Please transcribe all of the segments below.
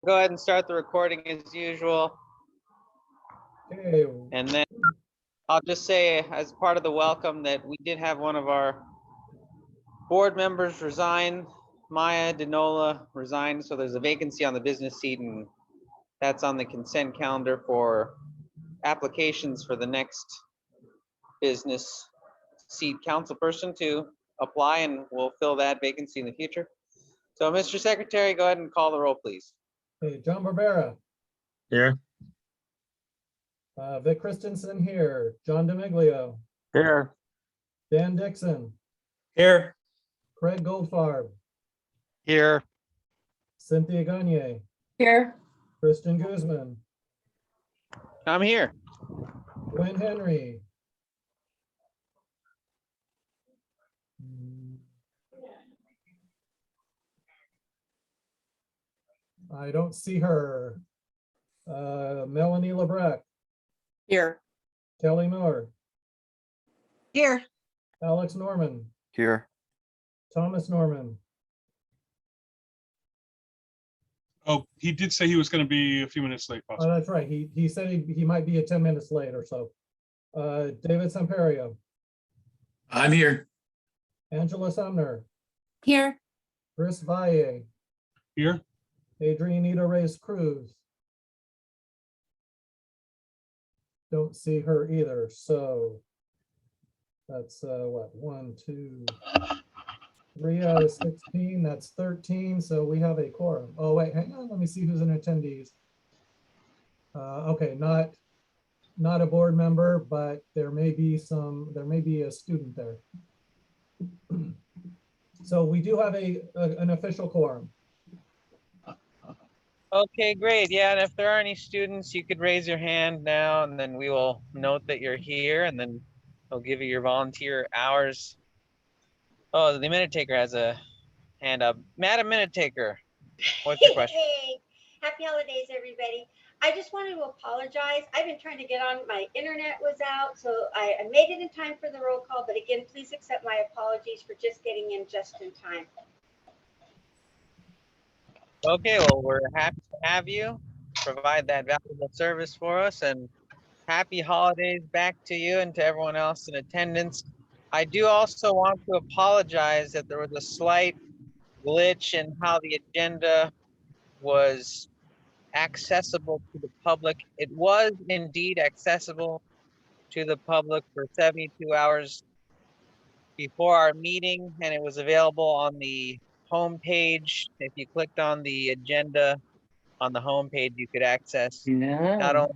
Go ahead and start the recording as usual. Okay. And then I'll just say as part of the welcome that we did have one of our board members resign. Maya Denola resigned, so there's a vacancy on the business seat, and that's on the consent calendar for applications for the next business seat council person to apply, and we'll fill that vacancy in the future. So Mr. Secretary, go ahead and call the roll, please. Hey, John Barbera. Here. Vic Christensen here. John DeMiglio. Here. Dan Dixon. Here. Craig Goldfarb. Here. Cynthia Gagne. Here. Christian Guzman. I'm here. Gwen Henry. I don't see her. Melanie Lebrecq. Here. Kelly Miller. Here. Alex Norman. Here. Thomas Norman. Oh, he did say he was going to be a few minutes late, Oh, possibly. that's right. He said he might be 10 minutes late or so. David Samperio. I'm here. Angela Sumner. Here. Chris Valle. Here. Adrianita Reyes Cruz. Don't see her either, so that's what, 1, 2, 3 out of 16, that's 13, so we have a quorum. Oh wait, hang on, let me see who's in attendees. Okay, not a board member, but there may be a student there. So we do have an official quorum. Okay, great. Yeah, and if there are any students, you could raise your hand now, and then we will note that you're here, and then we'll give you your volunteer hours. Oh, the minute taker has a hand up. Madam Minute Taker, what's your question? Hey, happy holidays, everybody. I just wanted to apologize. I've been trying to get on. My internet was out, so I made it in time for the roll call. But again, please accept my apologies for just getting in just in time. Okay, well, we're happy to have you provide that valuable service for us, and happy holidays back to you and to everyone else in attendance. I do also want to apologize that there was a slight glitch in how the agenda was accessible to the public. It was indeed accessible to the public for 72 hours before our meeting, and it was available on the homepage. If you clicked on the agenda on the homepage, you could access not only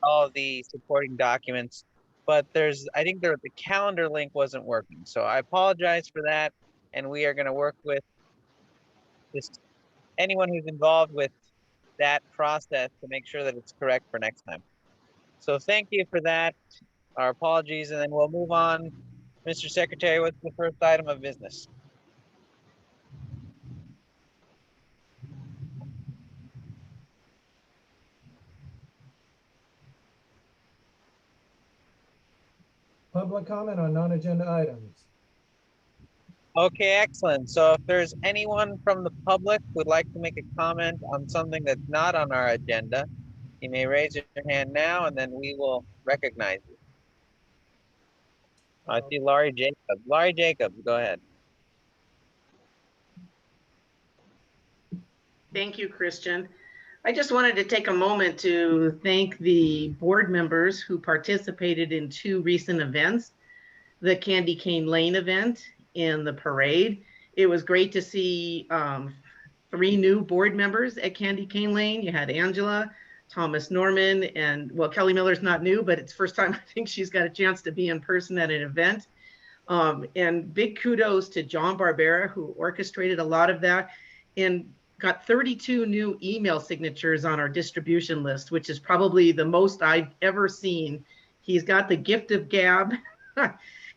all of the supporting documents, but I think the calendar link wasn't working. So I apologize for that, and we are going to work with anyone who's involved with that process to make sure that it's correct for next time. So thank you for that. Our apologies, and then we'll move on. Mr. Secretary, what's the first item of business? Public comment on non-agenda items. Okay, excellent. So if there's anyone from the public who would like to make a comment on something that's not on our agenda, you may raise your hand now, and then we will recognize you. I see Laurie Jacobs. Laurie Jacobs, go ahead. Thank you, Christian. I just wanted to take a moment to thank the board members who participated in 2 recent events, the Candy Cane Lane event and the parade. It was great to see 3 new board members at Candy Cane Lane. You had Angela, Thomas Norman, and well, Kelly Miller's not new, but it's first time I think she's got a chance to be in person at an event. And big kudos to John Barbera, who orchestrated a lot of that and got 32 new email signatures on our distribution list, which is probably the most I've ever seen. He's got the gift of gab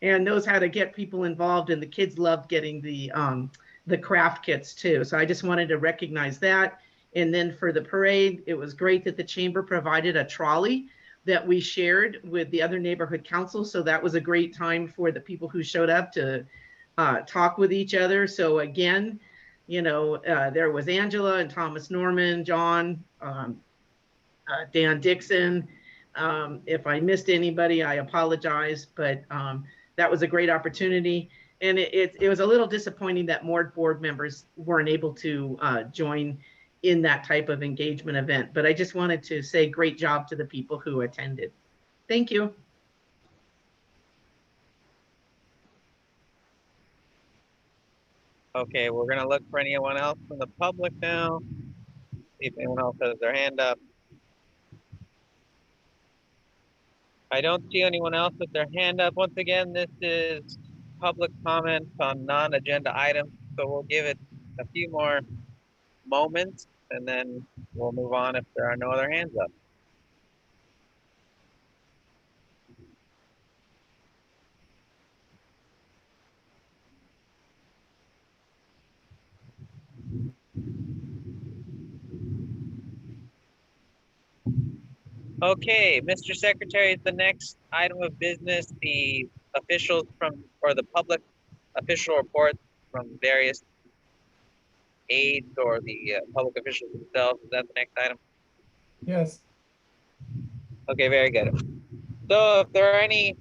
and knows how to get people involved, and the kids loved getting the craft kits too. So I just wanted to recognize that. And then for the parade, it was great that the chamber provided a trolley that we shared with the other neighborhood councils. So that was a great time for the people who showed up to talk with each other. So again, There was Angela and Thomas Norman, John, Dan Dixon. If I missed anybody, I apologize, but that was a great opportunity. And it was a little disappointing that more board members weren't able to join in that type of engagement event. But I just wanted to say great job to the people who attended. Thank you. Okay, we're gonna look for anyone else from the public now. See if anyone else has their hand up. I don't see anyone else with their hand up. Once again, this is public comment on non-agenda items, so we'll give it a few more moments and then we'll move on if there are no other hands up. Okay, Mr. Secretary, the next item of business, the officials or the public official reports from various aides or the public officials themselves. Is that the next item? Yes. Okay, very good. So if there are any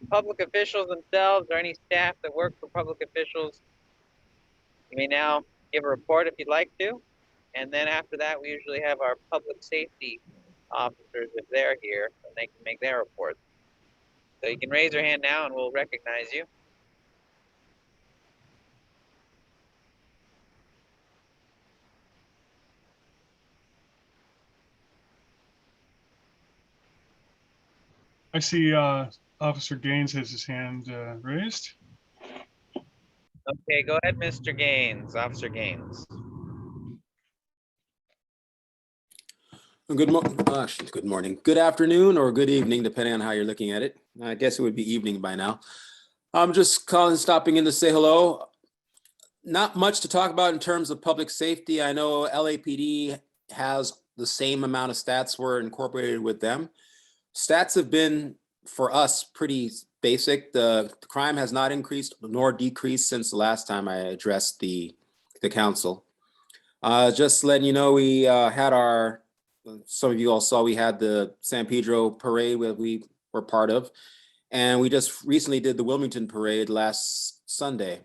public officials themselves or any staff that work for public officials, you may now give a report if you'd like to. And then after that, we usually have our public safety officers, if they're here, and they can make their reports. So you can raise your hand now and we'll recognize you. I see Officer Gaines has his hand raised. Okay, go ahead, Mr. Gaines, Officer Gaines. Good morning, good afternoon, or good evening, depending on how you're looking at it. I guess it would be evening by now. I'm just stopping in to say hello. Not much to talk about in terms of public safety. I know LAPD has the same amount of stats were incorporated with them. Stats have been, for us, pretty basic. The crime has not increased nor decreased since the last time I addressed the council. Just letting you know, we had some of you all saw, we had the San Pedro parade that we were part of, and we just recently did the Wilmington parade last Sunday.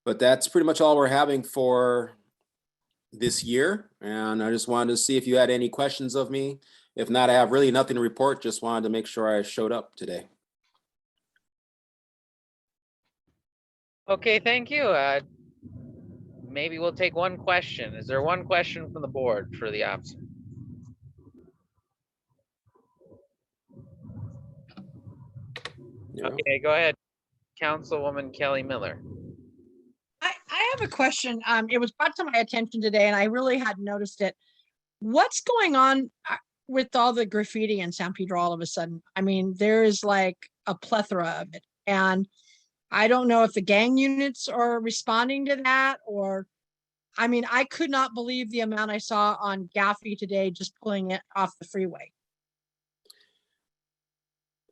But that's pretty much all we're having for this year. And I just wanted to see if you had any questions of me. If not, I have really nothing to report. Just wanted to make sure I showed up today. Okay, thank you. Maybe we'll take one question. Is there one question from the board for the officer? Okay, go ahead. Councilwoman Kelly Miller. I have a question. It was brought to my attention today and I really hadn't noticed it. What's going on with all the graffiti in San Pedro all of a sudden? I mean, there is like a plethora of it. And I don't know if the gang units are responding to that or, I mean, I could not believe the amount I saw on Gaffey today, just pulling it off the freeway.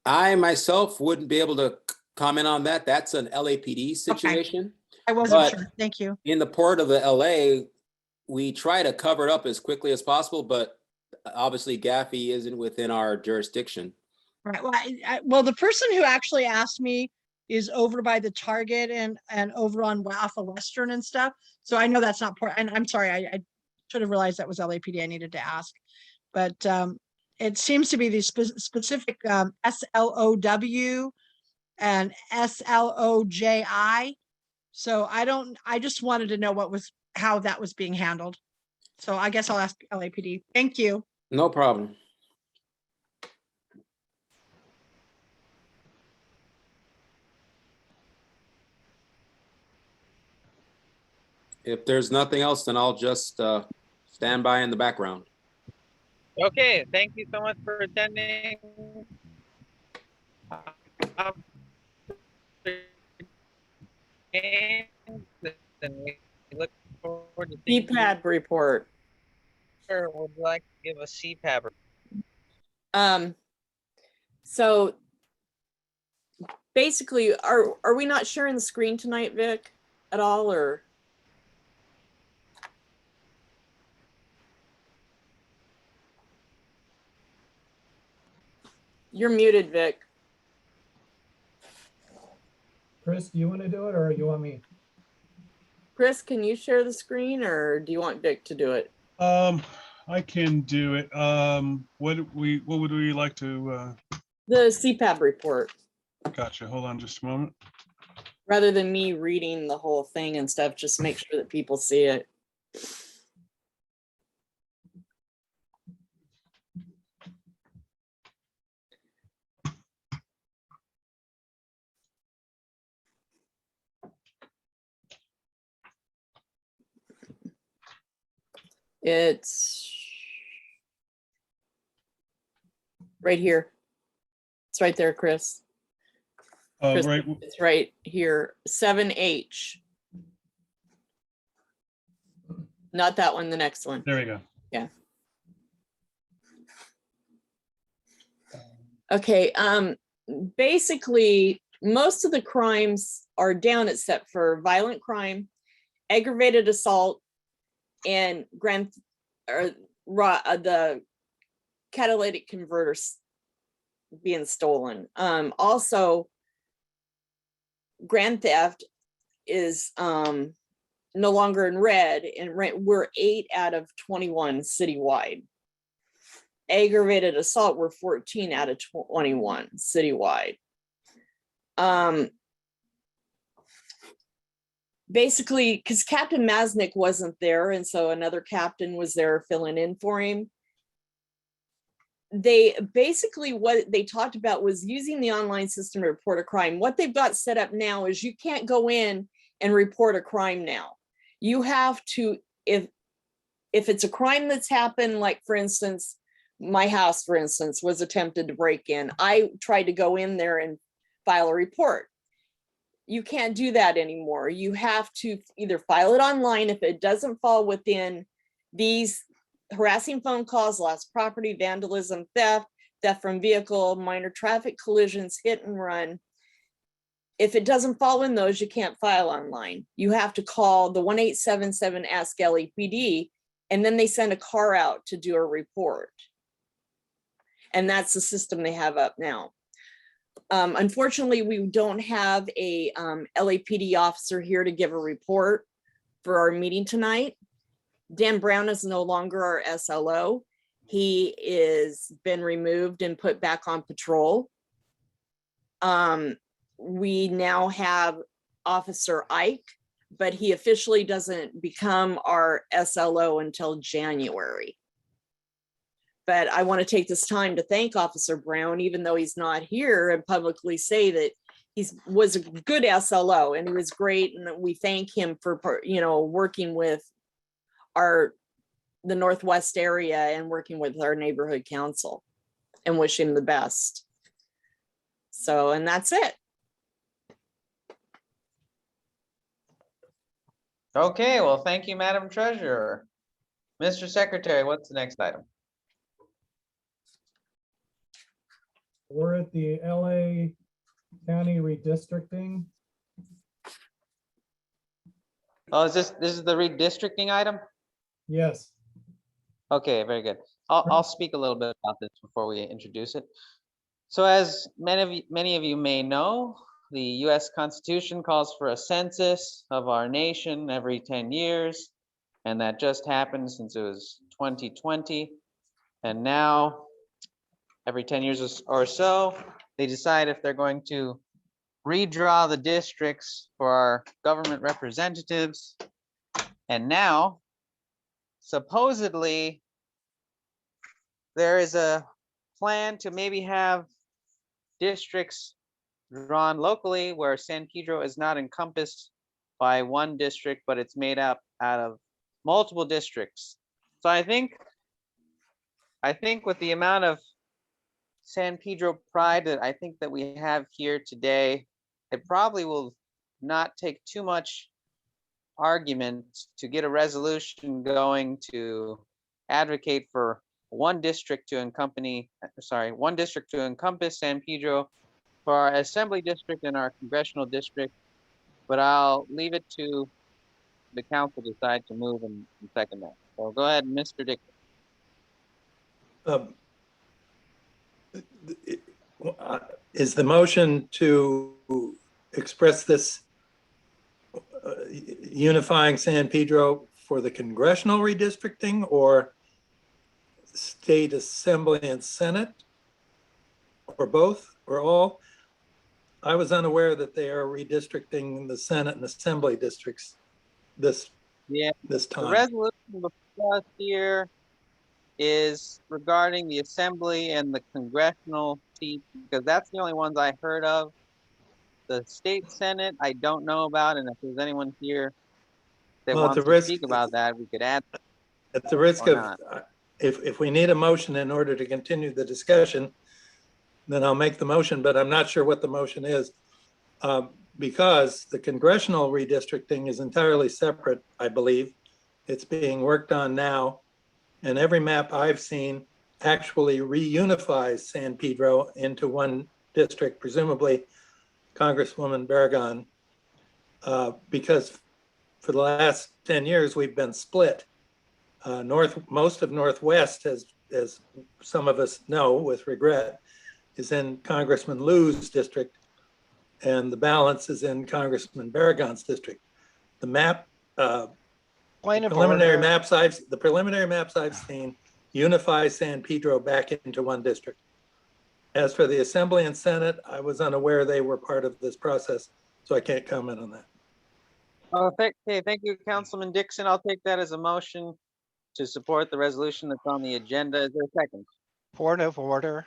I myself wouldn't be able to comment on that. That's an LAPD situation. Okay. I wasn't sure. Thank you. In the port of the LA, we try to cover it up as quickly as possible, but obviously Gaffey isn't within our jurisdiction. Right. Well, well, the person who actually asked me is over by the Target and over on off of Western and stuff. So I know that's not port. And I'm sorry, I should have realized that was LAPD. I needed to ask, but it seems to be these specific SLOW and SLOJI. So I just wanted to know how that was being handled. So I guess I'll ask LAPD. Thank you. No problem. If there's nothing else, then I'll just stand by in the background. Okay, thank you so much for attending. And we look forward to seeing you. CPAB report. Sure, would you like to give a CPAB report? So basically, are we not sharing the screen tonight, Vic, at all, or? You're muted, Vic. Chris, do you want to do it or you want me? Chris, can you share the screen or do you want Vic to do it? I can do it. What would we like to, The CPAB report, gotcha. Hold on just a moment. rather than me reading the whole thing and stuff, just make sure that people see it. It's right here. It's right there, Chris. Chris, Right, it's right here, 7H. Not that one, the next one. there we go. Okay, basically, most of the crimes are down except for violent crime, aggravated assault, and the catalytic converters being stolen. Also, grand theft is no longer in red, and we're 8 out of 21 citywide. Aggravated assault, we're 14 out of 21 citywide. Basically, because Captain Masnick wasn't there, and so another captain was there filling in for him. They basically, what they talked about was using the online system to report a crime. What they've got set up now is you can't go in and report a crime now. You have to, if it's a crime that's happened, like for instance, my house, for instance, was attempted to break in. I tried to go in there and file a report. You can't do that anymore. You have to either file it online if it doesn't fall within these harassing phone calls, lost property, vandalism, theft, theft from vehicle, minor traffic collisions, hit and run. If it doesn't fall in those, you can't file online. You have to call the 1-877 Ask LAPD, and then they send a car out to do a report. And that's the system they have up now. Unfortunately, we don't have a LAPD officer here to give a report for our meeting tonight. Dan Brown is no longer our SLO. He is been removed and put back on patrol. We now have Officer Ike, but he officially doesn't become our SLO until January. But I want to take this time to thank Officer Brown, even though he's not here, and publicly say that he was a good SLO and he was great. And we thank him for, working with the Northwest area and working with our neighborhood council, and wish him the best. So, and that's it. Okay, well, thank you, Madam Treasurer. Mr. Secretary, what's the next item? We're at the LA County Redistricting. Oh, this is the redistricting item? Yes. Okay, very good. I'll speak a little bit about this before we introduce it. So as many of you may know, the US Constitution calls for a census of our nation every 10 years, and that just happened since it was 2020. And now, every 10 years or so, they decide if they're going to redraw the districts for our government representatives. And now, supposedly, there is a plan to maybe have districts drawn locally where San Pedro is not encompassed by one district, but it's made up out of multiple districts. So I think with the amount of San Pedro pride that I think that we have here today, it probably will not take too much argument to get a resolution going to advocate for one district to encompass San Pedro for our assembly district and our congressional district. But I'll leave it to the council to decide to move and second that. So go ahead, Mr. Dick. Is the motion to express this unifying San Pedro for the congressional redistricting or state assembly and senate, or both or all? I was unaware that they are redistricting the Senate and Assembly districts this The time. resolution before us here is regarding the assembly and the congressional seats, because that's the only ones I heard of. The state senate, I don't know about, and if there's anyone here that Well, at wants the to risk, speak about that, we could add. at the risk or of, not. if we need a motion in order to continue the discussion, then I'll make the motion, but I'm not sure what the motion is. Because the congressional redistricting is entirely separate, I believe. It's being worked on now. And every map I've seen actually reunifies San Pedro into one district, presumably Congresswoman Barragan, because for the last 10 years, we've been split. Most of Northwest, as some of us know with regret, is in Congressman Liu's district, and the balance is in Congressman Barragan's district. The map, the preliminary maps I've seen unify San Pedro back into one district. As for the Assembly and Senate, I was unaware they were part of this process, so I can't comment on that. Oh, thank you, Councilman Dixon. I'll take that as a motion to support the resolution that's on the agenda. Is there a second? Point of order.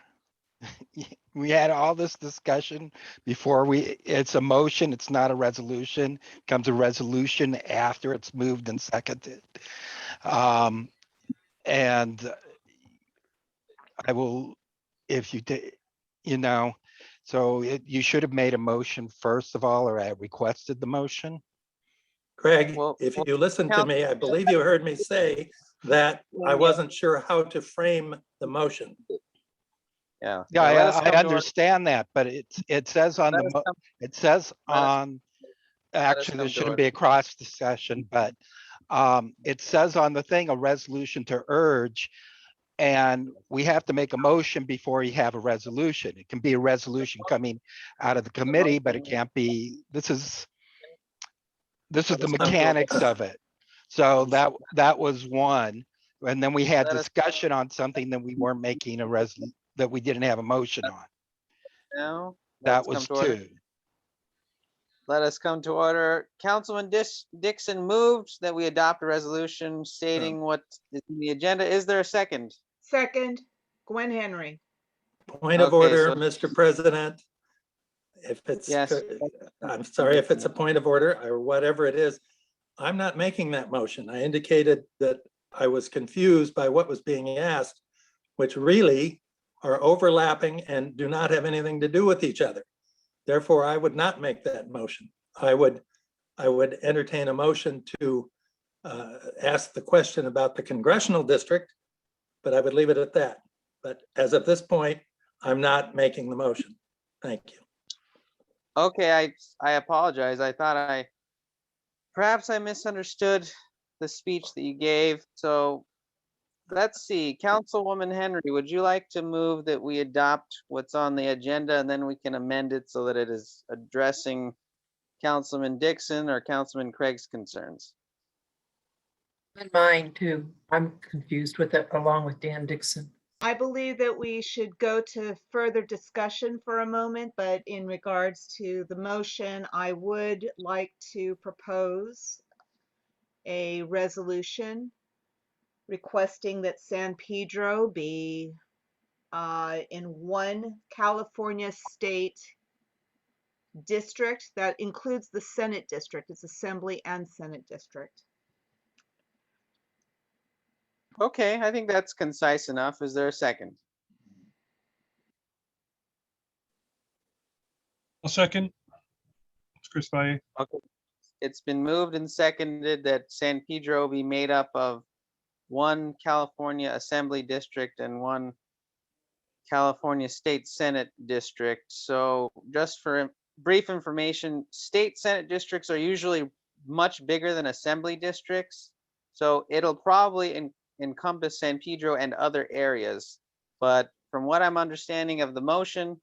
We had all this discussion before it's a motion, it's not a resolution, comes a resolution after it's moved and seconded. And I will, if you did, so you should have made a motion first of all, or I requested the motion. Craig, if you listened to me, I believe you heard me say that I wasn't sure how to frame the motion. Yeah, I understand that, but it says on actually there shouldn't be a cross discussion, but it says on the thing, a resolution to urge, and we have to make a motion before you have a resolution. It can be a resolution coming out of the committee, but it can't be, this is the mechanics of it. So that was one. And then we had discussion on something that we weren't making a resolution, that we didn't have a motion on. No, that was two. Let us come to order. Councilman Dixon moved that we adopt a resolution stating what is in the agenda. Is there a second? Second, Gwen Henry. Point of order, Mr. President. If it's, yes. I'm sorry if it's a point of order or whatever it is. I'm not making that motion. I indicated that I was confused by what was being asked, which really are overlapping and do not have anything to do with each other. Therefore, I would not make that motion. I would entertain a motion to ask the question about the congressional district, but I would leave it at that. But as of this point, I'm not making the motion. Thank you. Okay, I apologize. I thought perhaps I misunderstood the speech that you gave. So let's see, Councilwoman Henry, would you like to move that we adopt what's on the agenda and then we can amend it so that it is addressing Councilman Dixon or Councilman Craig's concerns? And mine too. I'm confused with it along with Dan Dixon. I believe that we should go to further discussion for a moment, but in regards to the motion, I would like to propose a resolution requesting that San Pedro be in one California state district that includes the Senate district. It's Assembly and Senate district. Okay, I think that's concise enough. Is there a second? A second. It's Chris Valle. Okay. It's been moved and seconded that San Pedro be made up of one California Assembly district and one California State Senate district. So just for brief information, state Senate districts are usually much bigger than Assembly districts. So it'll probably encompass San Pedro and other areas. But from what I'm understanding of the motion,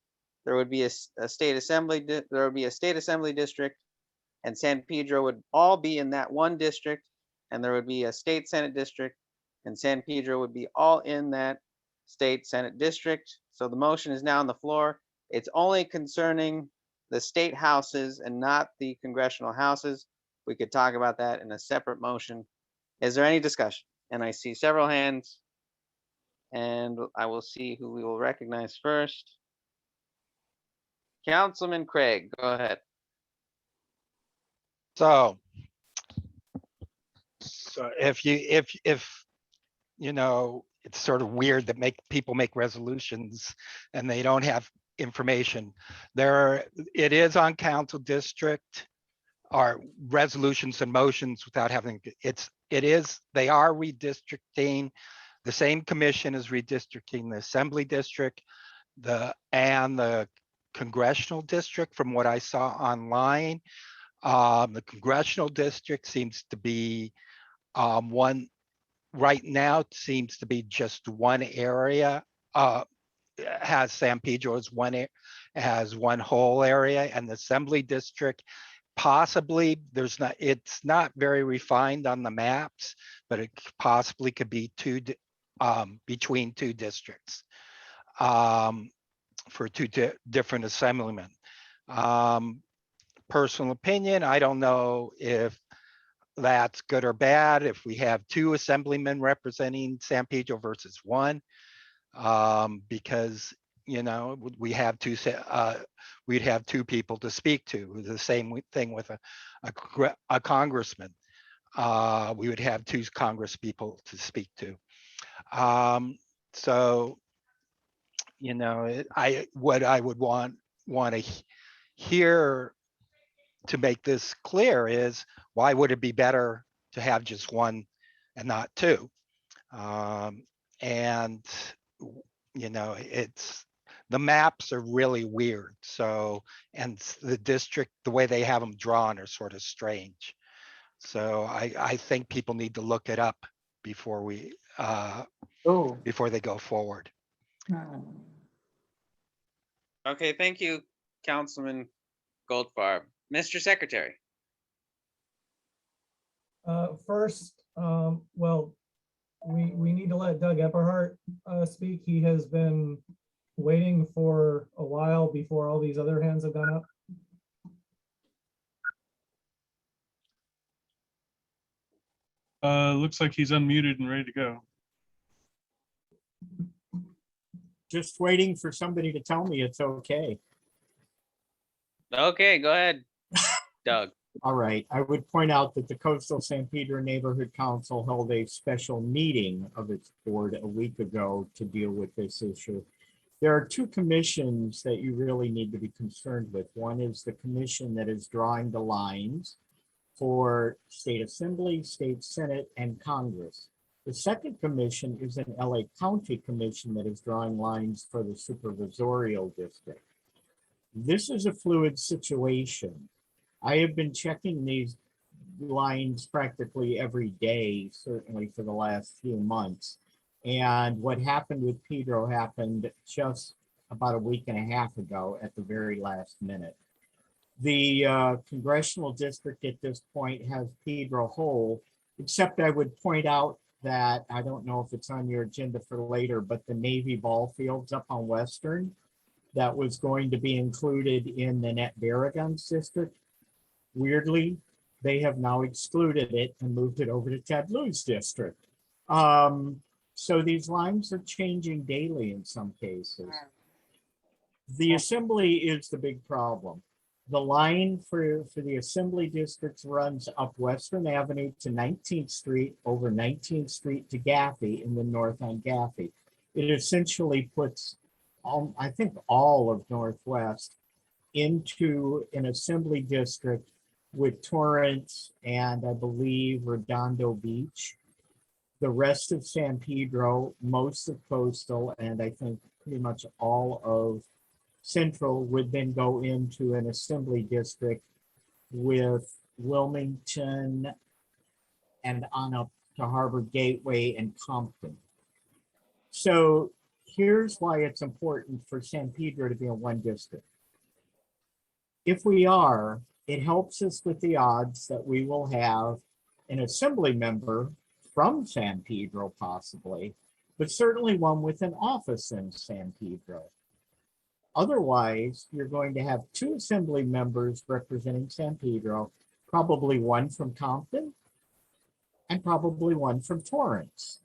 there would be a state assembly, there would be a state assembly district, and San Pedro would all be in that one district, and there would be a state senate district, and San Pedro would be all in that state senate district. So the motion is now on the floor. It's only concerning the state houses and not the congressional houses. We could talk about that in a separate motion. Is there any discussion? And I see several hands. And I will see who we will recognize first. Councilman Craig, go ahead. So if you know, it's sort of weird that people make resolutions and they don't have information. It is on council district or resolutions and motions without having, they are redistricting. The same commission is redistricting the assembly district, and the congressional district from what I saw online. The congressional district seems to be one right now. It seems to be just one area. Has San Pedro as one whole area, and the assembly district possibly it's not very refined on the maps, but it possibly could be between two districts for two different assemblymen. Personal opinion, I don't know if that's good or bad if we have two assemblymen representing San Pedro versus one, because you know we'd have two people to speak to. The same thing with a congressman. We would have two Congress people to speak to. So you know, what I would want to hear to make this clear is, why would it be better to have just one and not two? And you know, the maps are really weird. So, and the district, the way they have them drawn are sort of strange. So I think people need to look it up before before they go forward. Okay, thank you, Councilman Goldfarb. Mr. Secretary. First, well, we need to let Doug Epperhart speak. He has been waiting for a while before all these other hands have gone up. Looks like he's unmuted and ready to go. Just waiting for somebody to tell me it's okay. Okay, go ahead, Doug. All right, I would point out that the Coastal San Pedro Neighborhood Council held a special meeting of its board a week ago to deal with this issue. There are two commissions that you really need to be concerned with. One is the commission that is drawing the lines for state assembly, state senate, and Congress. The second commission is an LA County commission that is drawing lines for the supervisorial district. This is a fluid situation. I have been checking these lines practically every day, certainly for the last few months. And what happened with Pedro happened just about a week and a half ago at the very last minute. The congressional district at this point has Pedro whole, except I would point out that, I don't know if it's on your agenda for later, but the Navy ball fields up on Western, that was going to be included in the Net Barragons district. Weirdly, they have now excluded it and moved it over to Ted Lieu's district. So these lines are changing daily in some cases. The assembly is the big problem. The line for the assembly districts runs up Western Avenue to 19th Street, over 19th Street to Gaffey, and then north on Gaffey. It essentially puts, I think, all of Northwest into an assembly district with Torrance and I believe Redondo Beach. The rest of San Pedro, most of Coastal, and I think pretty much all of Central would then go into an assembly district with Wilmington and on up to Harbor Gateway and Compton. So here's why it's important for San Pedro to be in one district. If we are, it helps us with the odds that we will have an assembly member from San Pedro possibly, but certainly one with an office in San Pedro. Otherwise, you're going to have two assembly members representing San Pedro, probably one from Compton and probably one from Torrance.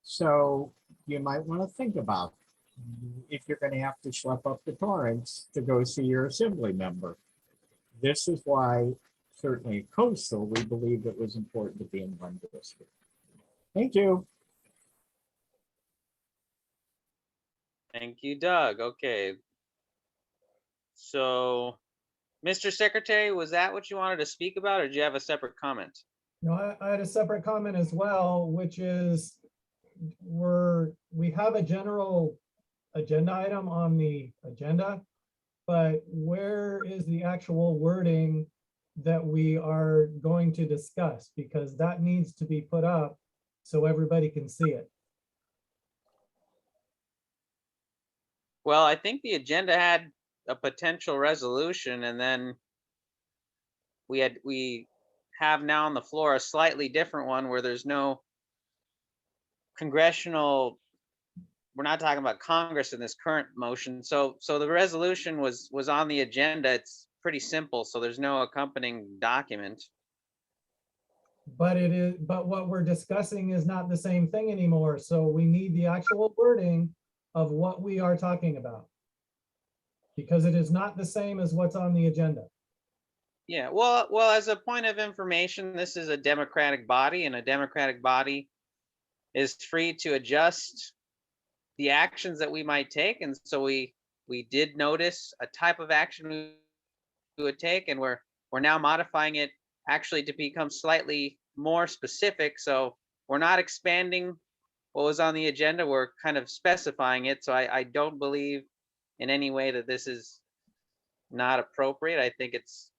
So you might want to think about if you're going to have to schlep up to Torrance to go see your assembly member. This is why, certainly coastal, we believed it was important to be in one district. Thank you. Thank you, Doug. Okay. So, Mr. Secretary, was that what you wanted to speak about, or did you have a separate comment? No, I had a separate comment as well, which is we have a general agenda item on the agenda, but where is the actual wording that we are going to discuss? Because that needs to be put up so everybody can see it. Well, I think the agenda had a potential resolution, and then we have now on the floor a slightly different one where there's no congressional, we're not talking about Congress in this current motion. So the resolution was on the agenda. It's pretty simple, so there's no accompanying document. But what we're discussing is not the same thing anymore. So we need the actual wording of what we are talking about, because it is not the same as what's on the agenda. Yeah, well, as a point of information, this is a democratic body, and a democratic body is free to adjust the actions that we might take. And so we did notice a type of action we would take, and we're now modifying it actually to become slightly more specific. So we're not expanding what was on the agenda, we're kind of specifying it. So I don't believe in any way that this is not appropriate. I think it's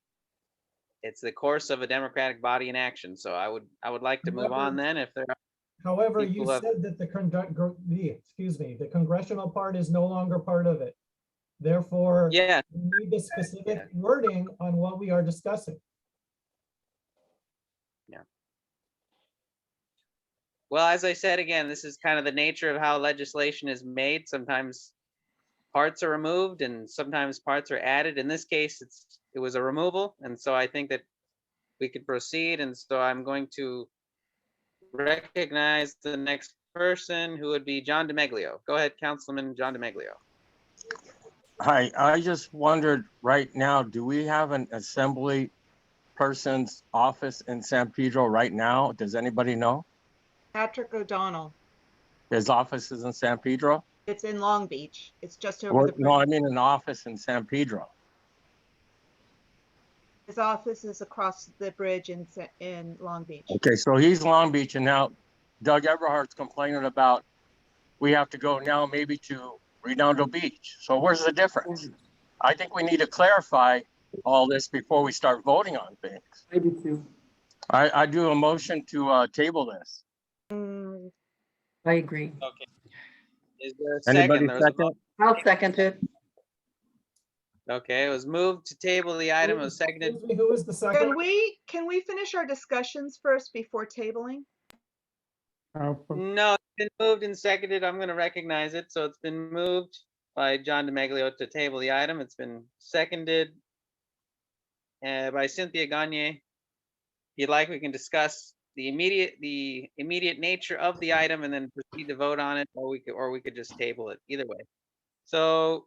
the course of a democratic body in action. So I would like to move on then if there are. However, you people have- said that the congressional part is no longer part of it. Therefore, Yeah, we need the specific wording on what we are discussing. well, as I said, again, this is kind of the nature of how legislation is made. Sometimes parts are removed and sometimes parts are added. In this case, it was a removal. And so I think that we could proceed. And so I'm going to recognize the next person, who would be John DeMeglio. Go ahead, Councilman John DeMeglio. Hi, I just wondered right now, do we have an assembly person's office in San Pedro right now? Does anybody know? Patrick O'Donnell. His office is in San Pedro? It's in Long Beach. It's just over Or, the. no, I mean an office in San Pedro. His office is across the bridge in Long Beach. Okay, so he's Long Beach, and now Doug Everhart's complaining about we have to go now maybe to Redondo Beach. So where's the difference? I think we need to clarify all this before we start voting on things. I do too. I do a motion to table this. I agree. Okay. Is there a Anybody second? There was a second? I'll second it. Okay, it was moved to table the item. It was seconded. Excuse me, who is the second? Can we finish our discussions first before tabling? No, it's been moved and seconded. I'm going to recognize it. So it's been moved by John DeMeglio to table the item. It's been seconded by Cynthia Gagne. If you'd like, we can discuss the immediate nature of the item and then proceed to vote on it, or we could just table it. Either way. So,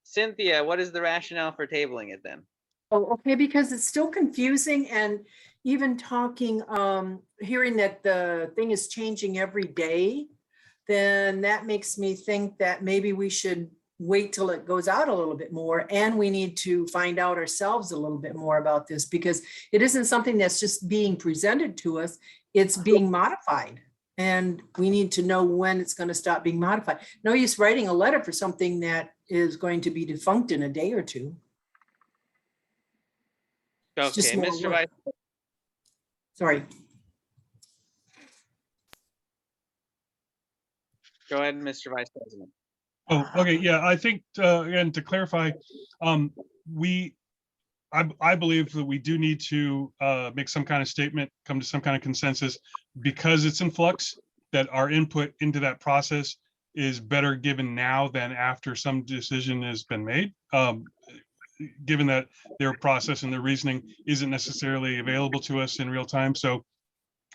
Cynthia, what is the rationale for tabling it then? Oh, okay, because it's still confusing, and even talking, hearing that the thing is changing every day, then that makes me think that maybe we should wait till it goes out a little bit more, and we need to find out ourselves a little bit more about this, because it isn't something that's just being presented to us, it's being modified. And we need to know when it's going to stop being modified. No use writing a letter for something that is going to be defunct in a day or two. It's just Okay, more Mr. work. Vice. Sorry. Go ahead, Mr. Vice President. Oh, okay, yeah, I think, again, to clarify, I believe that we do need to make some kind of statement, come to some kind of consensus, because it's in flux, that our input into that process is better given now than after some decision has been made. Given that their process and their reasoning isn't necessarily available to us in real time. So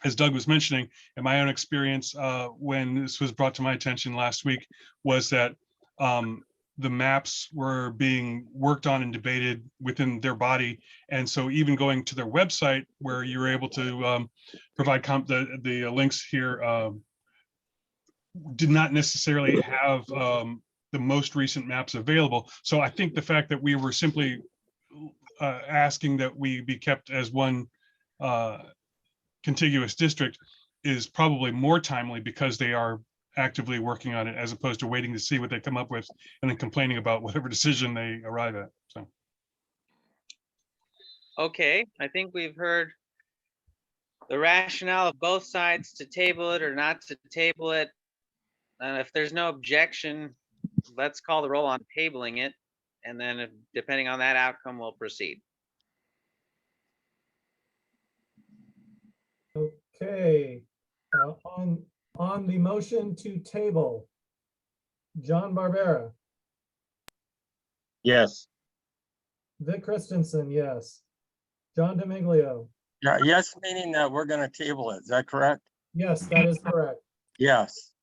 as Doug was mentioning, in my own experience, when this was brought to my attention last week, was that the maps were being worked on and debated within their body. And so even going to their website where you were able to provide the links here did not necessarily have the most recent maps available. So I think the fact that we were simply asking that we be kept as one contiguous district is probably more timely because they are actively working on it, as opposed to waiting to see what they come up with and then complaining about whatever decision they arrive at. So, Okay, I think we've heard the rationale of both sides to table it or not to table it. And if there's no objection, let's call the roll on tabling it. And then depending on that outcome, we'll proceed. Okay, on the motion to table, John Barbera, Yes. Vic Christensen, yes. John Domiglio, Yeah, yes, meaning that we're gonna table it. Is that correct? yes, that is correct. Yes.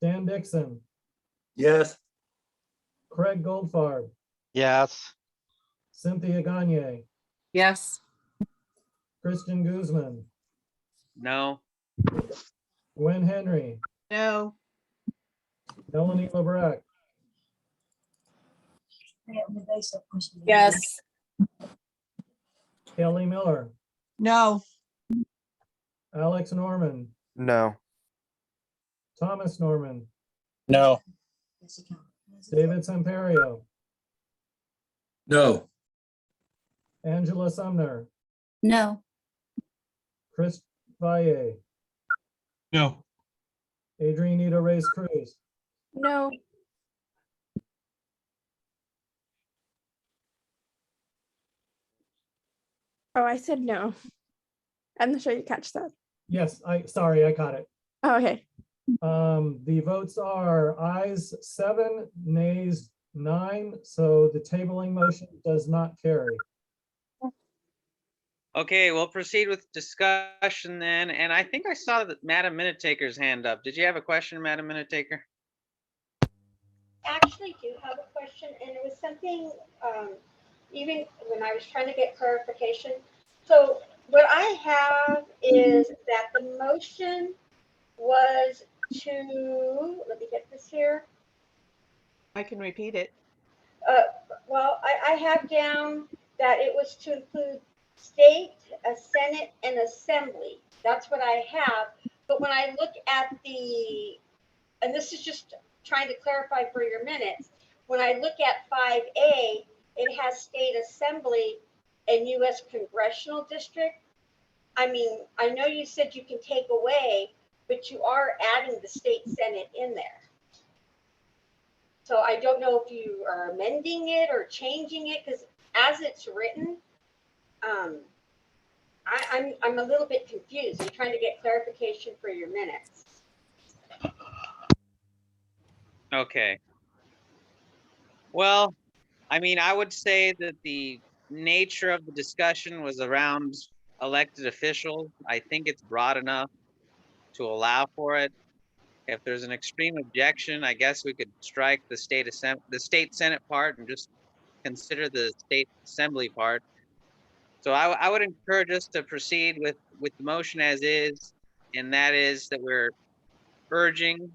Dan Dixon, Yes. Craig Goldfarb, Yes. Cynthia Gagne, Yes. Christian Guzman, No, Gwen Henry, No, Melanie LeBrecq, Yes. Kelly Miller, No, Alex Norman, No. Thomas Norman, No. David Semperio, No. Angela Sumner, No. Chris Valle, no, Adrianita Reyes Cruz, No. Oh, I said no. I'm not sure you catch that. yes, sorry, I caught it. Oh, okay. The votes are ayes 7, nays 9, so the tabling motion does not carry. okay, we'll proceed with discussion then. And I think I saw that Madam Minute Taker's hand up. Did you have a question, Madam Minute Taker? Actually do have a question, and it was something, even when I was trying to get clarification. So what I have is that the motion was to, let me get this here. I can repeat it. Well, I have down that it was to include state, a Senate, and assembly. That's what I have. But when I look at the, and this is just trying to clarify for your minutes, when I look at 5A, it has state assembly and U.S. congressional district. I mean, I know you said you can take away, but you are adding the state Senate in there. So I don't know if you are amending it or changing it, because as it's written, I'm a little bit confused. I'm trying to get clarification for your minutes. Okay. Well, I mean, I would say that the nature of the discussion was around elected officials. I think it's broad enough to allow for it. If there's an extreme objection, I guess we could strike the state Senate part and just consider the state assembly part. So I would encourage us to proceed with the motion as is, and that is that we're urging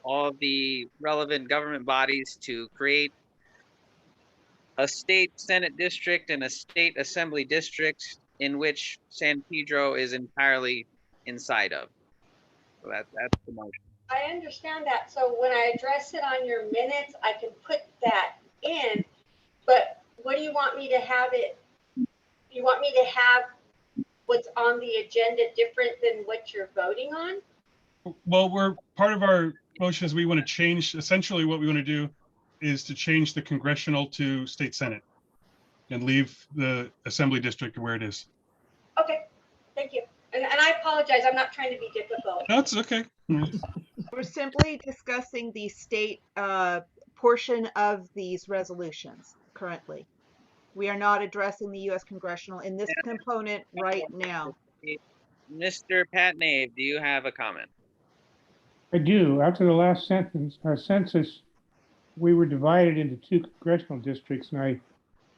all of the relevant government bodies to create a state Senate district and a state assembly district in which San Pedro is entirely inside of. So that's the motion. I understand that. So when I address it on your minutes, I can put that in, but what do you want me to have it? You want me to have what's on the agenda different than what you're voting on? Well, we're part of our motion is we want to change, essentially what we want to do is to change the congressional to state senate and leave the assembly district where it is. Okay, thank you. And I apologize, I'm not trying to be difficult. That's okay. We're simply discussing the state portion of these resolutions currently. We are not addressing the US congressional in this component right now. Mr. Patnave, do you have a comment? I do. After the last census, we were divided into 2 congressional districts, and I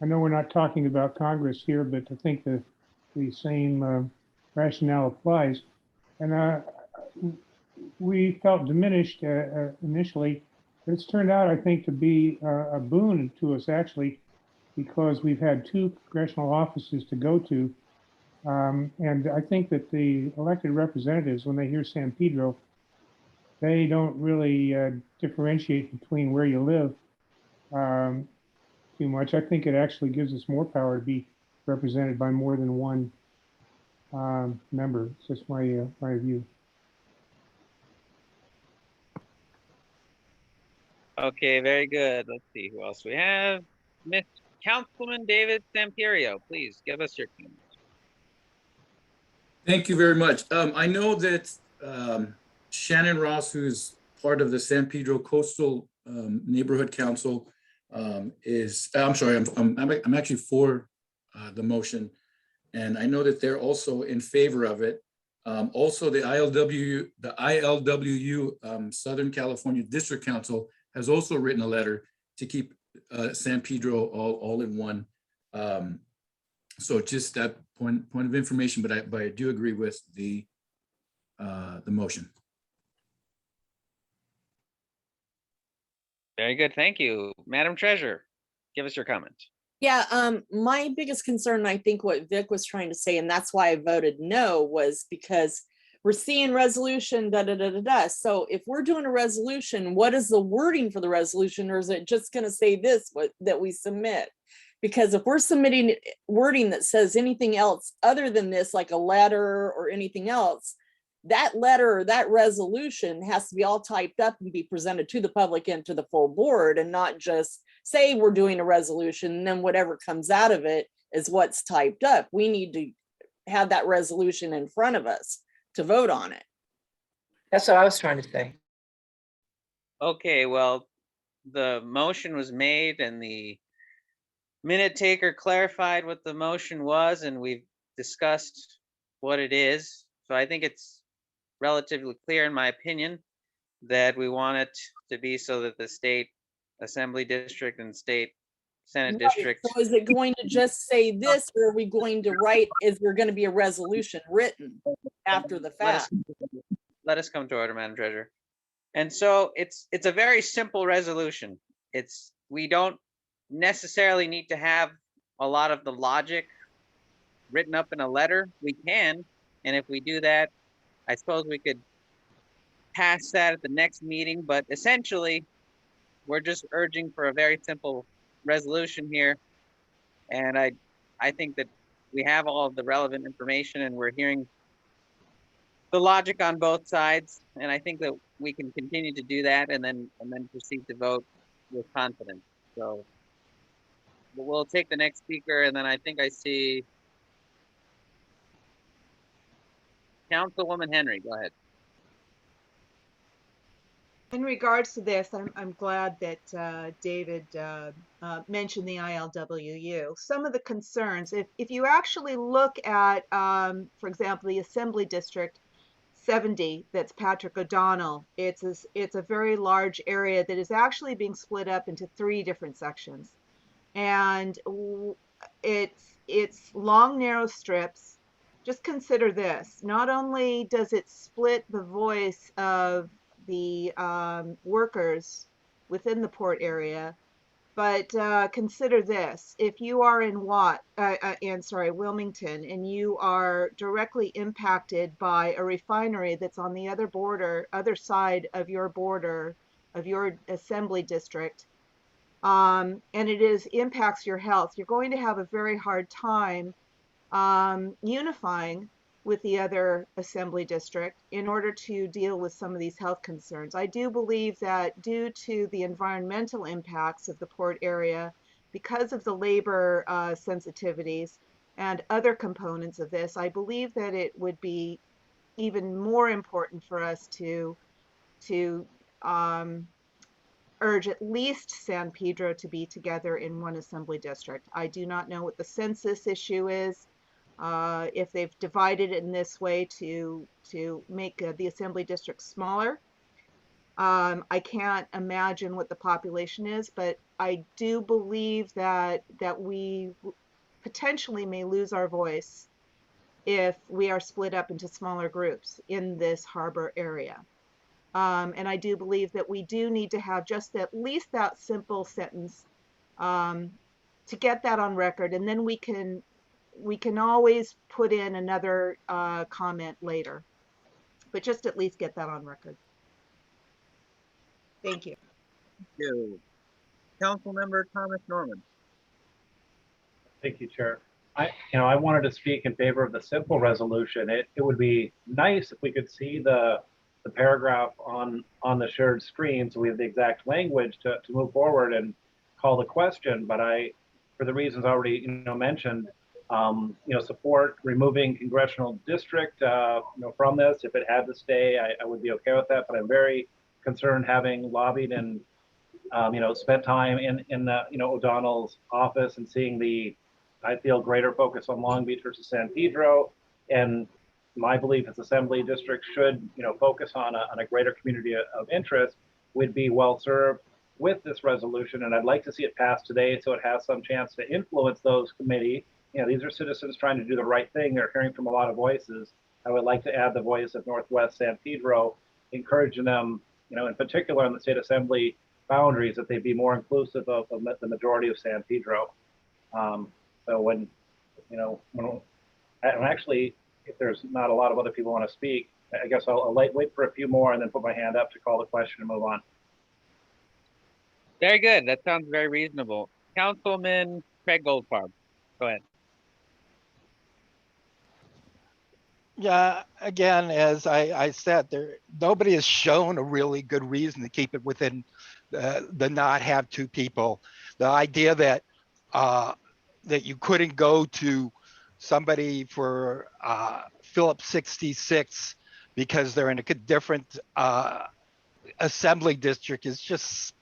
know we're not talking about Congress here, but I think the same rationale applies. And we felt diminished initially, but it's turned out, I think, to be a boon to us actually, because we've had 2 congressional offices to go to. And I think that the elected representatives, when they hear San Pedro, they don't really differentiate between where you live too much. I think it actually gives us more power to be represented by more than one member. It's just my view. Okay, very good. Let's see who else we have. Miss Councilman David Samperio, please give us your comment. Thank you very much. I know that Shannon Ross, who's part of the San Pedro Coastal Neighborhood Council, I'm actually for the motion, and I know that they're also in favor of it. Also, the ILWU Southern California District Council has also written a letter to keep San Pedro all in one. So just that point of information, but I do agree with the motion. Very good, thank you. Madam Treasurer, give us your comment. Yeah, my biggest concern, I think what Vic was trying to say, and that's why I voted no, was because we're seeing resolution, da, da, da, da, da. So if we're doing a resolution, what is the wording for the resolution? Or is it just gonna say this, that we submit? Because if we're submitting wording that says anything else other than this, like a letter or anything else, that letter or that resolution has to be all typed up and be presented to the public and to the full board, and not just say we're doing a resolution and then whatever comes out of it is what's typed up. We need to have that resolution in front of us to vote on it. That's what I was trying to say. Okay, well, the motion was made and the minute taker clarified what the motion was, and we've discussed what it is. So I think it's relatively clear, in my opinion, that we want it to be so that the state assembly district and state senate district. So is it going to just say this, or are we going to write, is there going to be a resolution written after the fact? Let us come to order, Madam Treasurer. And so it's a very simple resolution. We don't necessarily need to have a lot of the logic written up in a letter. We can, and if we do that, I suppose we could pass that at the next meeting, but essentially we're just urging for a very simple resolution here. And I think that we have all of the relevant information and we're hearing the logic on both sides. And I think that we can continue to do that and then proceed to vote with confidence. So we'll take the next speaker, and then I think I see Councilwoman Henry, go ahead. In regards to this, I'm glad that David mentioned the ILWU. Some of the concerns, if you actually look at, for example, the Assembly District 70, that's Patrick O'Donnell, it's a very large area that is actually being split up into 3 different sections. And it's long, narrow strips. Just consider this. Not only does it split the voice of the workers within the port area, but consider this. If you are in Wilmington, and you are directly impacted by a refinery that's on the other side of your border of your assembly district, and it impacts your health, you're going to have a very hard time unifying with the other assembly district in order to deal with some of these health concerns. I do believe that due to the environmental impacts of the port area, because of the labor sensitivities and other components of this, I believe that it would be even more important for us to urge at least San Pedro to be together in one assembly district. I do not know what the census issue is, if they've divided it in this way to make the assembly district smaller. I can't imagine what the population is, but I do believe that we potentially may lose our voice if we are split up into smaller groups in this harbor area. And I do believe that we do need to have just at least that simple sentence to get that on record, and then we can always put in another comment later, but just at least get that on record. Thank you. Thank you. Council Member Thomas Norman. Thank you, Chair. I wanted to speak in favor of the simple resolution. It would be nice if we could see the paragraph on the shared screen so we have the exact language to move forward and call the question. But for the reasons already mentioned, support removing congressional district from this. If it had to stay, I would be okay with that. But I'm very concerned, having lobbied and spent time in O'Donnell's office and seeing I feel greater focus on Long Beach versus San Pedro, and my belief is assembly districts should focus on a greater community of interest. Would be well served with this resolution, and I'd like to see it passed today so it has some chance to influence those committee. These are citizens trying to do the right thing. They're hearing from a lot of voices. I would like to add the voice of Northwest San Pedro, encouraging them, in particular in the state assembly boundaries, that they be more inclusive of the majority of San Pedro. So when actually, if there's not a lot of other people want to speak, I guess I'll wait for a few more and then put my hand up to call the question and move on. Very good. That sounds very reasonable. Councilman Craig Goldfarb, go ahead. Yeah, again, as I said, nobody has shown a really good reason to keep it within the not have two people. The idea that that you couldn't go to somebody for Phillips 66 because they're in a different assembly district is just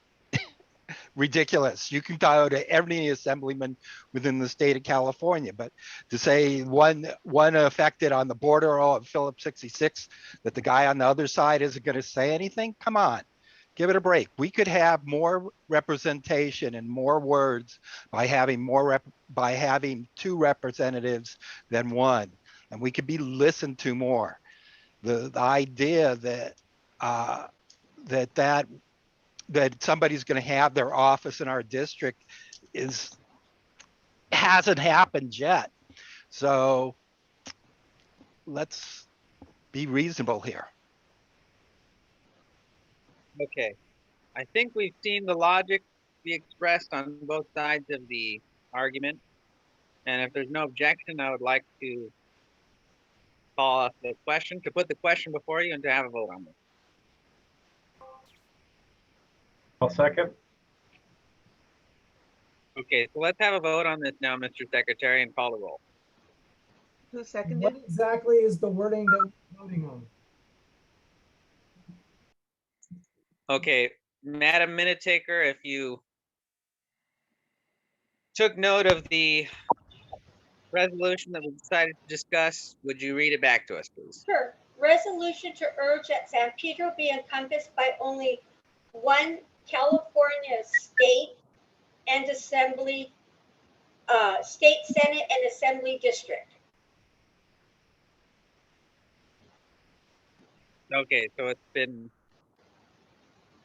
ridiculous. You can go to any assemblyman within the state of California, but to say one affected on the border of Phillips 66, that the guy on the other side isn't going to say anything, come on, give it a break. We could have more representation and more words by having two representatives than one, and we could be listened to more. The idea that somebody's going to have their office in our district hasn't happened yet. So let's be reasonable here. Okay. I think we've seen the logic be expressed on both sides of the argument. And if there's no objection, I would like to call up the question, to put the question before you and to have a vote on it. I'll second. Okay, so let's have a vote on this now, Mr. Secretary, and call the roll. Who seconded? What exactly is the wording that we're voting on? Okay, Madam Minute Taker, if you took note of the resolution that we decided to discuss, would you read it back to us, please? Sure. Resolution to urge that San Pedro be encompassed by only one California state and assembly, state senate and assembly district. Okay, so it's been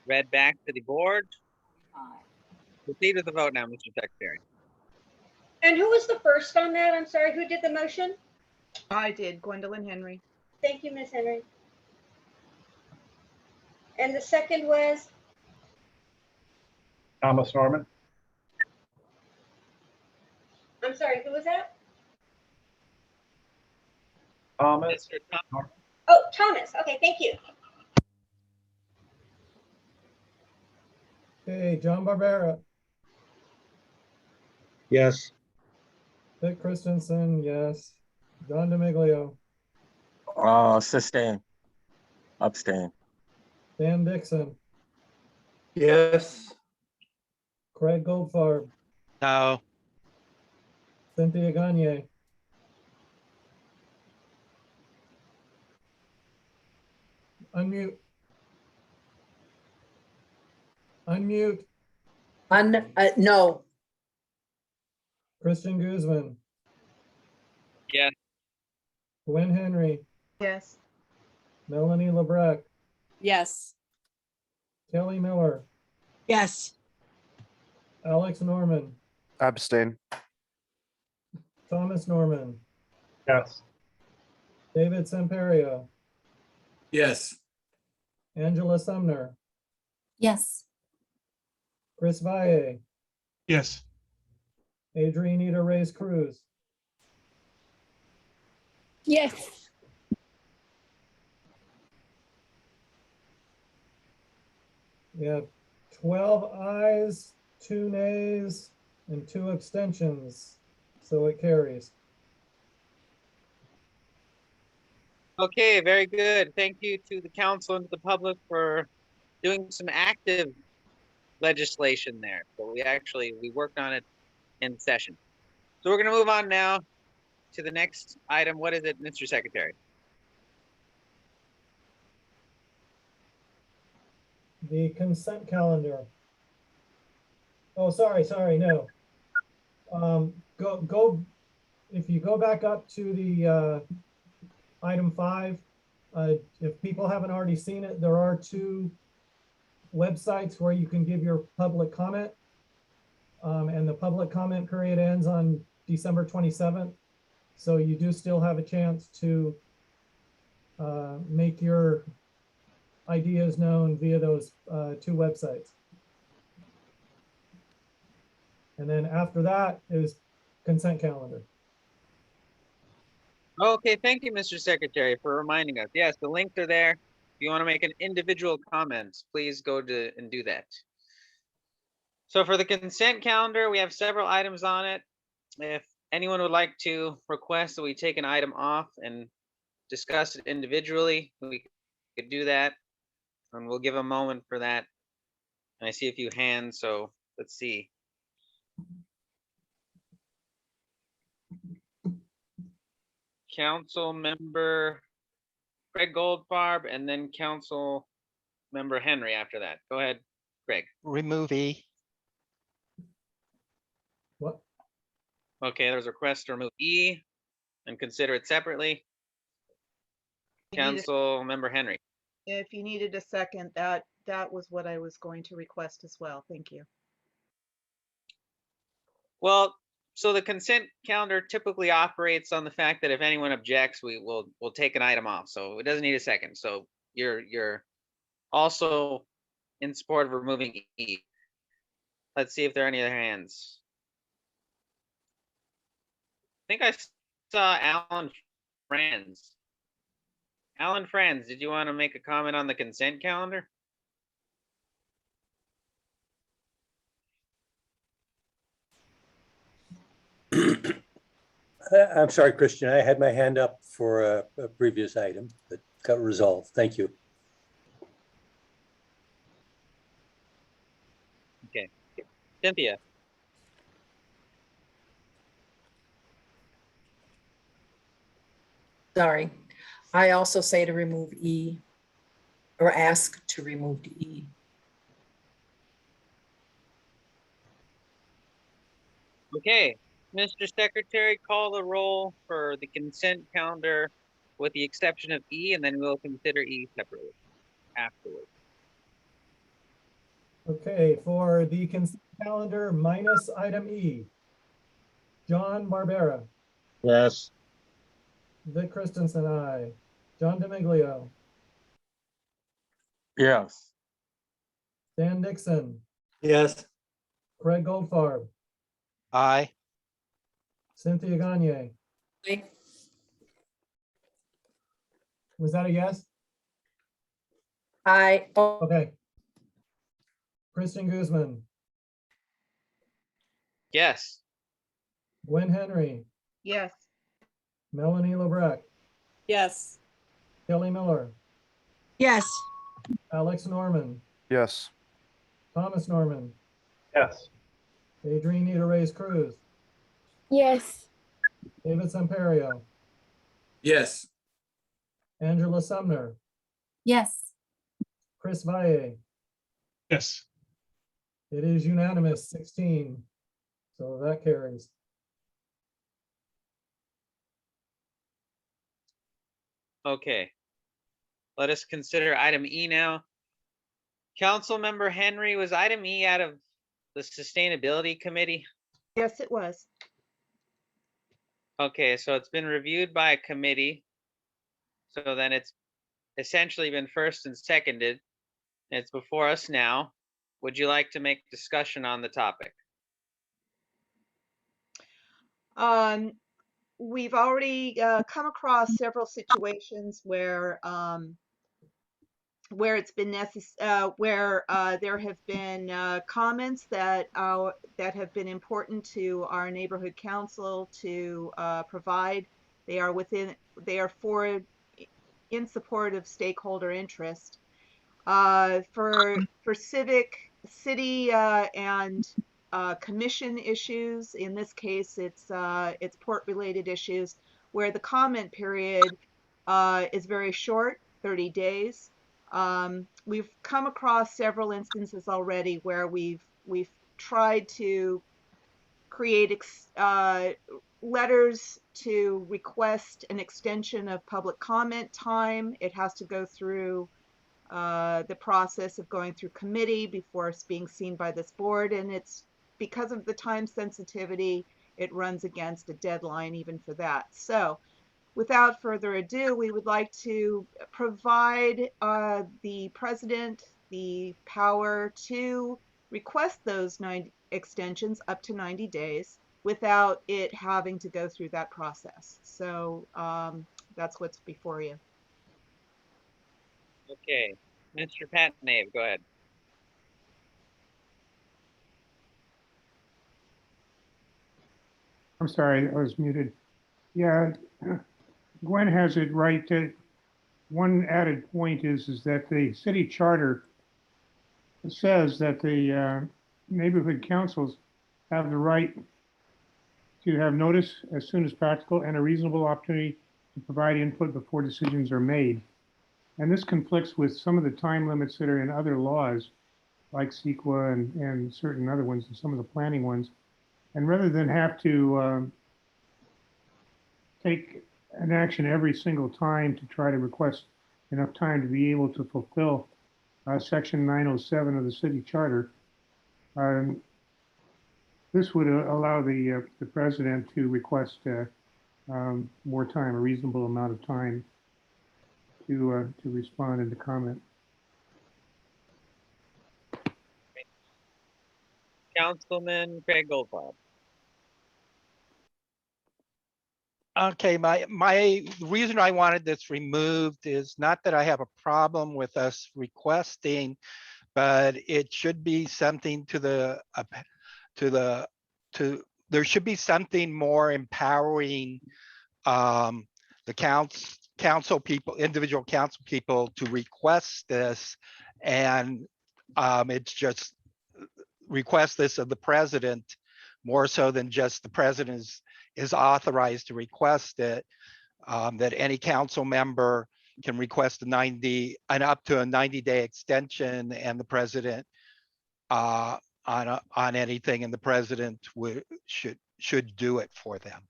read back to the board. Proceed with the vote now, Mr. Secretary. And who was the first on that? I'm sorry, who did the motion? I did, Gwendolyn Henry. Thank you, Ms. Henry. And the second was? Thomas Norman. I'm sorry, who was that? Thomas. Mr. Thomas. Oh, Thomas. Okay, thank you. Okay, John Barbera, Yes. Dick Christensen, yes. John DiMiglio, Sustain, abstain. Dan Dixon, Yes. Craig Goldfarb, No, Cynthia Gagne, unmute. Unmute. No. Christian Guzman, Yes. Gwen Henry, Yes. Melanie LeBrecq, Yes. Kelly Miller, Yes. Alex Norman, Abstain. Thomas Norman, Yes. David Semperio, Yes. Angela Sumner, Yes. Chris Valle, Yes. Adrianita Reyes Cruz, Yes. we have 12 ayes, 2 nays, and 2 abstentions, so it carries. Okay, very good. Thank you to the council and to the public for doing some active legislation there. So we worked on it in session. So we're going to move on now to the next item. What is it, Mr. Secretary? The consent calendar. Oh, sorry, no. If you go back up to the item 5, if people haven't already seen it, there are 2 websites where you can give your public comment. And the public comment period ends on December 27th. So you do still have a chance to make your ideas known via those 2 websites. And then after that is consent calendar. Okay, thank you, Mr. Secretary, for reminding us. Yes, the links are there. If you want to make an individual comment, please go to and do that. So for the consent calendar, we have several items on it. If anyone would like to request that we take an item off and discuss it individually, we could do that. And we'll give a moment for that. And I see a few hands, so let's see. Council member Craig Goldfarb, and then Council member Henry after that. Go ahead, Craig. remove E. What? Okay, there's a request to remove E and consider it separately. You need a- Council member Henry. If you needed a second, that was what I was going to request as well. Thank you. Well, so the consent calendar typically operates on the fact that if anyone objects, we'll take an item off. So it doesn't need a second. So you're also in support of removing E. Let's see if there are any other hands. I think I saw Alan Franz. Alan Franz, did you want to make a comment on the consent calendar? I'm sorry, Christian, I had my hand up for a previous item that got resolved. Thank you. Okay. Cynthia. Sorry. I also say to remove E, or ask to remove E. Okay, Mr. Secretary, call the roll for the consent calendar with the exception of E, and then we'll consider E separately afterwards. Okay, for the consent calendar minus item E. John Barbera, Yes. Vic Christensen, aye. John DiMiglio, Yes. Dan Dixon, Yes. Craig Goldfarb, Aye. Cynthia Gagne, Aye. Was that a yes? I, Okay. Kristen Guzman, Yes. Gwen Henry, Yes. Melanie LeBrecq, Yes. Kelly Miller, Yes. Alex Norman, Yes. Thomas Norman, Yes. Adrienne Nita Reyes Cruz, Yes. David Semperio, Yes. Angela Sumner, Yes. Chris Valle. Yes. It is unanimous, 16. So that carries. Okay. Let us consider item E now. Councilmember Henry, was item E out of the Sustainability Committee? Yes, it was. Okay, so it's been reviewed by a committee. So then it's essentially been first and seconded. It's before us now. Would you like to make discussion on the topic? We've already come across several situations where it's been necessary, where there have been comments that have been important to our neighborhood council to provide. They are in support of stakeholder interest. For city and commission issues, in this case, it's port related issues where the comment period is very short, 30 days. We've come across several instances already where we've tried to create letters to request an extension of public comment time. It has to go through the process of going through committee before it's being seen by this board, and it's because of the time sensitivity, it runs against a deadline even for that. So without further ado, we would like to provide the president the power to request those 9 extensions up to 90 days without it having to go through that process. So that's what's before you. Okay, Mr. Patnave, go ahead. I'm sorry, I was muted. Yeah, Gwen has it right. One added point is that the city charter says that the neighborhood councils have the right to have notice as soon as practical and a reasonable opportunity to provide input before decisions are made. And this conflicts with some of the time limits that are in other laws, like CEQA and certain other ones, and some of the planning ones. And rather than have to take an action every single time to try to request enough time to be able to fulfill Section 907 of the city charter, this would allow the president to request more time, a reasonable amount of time to respond and to comment. Councilman Craig Goldfarb. Okay, the reason I wanted this removed is not that I have a problem with us requesting, but it should be something there should be something more empowering the council people, individual council people to request this, and it's just request this of the president more so than just the president is authorized to request it, that any council member can request up to a 90-day extension, and the president on anything, and the president should do it for them.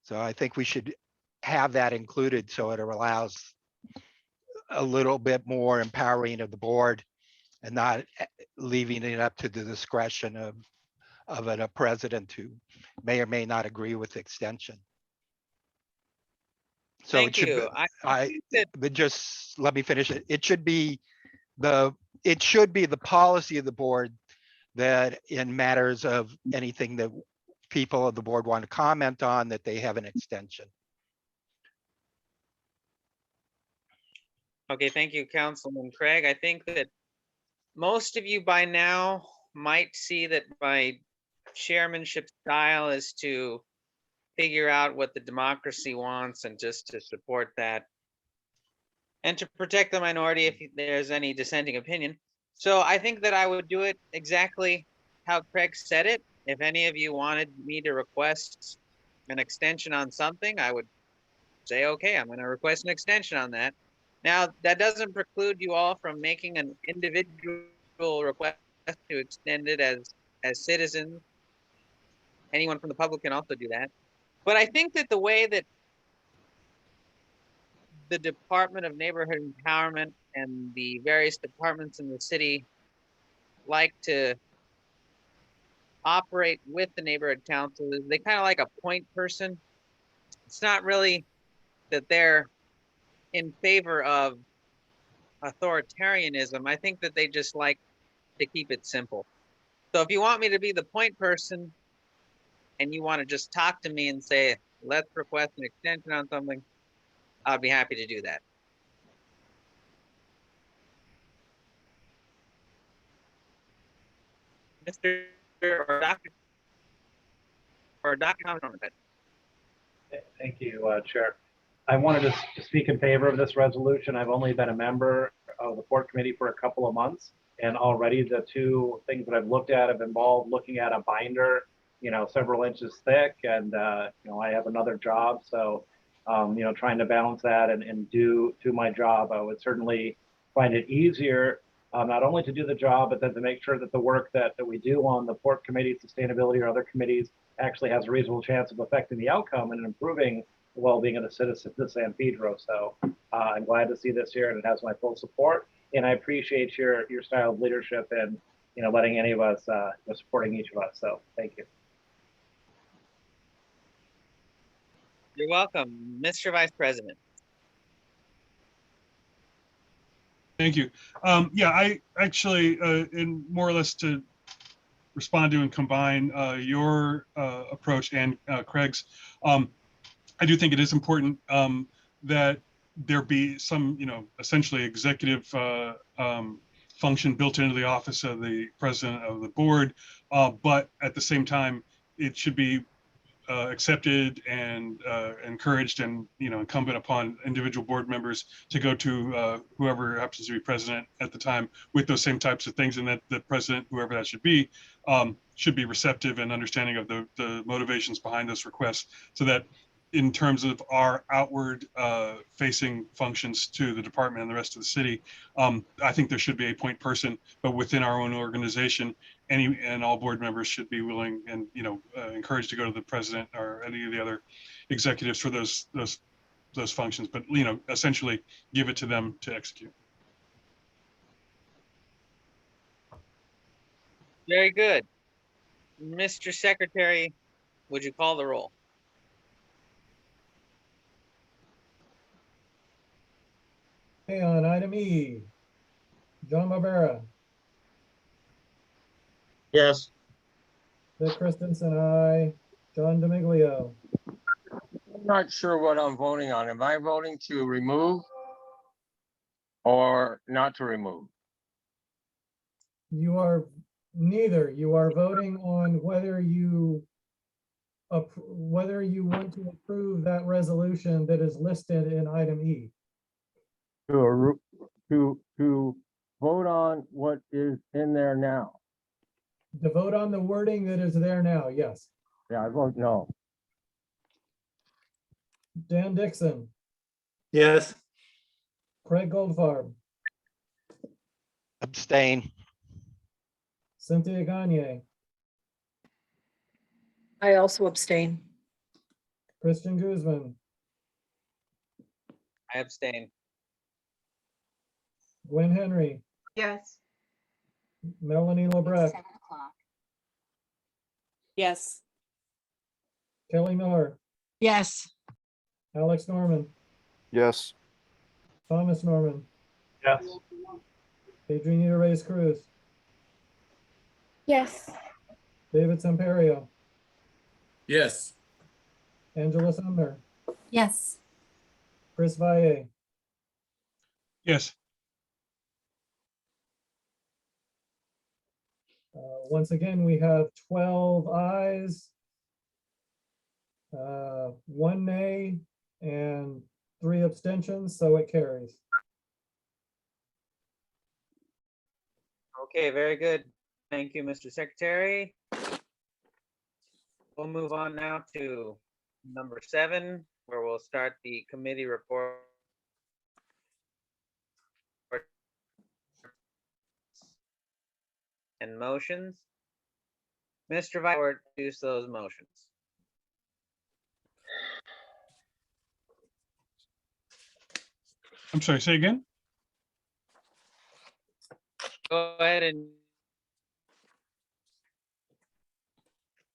So I think we should have that included so it allows a little bit more empowering of the board and not leaving it up to the discretion of a president who may or may not agree with the extension. So Thank you. but just let me finish it. It should be the policy of the board that in matters of anything that people of the board want to comment on, that they have an extension. Okay, thank you, Councilman Craig. I think that most of you by now might see that my chairmanship style is to figure out what the democracy wants and just to support that and to protect the minority if there's any dissenting opinion. So I think that I would do it exactly how Craig said it. If any of you wanted me to request an extension on something, I would say, okay, I'm going to request an extension on that. Now, that doesn't preclude you all from making an individual request to extend it as citizens. Anyone from the public can also do that. But I think that the way that the Department of Neighborhood Empowerment and the various departments in the city like to operate with the neighborhood council is they kind of like a point person. It's not really that they're in favor of authoritarianism. I think that they just like to keep it simple. So if you want me to be the point person and you want to just talk to me and say, let's request an extension on something, I'll be happy to do that. Mr. or Dr. or Dr. comment on that. Thank you, Chair. I wanted to speak in favor of this resolution. I've only been a member of the Port Committee for a couple of months, and already the two things that I've looked at have involved looking at a binder, several inches thick, and I have another job, so trying to balance that and do my job. I would certainly find it easier not only to do the job, but then to make sure that the work that we do on the Port Committee, Sustainability, or other committees actually has a reasonable chance of affecting the outcome and improving the well-being of the citizens of San Pedro. So I'm glad to see this here, and it has my full support. And I appreciate your style of leadership and letting any of us supporting each of us. So thank you. You're welcome, Mr. Vice President. Thank you. Yeah, I actually, in more or less to respond to and combine your approach and Craig's, I do think it is important that there be some, essentially executive function built into the office of the president of the board, but at the same time, it should be accepted and encouraged and incumbent upon individual board members to go to whoever happens to be president at the time with those same types of things, and that the president, whoever that should be receptive and understanding of the motivations behind those requests, so that in terms of our outward facing functions to the department and the rest of the city, I think there should be a point person, but within our own organization, any and all board members should be willing and encouraged to go to the president or any of the other executives for those functions, but essentially give it to them to execute. Very good. Mr. Secretary, would you call the roll? Okay, on item E, John Barbera, Yes. Vic Christensen, aye. John D'Amiglio, I'm not sure what I'm voting on. Am I voting to remove or not to remove? you are neither. You are voting on whether you want to approve that resolution that is listed in item E. To vote on what is in there now. To vote on the wording that is there now, yes. Yeah, I vote no. Dan Dixon, Yes. Craig Goldfarb, Abstain. Cynthia Gagne, I also abstain. Christian Guzman, I abstain. Gwen Henry, Yes. Melanie Lebrecht, Yes. Kelly Miller, Yes. Alex Norman, Yes. Thomas Norman, Yes. Adriana Reyes Cruz, Yes. David Semperio, Yes. Angela Sumner, Yes. Chris Valle, Yes. Once again, we have 12 ayes, 1 nay, and 3 abstentions, so it carries. Okay, very good. Thank you, Mr. Secretary. We'll move on now to number 7, where we'll start the committee report. And motions. Mr. Vice Chair, introduce those motions. I'm sorry, say again? Go ahead and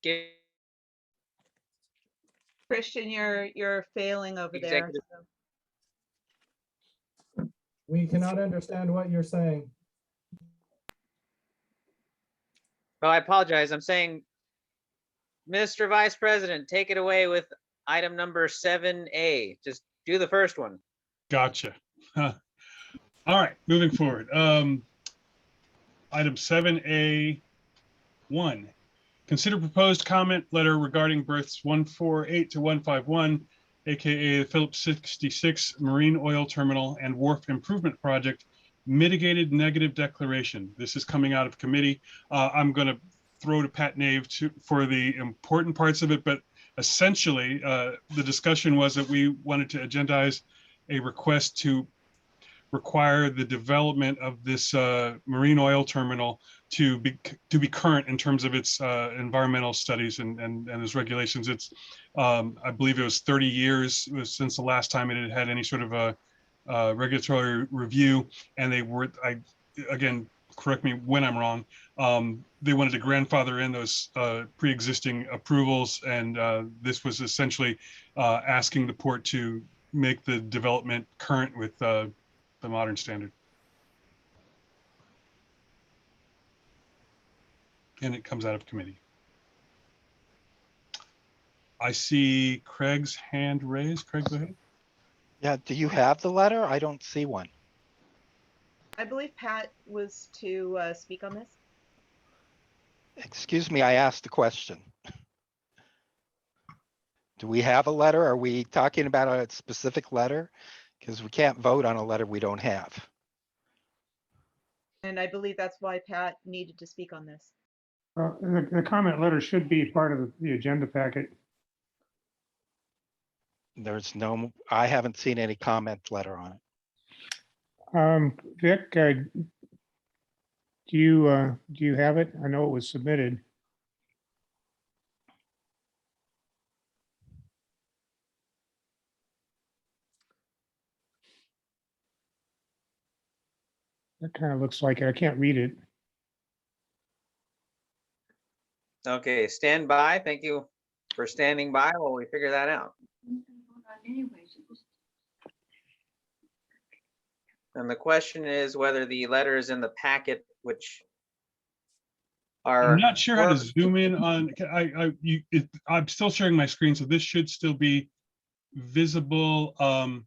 give Christian, you're failing over there. executive. We cannot understand what you're saying. Oh, I apologize. I'm saying, Mr. Vice President, take it away with item number 7A. Just do the first one. Gotcha. Huh. All right, moving forward. Item 7A1. Consider proposed comment letter regarding berths 148 to 151, aka the Phillips 66 Marine Oil Terminal and Wharf Improvement Project mitigated negative declaration. This is coming out of committee. I'm going to throw to Pat Nave for the important parts of it, but essentially the discussion was that we wanted to agendize a request to require the development of this marine oil terminal to be current in terms of its environmental studies and its regulations. It's I believe it was 30 years since the last time it had any sort of a regulatory review, and they were, again, correct me when I'm wrong, they wanted to grandfather in those pre-existing approvals, and this was essentially asking the port to make the development current with the modern standard. And it comes out of committee. I see Craig's hand raised. Craig, go ahead. Yeah, do you have the letter? I don't see one. I believe Pat was to speak on this. Excuse me, I asked the question. Do we have a letter? Are we talking about a specific letter? Because we can't vote on a letter we don't have. And I believe that's why Pat needed to speak on this. The comment letter should be part of the agenda packet. There's no, I haven't seen any comment letter on it. Vic, do you have it? I know it was submitted. That kind of looks like it. I can't read it. Okay, stand by. Thank you for standing by while we figure that out. And the question is whether the letter is in the packet, which are. I'm not sure how to zoom in on. I'm still sharing my screen, so this should still be visible. Oh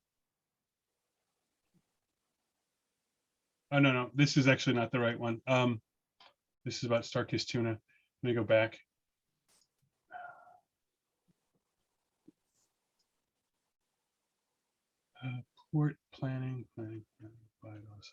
no, this is actually not the right one. This is about Starkist tuna. Let me go back. Port planning. Bylaws.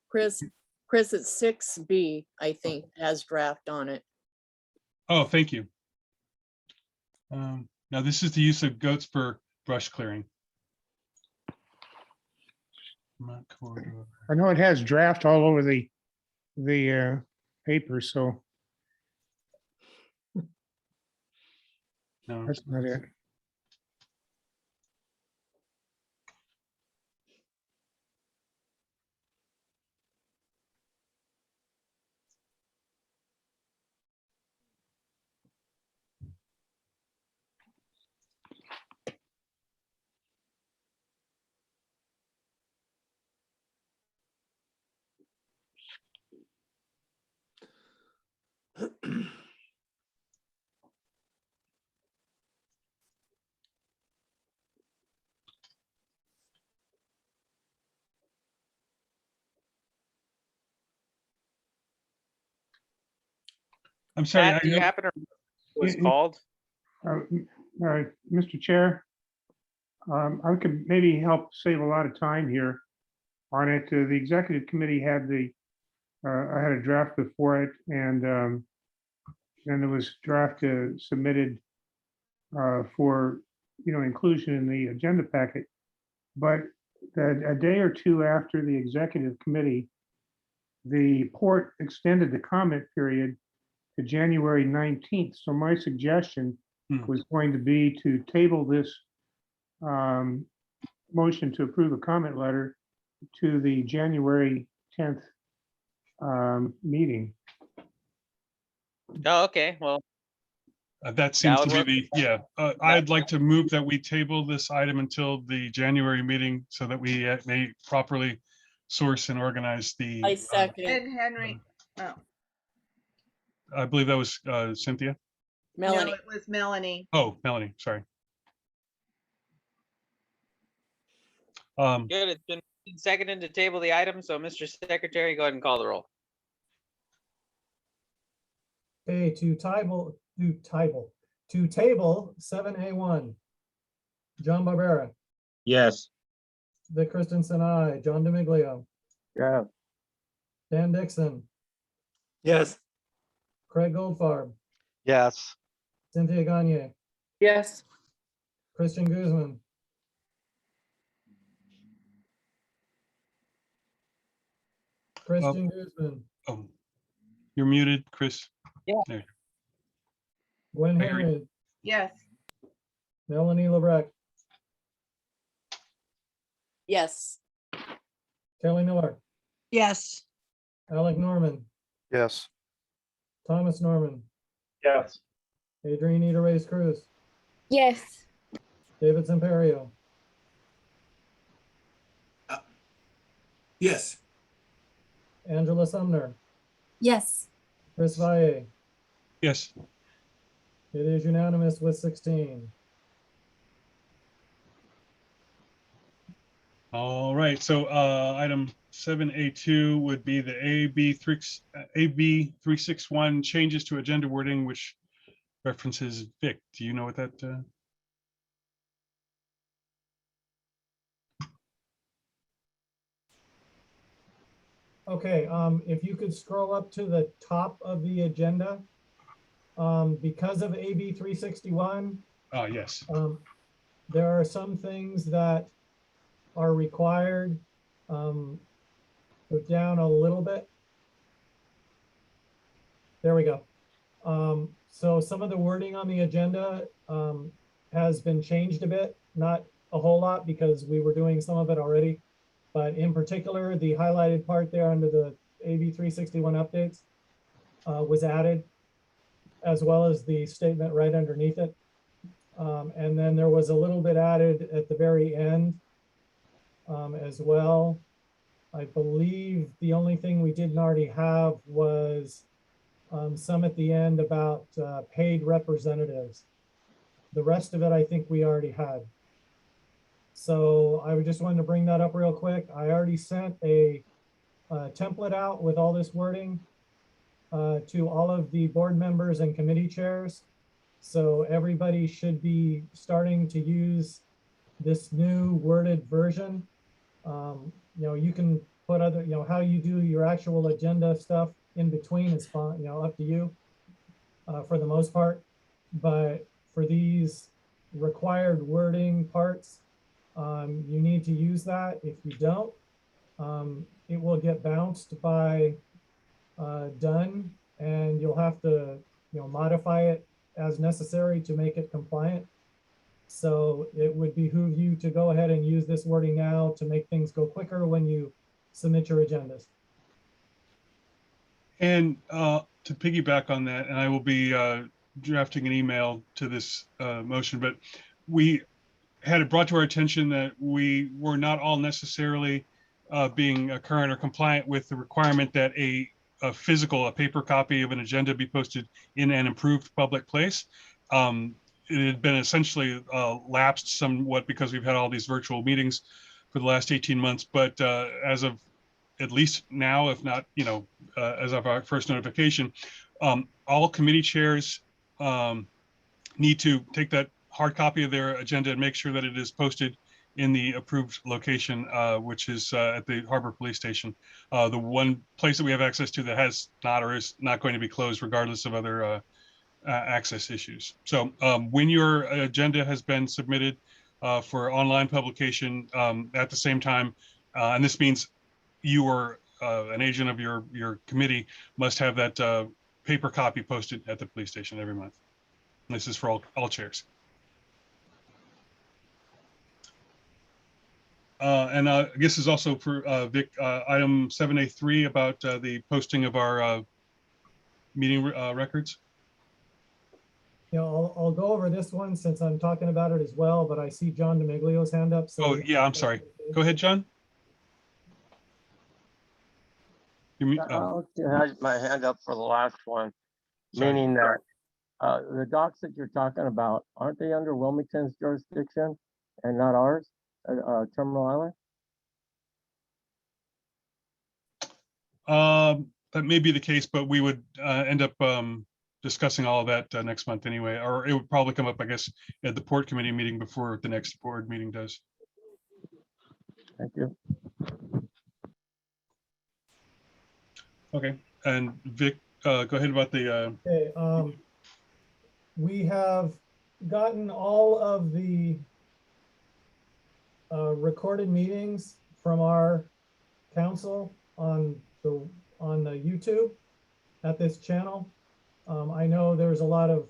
Chris, it's 6B, I think, has draft on it. Oh, thank you. Now this is the use of goats for brush clearing. I know it has draft all over the paper, so No, that's not it. I'm sorry. Pat, do you happen to remember what it was Yeah, called? Mr. Chair, I could maybe help save a lot of time here on it. The executive committee had I had a draft before it, and then there was draft submitted for inclusion in the agenda packet. But a day or two after the executive committee, the port extended the comment period to January 19th. So my suggestion was going to be to table this motion to approve a comment letter to the January 10th meeting. Oh, okay. Well, that seems would to work. be I'd like to move that we table this item until the January meeting so that we may properly source and organize the. I second. And Henry, oh, I believe that was Cynthia. Melanie. no, it was Melanie. Oh, Melanie, sorry. Good. It's been seconded to table the item. So, Mr. Secretary, go ahead and call the roll. Okay, to table 7A1. John Barbera, Yes. Vic Christensen, aye. John DeMiglio, Yeah. Dan Dixon, Yes. Craig Goldfarb, Yes. Cynthia Gagne, Yes. Christian Guzman, Guzman, Oh, you're muted, Chris. Yeah. There. Gwen I hear you. Henry, Yes. Melanie Lebrecq, Yes. Kelly Miller, Yes. Alec Norman, Yes. Thomas Norman, Yes. Adrian Ida Reyes Cruz, Yes. David Semperio, Yes. Angela Sumner, Yes. Chris Valle. Yes. It is unanimous with 16. All right. So item 7A2 would be the AB 361 changes to agenda wording, which references Vic. Do you know what that? Okay, if you could scroll up to the top of the agenda, because of AB 361, Yes. there are some things that are required. Go down a little bit. There we go. So some of the wording on the agenda has been changed a bit, not a whole lot because we were doing some of it already. But in particular, the highlighted part there under the AB 361 updates was added, as well as the statement right underneath it. And then there was a little bit added at the very end as well. I believe the only thing we didn't already have was some at the end about paid representatives. The rest of it, I think we already had. So I just wanted to bring that up real quick. I already sent a template out with all this wording to all of the board members and committee chairs. So everybody should be starting to use this new worded version. You can put other, how you do your actual agenda stuff in between is fine, up to you for the most part. But for these required wording parts, you need to use that. If you don't, it will get bounced by done, and you'll have to modify it as necessary to make it compliant. So it would behoove you to go ahead and use this wording now to make things go quicker when you submit your agendas. And to piggyback on that, and I will be drafting an email to this motion, but we had it brought to our attention that we were not all necessarily being current or compliant with the requirement that a paper copy of an agenda be posted in an improved public place. It had been essentially lapsed somewhat because we've had all these virtual meetings for the last 18 months. But as of at least now, if not, as of our first notification, All committee chairs need to take that hard copy of their agenda and make sure that it is posted in the approved location, which is at the Harbor Police Station. The one place that we have access to that has not or is not going to be closed regardless of other access issues. So when your agenda has been submitted for online publication at the same time, and this means you are an agent of your committee, must have that paper copy posted at the police station every month. And this is for all chairs. And I guess is also for Vic, item 7A3 about the posting of our meeting records. You know, I'll go over this one since I'm talking about it as well, but I see John Demiglio's hand up. So Oh, yeah, I'm sorry. Go ahead, John. I'll have my hand up for the last one, Sorry. meaning that the docks that you're talking about, aren't they under Wilmington's jurisdiction and not ours, Terminal Island? That may be the case, but we would end up discussing all of that next month anyway, or it would probably come up, I guess, at the port committee meeting before the next board meeting does. Thank you. Okay, and Vic, go ahead about the. Okay, we have gotten all of the recorded meetings from our council on the YouTube at this channel. I know there's a lot of,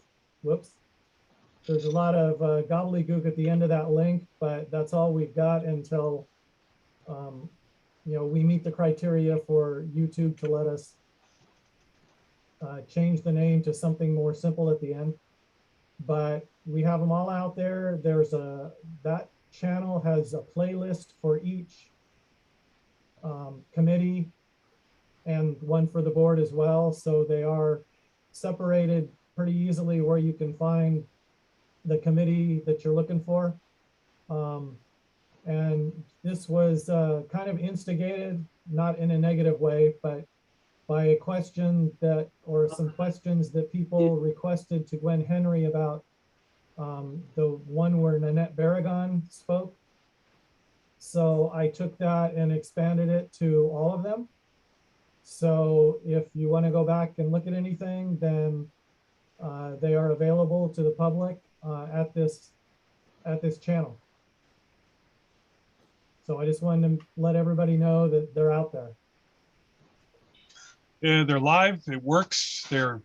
there's a lot of gobbledygook at the end of that link, but that's all we've got until, you know, we meet the criteria for YouTube to let us change the name to something more simple at the end. But we have them all out there. There's that channel has a playlist for each committee and one for the board as well. So they are separated pretty easily where you can find the committee that you're looking for. And this was kind of instigated, not in a negative way, but by a question that, or some questions that people requested to Gwen Henry about the one where Nanette Barragan spoke. So I took that and expanded it to all of them. So if you want to go back and look at anything, then they are available to the public at this channel. So I just wanted to let everybody know that they're out there. Yeah, they're live. It works. They're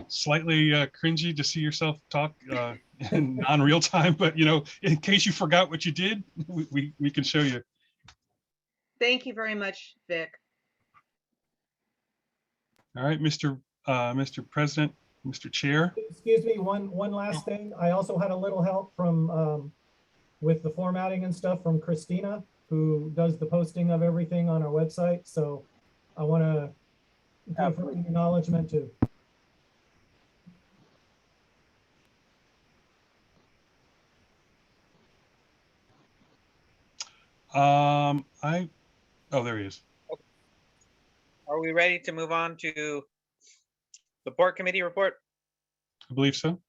slightly cringy to see yourself talk in non-real time, but you know, in case you forgot what you did, we can show you. Thank you very much, Vic. All right, Mr. President, Mr. Chair. Excuse me, one last thing. I also had a little help from with the formatting and stuff from Christina, who does the posting of everything on our website. So I want to give her an acknowledgement too. Oh, there he is. Are we ready to move on to the port committee report? I believe so.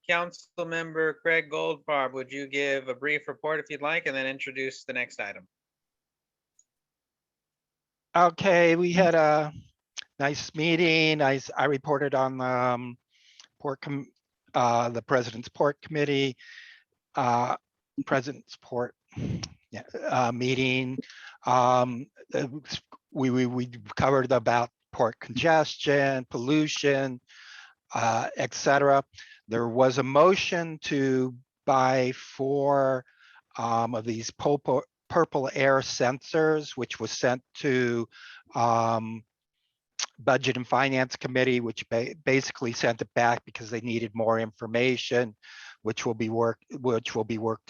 Council member Craig Goldfarb, would you give a brief report if you'd like, and then introduce the next item? Okay, we had a nice meeting. I reported on the President's Port Committee, President's Port meeting. We covered about port congestion, pollution, etc. There was a motion to buy 4 of these purple air sensors, which was sent to Budget and Finance Committee, which basically sent it back because they needed more information, which will be worked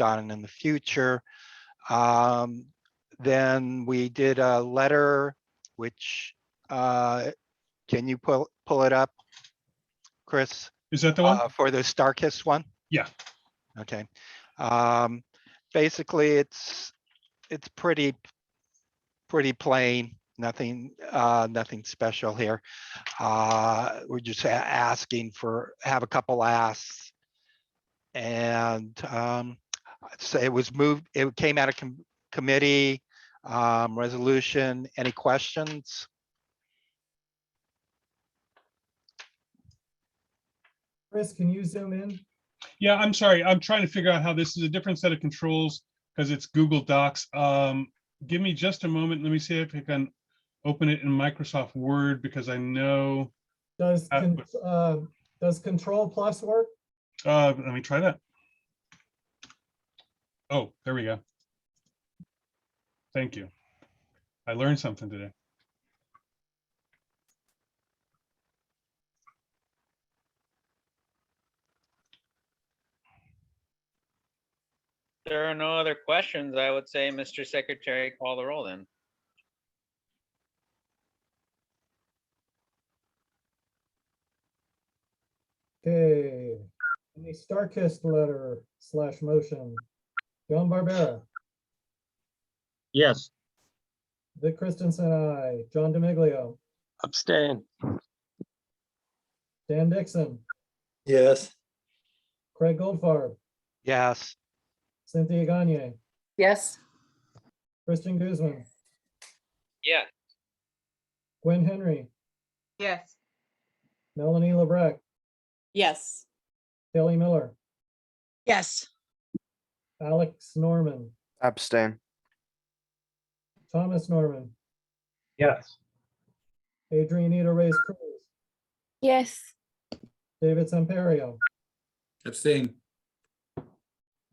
on in the future. Then we did a letter, which can you pull it up, Chris? Is that the one? For the StarKist one? Yeah. Okay. Basically, it's pretty plain. Nothing, nothing special here. We're just asking for, have a couple asks. And so it was moved, it came out of committee, resolution. Any questions? Chris, can you zoom in? Yeah, I'm sorry. I'm trying to figure out how this is a different set of controls because it's Google Docs. Give me just a moment. Let me see if I can open it in Microsoft Word because I know. Does Control Plus work? Let me try that. Oh, there we go. Thank you. I learned something today. There are no other questions. I would say, Mr. Secretary, call the roll then. Okay, any Starkist letter / motion? John Barbera, Yes. Vic Christensen, aye. John DiMiglio, Abstain. Dan Dixon, Yes. Craig Goldfarb, Yes. Cynthia Gagne, Yes. Christian Guzman, Yeah. Gwen Henry, Yes. Melanie Lebrecq, Yes. Kelly Miller, Yes. Alex Norman, Abstain. Thomas Norman, Yes. Adrianita Reyes Cruz, Yes. David Samperio, Abstain.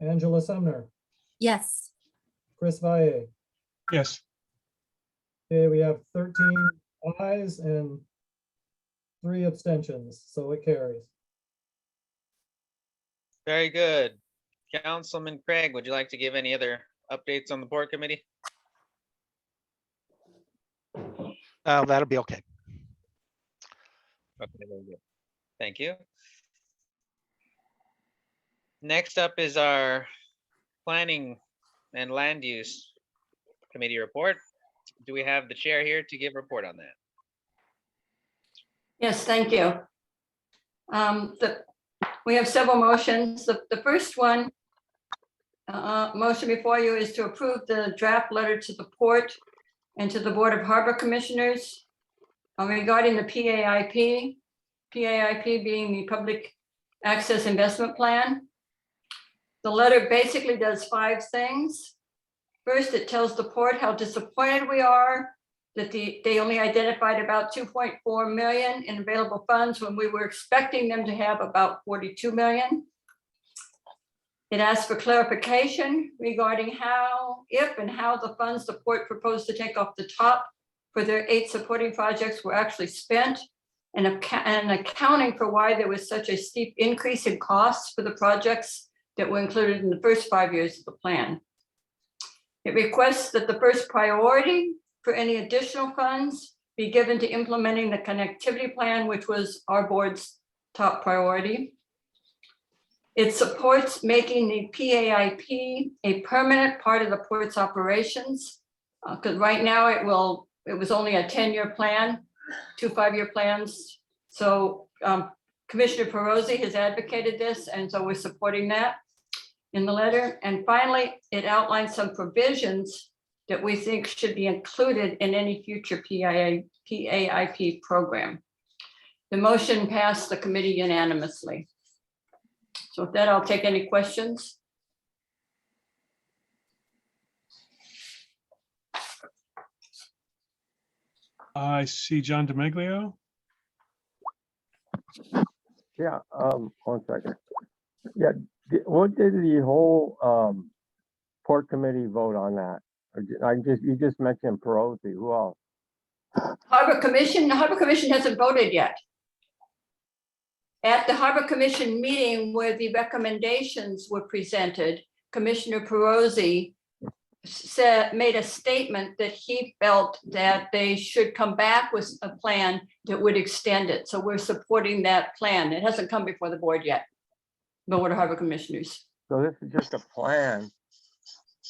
Angela Sumner, Yes. Chris Valle. Yes. Okay, we have 13 ayes and 3 abstentions, so it carries. Very good. Councilman Craig, would you like to give any other updates on the board committee? That'll be okay. Okay, very good. Thank you. Next up is our planning and land use committee report. Do we have the chair here to give a report on that? Yes, thank you. We have several motions. The first one, motion before you is to approve the draft letter to the port and to the Board of Harbor Commissioners regarding the PAIP being the Public Access Investment Plan. The letter basically does 5 things. First, it tells the port how disappointed we are that they only identified about 2.4 million in available funds when we were expecting them to have about 42 million. It asks for clarification regarding how, if and how the funds the port proposed to take off the top for their 8 supporting projects were actually spent, and accounting for why there was such a steep increase in costs for the projects that were included in the first 5 years of the plan. It requests that the first priority for any additional funds be given to implementing the connectivity plan, which was our board's top priority. It supports making the PAIP a permanent part of the port's operations, because right now it was only a 10-year plan, 2 5-year plans. So Commissioner Perosi has advocated this, and so we're supporting that in the letter. And finally, it outlines some provisions that we think should be included in any future PAIP program. The motion passed the committee unanimously. So with that, I'll take any questions. I see John DiMiglio. Yeah, 1 second. Yeah, what did the whole port committee vote on that? You just mentioned Perosi. Who else? Harbor Commission. The Harbor Commission hasn't voted yet. At the Harbor Commission meeting where the recommendations were presented, Commissioner Perosi made a statement that he felt that they should come back with a plan that would extend it. So we're supporting that plan. It hasn't come before the board yet, the Board of Harbor Commissioners. So this is just a plan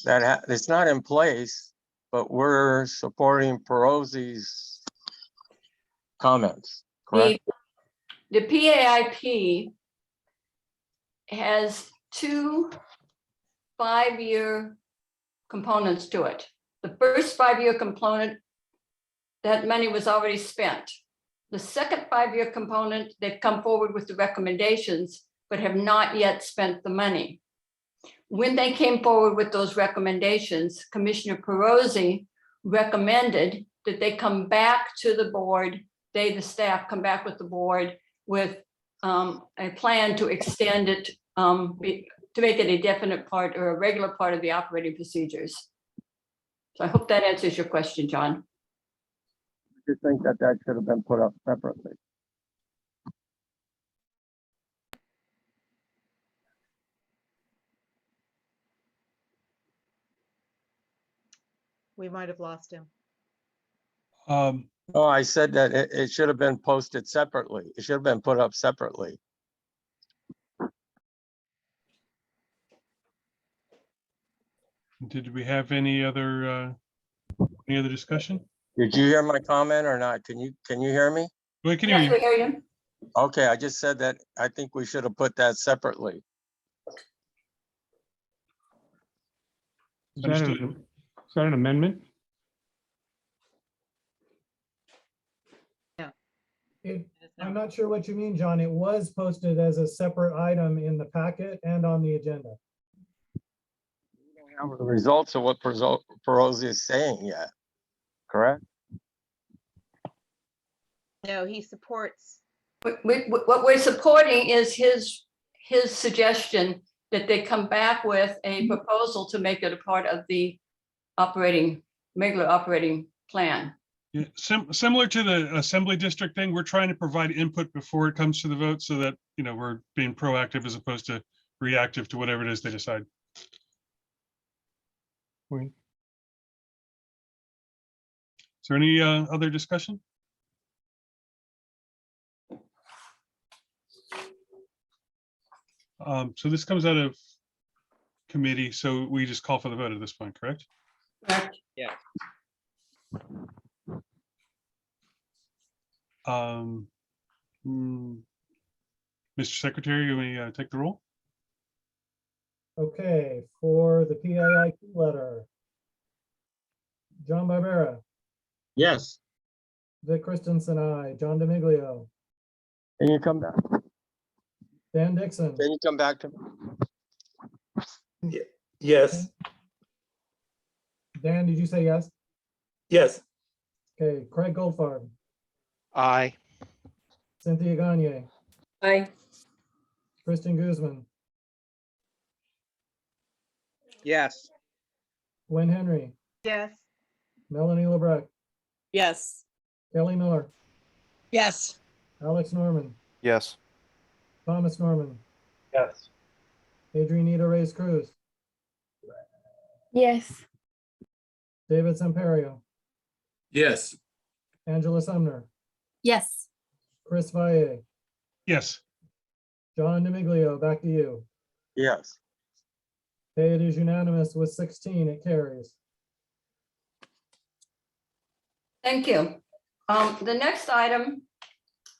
that it's not in place. but we're supporting Perozzi's comments, correct? The PAIP has 2 5-year components to it. The first 5-year component, that money was already spent. The second 5-year component, they've come forward with the recommendations, but have not yet spent the money. When they came forward with those recommendations, Commissioner Perozzi recommended that they come back to the board, they, the staff, come back with the board with a plan to extend it, to make it a definite part or a regular part of the operating procedures. So I hope that answers your question, John. I just think that that should have been put up separately. We might have lost him. Oh, I said that it should have been posted separately. It should have been put up separately. Did we have any other discussion? Did you hear my comment or not? Can you hear me? We can hear Yes, we you. hear you. Okay, I just said that I think we should have put that separately. Is that an amendment? I'm not sure what you mean, John. It was posted as a separate item in the packet and on the agenda. We don't have the results of what Perozzi is saying yet, correct? No, he supports. What we're supporting is his suggestion that they come back with a proposal to make it a part of the regular operating plan. Yeah, similar to the assembly district thing, we're trying to provide input before it comes to the vote so that, we're being proactive as opposed to reactive to whatever it is they decide. Right. Is there any other discussion? So this comes out of committee, so we just call for the vote at this point, correct? Correct. Yeah. Mr. Secretary, you may take the roll. Okay, for the PAIQ letter. John Barbera, Yes. Vic Christensen, I, John D'Amiglio, Can you come back? Dan Dixon, Can you come back to? Yes, Dan, did you say yes? yes, Okay, Craig Goldfarb, Aye. Cynthia Gagne, Aye. Kristen Guzman, Yes. Gwen Henry, Yes. Melanie LeBrecq, Yes. Kelly Miller, Yes. Alex Norman, Yes. Thomas Norman, Yes. Adrianita Reyes Cruz, Yes. David Samperio, Yes. Angela Sumner, Yes. Chris Valle, Yes. John D'Amiglio, back to you. Yes. Okay, it is unanimous with 16, it carries. Thank you. The next item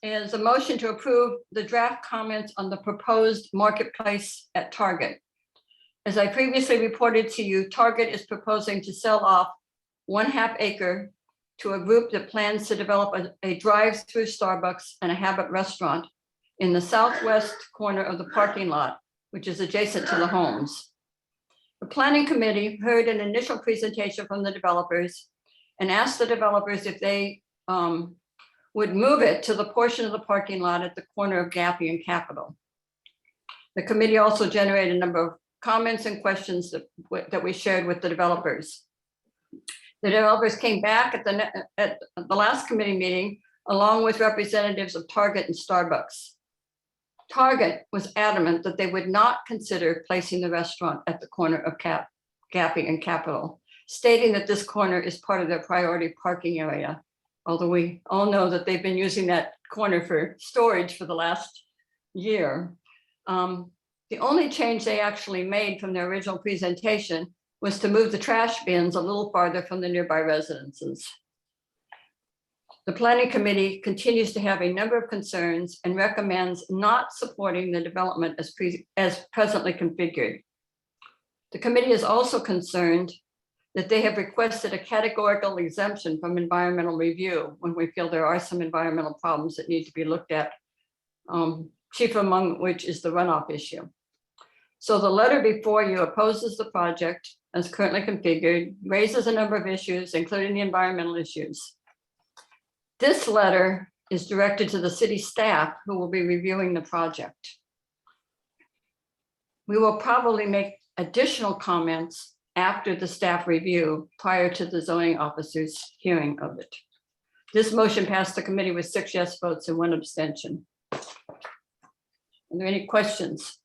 is a motion to approve the draft comments on the proposed marketplace at Target. As I previously reported to you, Target is proposing to sell off 1/2 acre to a group that plans to develop a drive-through Starbucks and a Habit restaurant in the southwest corner of the parking lot, which is adjacent to the homes. The planning committee heard an initial presentation from the developers and asked the developers if they would move it to the portion of the parking lot at the corner of Gappy and Capitol. The committee also generated a number of comments and questions that we shared with the developers. The developers came back at the last committee meeting, along with representatives of Target and Starbucks. Target was adamant that they would not consider placing the restaurant at the corner of Gappy and Capitol, stating that this corner is part of their priority parking area. Although we all know that they've been using that corner for storage for the last year. The only change they actually made from their original presentation was to move the trash bins a little farther from the nearby residences. The planning committee continues to have a number of concerns and recommends not supporting the development as presently configured. The committee is also concerned that they have requested a categorical exemption from environmental review when we feel there are some environmental problems that need to be looked at, chief among which is the runoff issue. So the letter before you opposes the project as currently configured, raises a number of issues, including the environmental issues. This letter is directed to the city staff who will be reviewing the project. We will probably make additional comments after the staff review prior to the zoning officer's hearing of it. This motion passed the committee with 6 yes votes and 1 abstention. Are there any questions?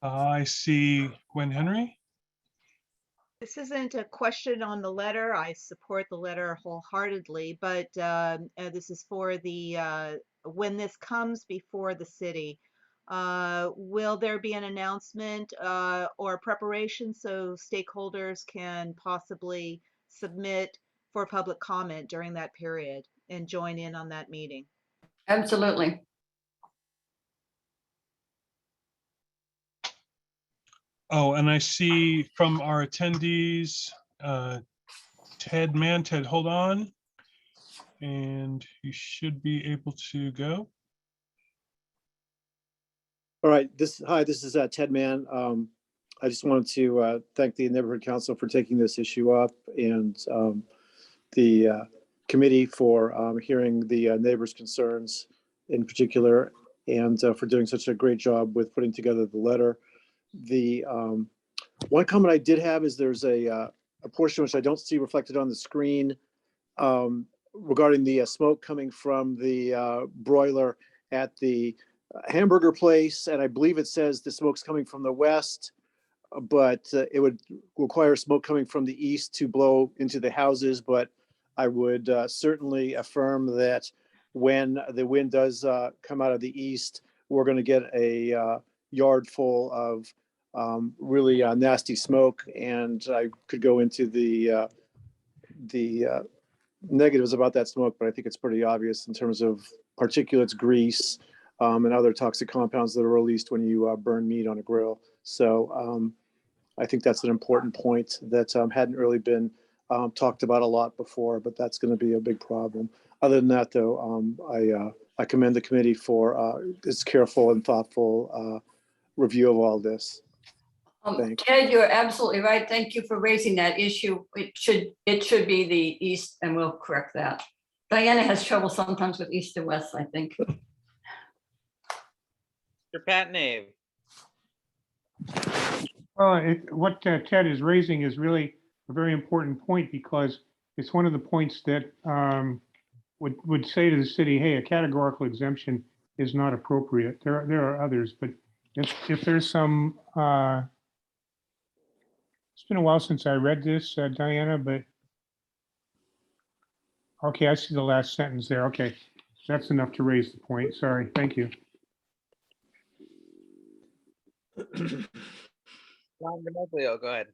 I see Gwen Henry. This isn't a question on the letter. I support the letter wholeheartedly, but this is for the when this comes before the city. Will there be an announcement or preparation so stakeholders can possibly submit for public comment during that period and join in on that meeting? Absolutely. Oh, and I see from our attendees, Ted, hold on. And you should be able to go. All right, this is Ted Mann. I just wanted to thank the Neighborhood Council for taking this issue up and the committee for hearing the neighbors' concerns in particular and for doing such a great job with putting together the letter. The one comment I did have is there's a portion which I don't see reflected on the screen regarding the smoke coming from the broiler at the hamburger place, and I believe it says the smoke's coming from the west, but it would require smoke coming from the east to blow into the houses. But I would certainly affirm that when the wind does come out of the east, we're going to get a yard full of really nasty smoke, and I could go into the negatives about that smoke, but I think it's pretty obvious in terms of particulates, grease, and other toxic compounds that are released when you burn meat on a grill. So I think that's an important point that hadn't really been talked about a lot before, but that's going to be a big problem. Other than that, though, I commend the committee for its careful and thoughtful review of all this. Ted, you're absolutely right. Thank you for raising that issue. It should be the east, and we'll correct that. Diana has trouble sometimes with east and west, I think. Mr. Patnave. What Ted is raising is really a very important point, because it's one of the points that would say to the city, hey, a categorical exemption is not appropriate. There are others, but if there's some, it's been a while since I read this, Diana, but okay, I see the last sentence there. Okay, that's enough to raise the point. Sorry, thank you. Go ahead.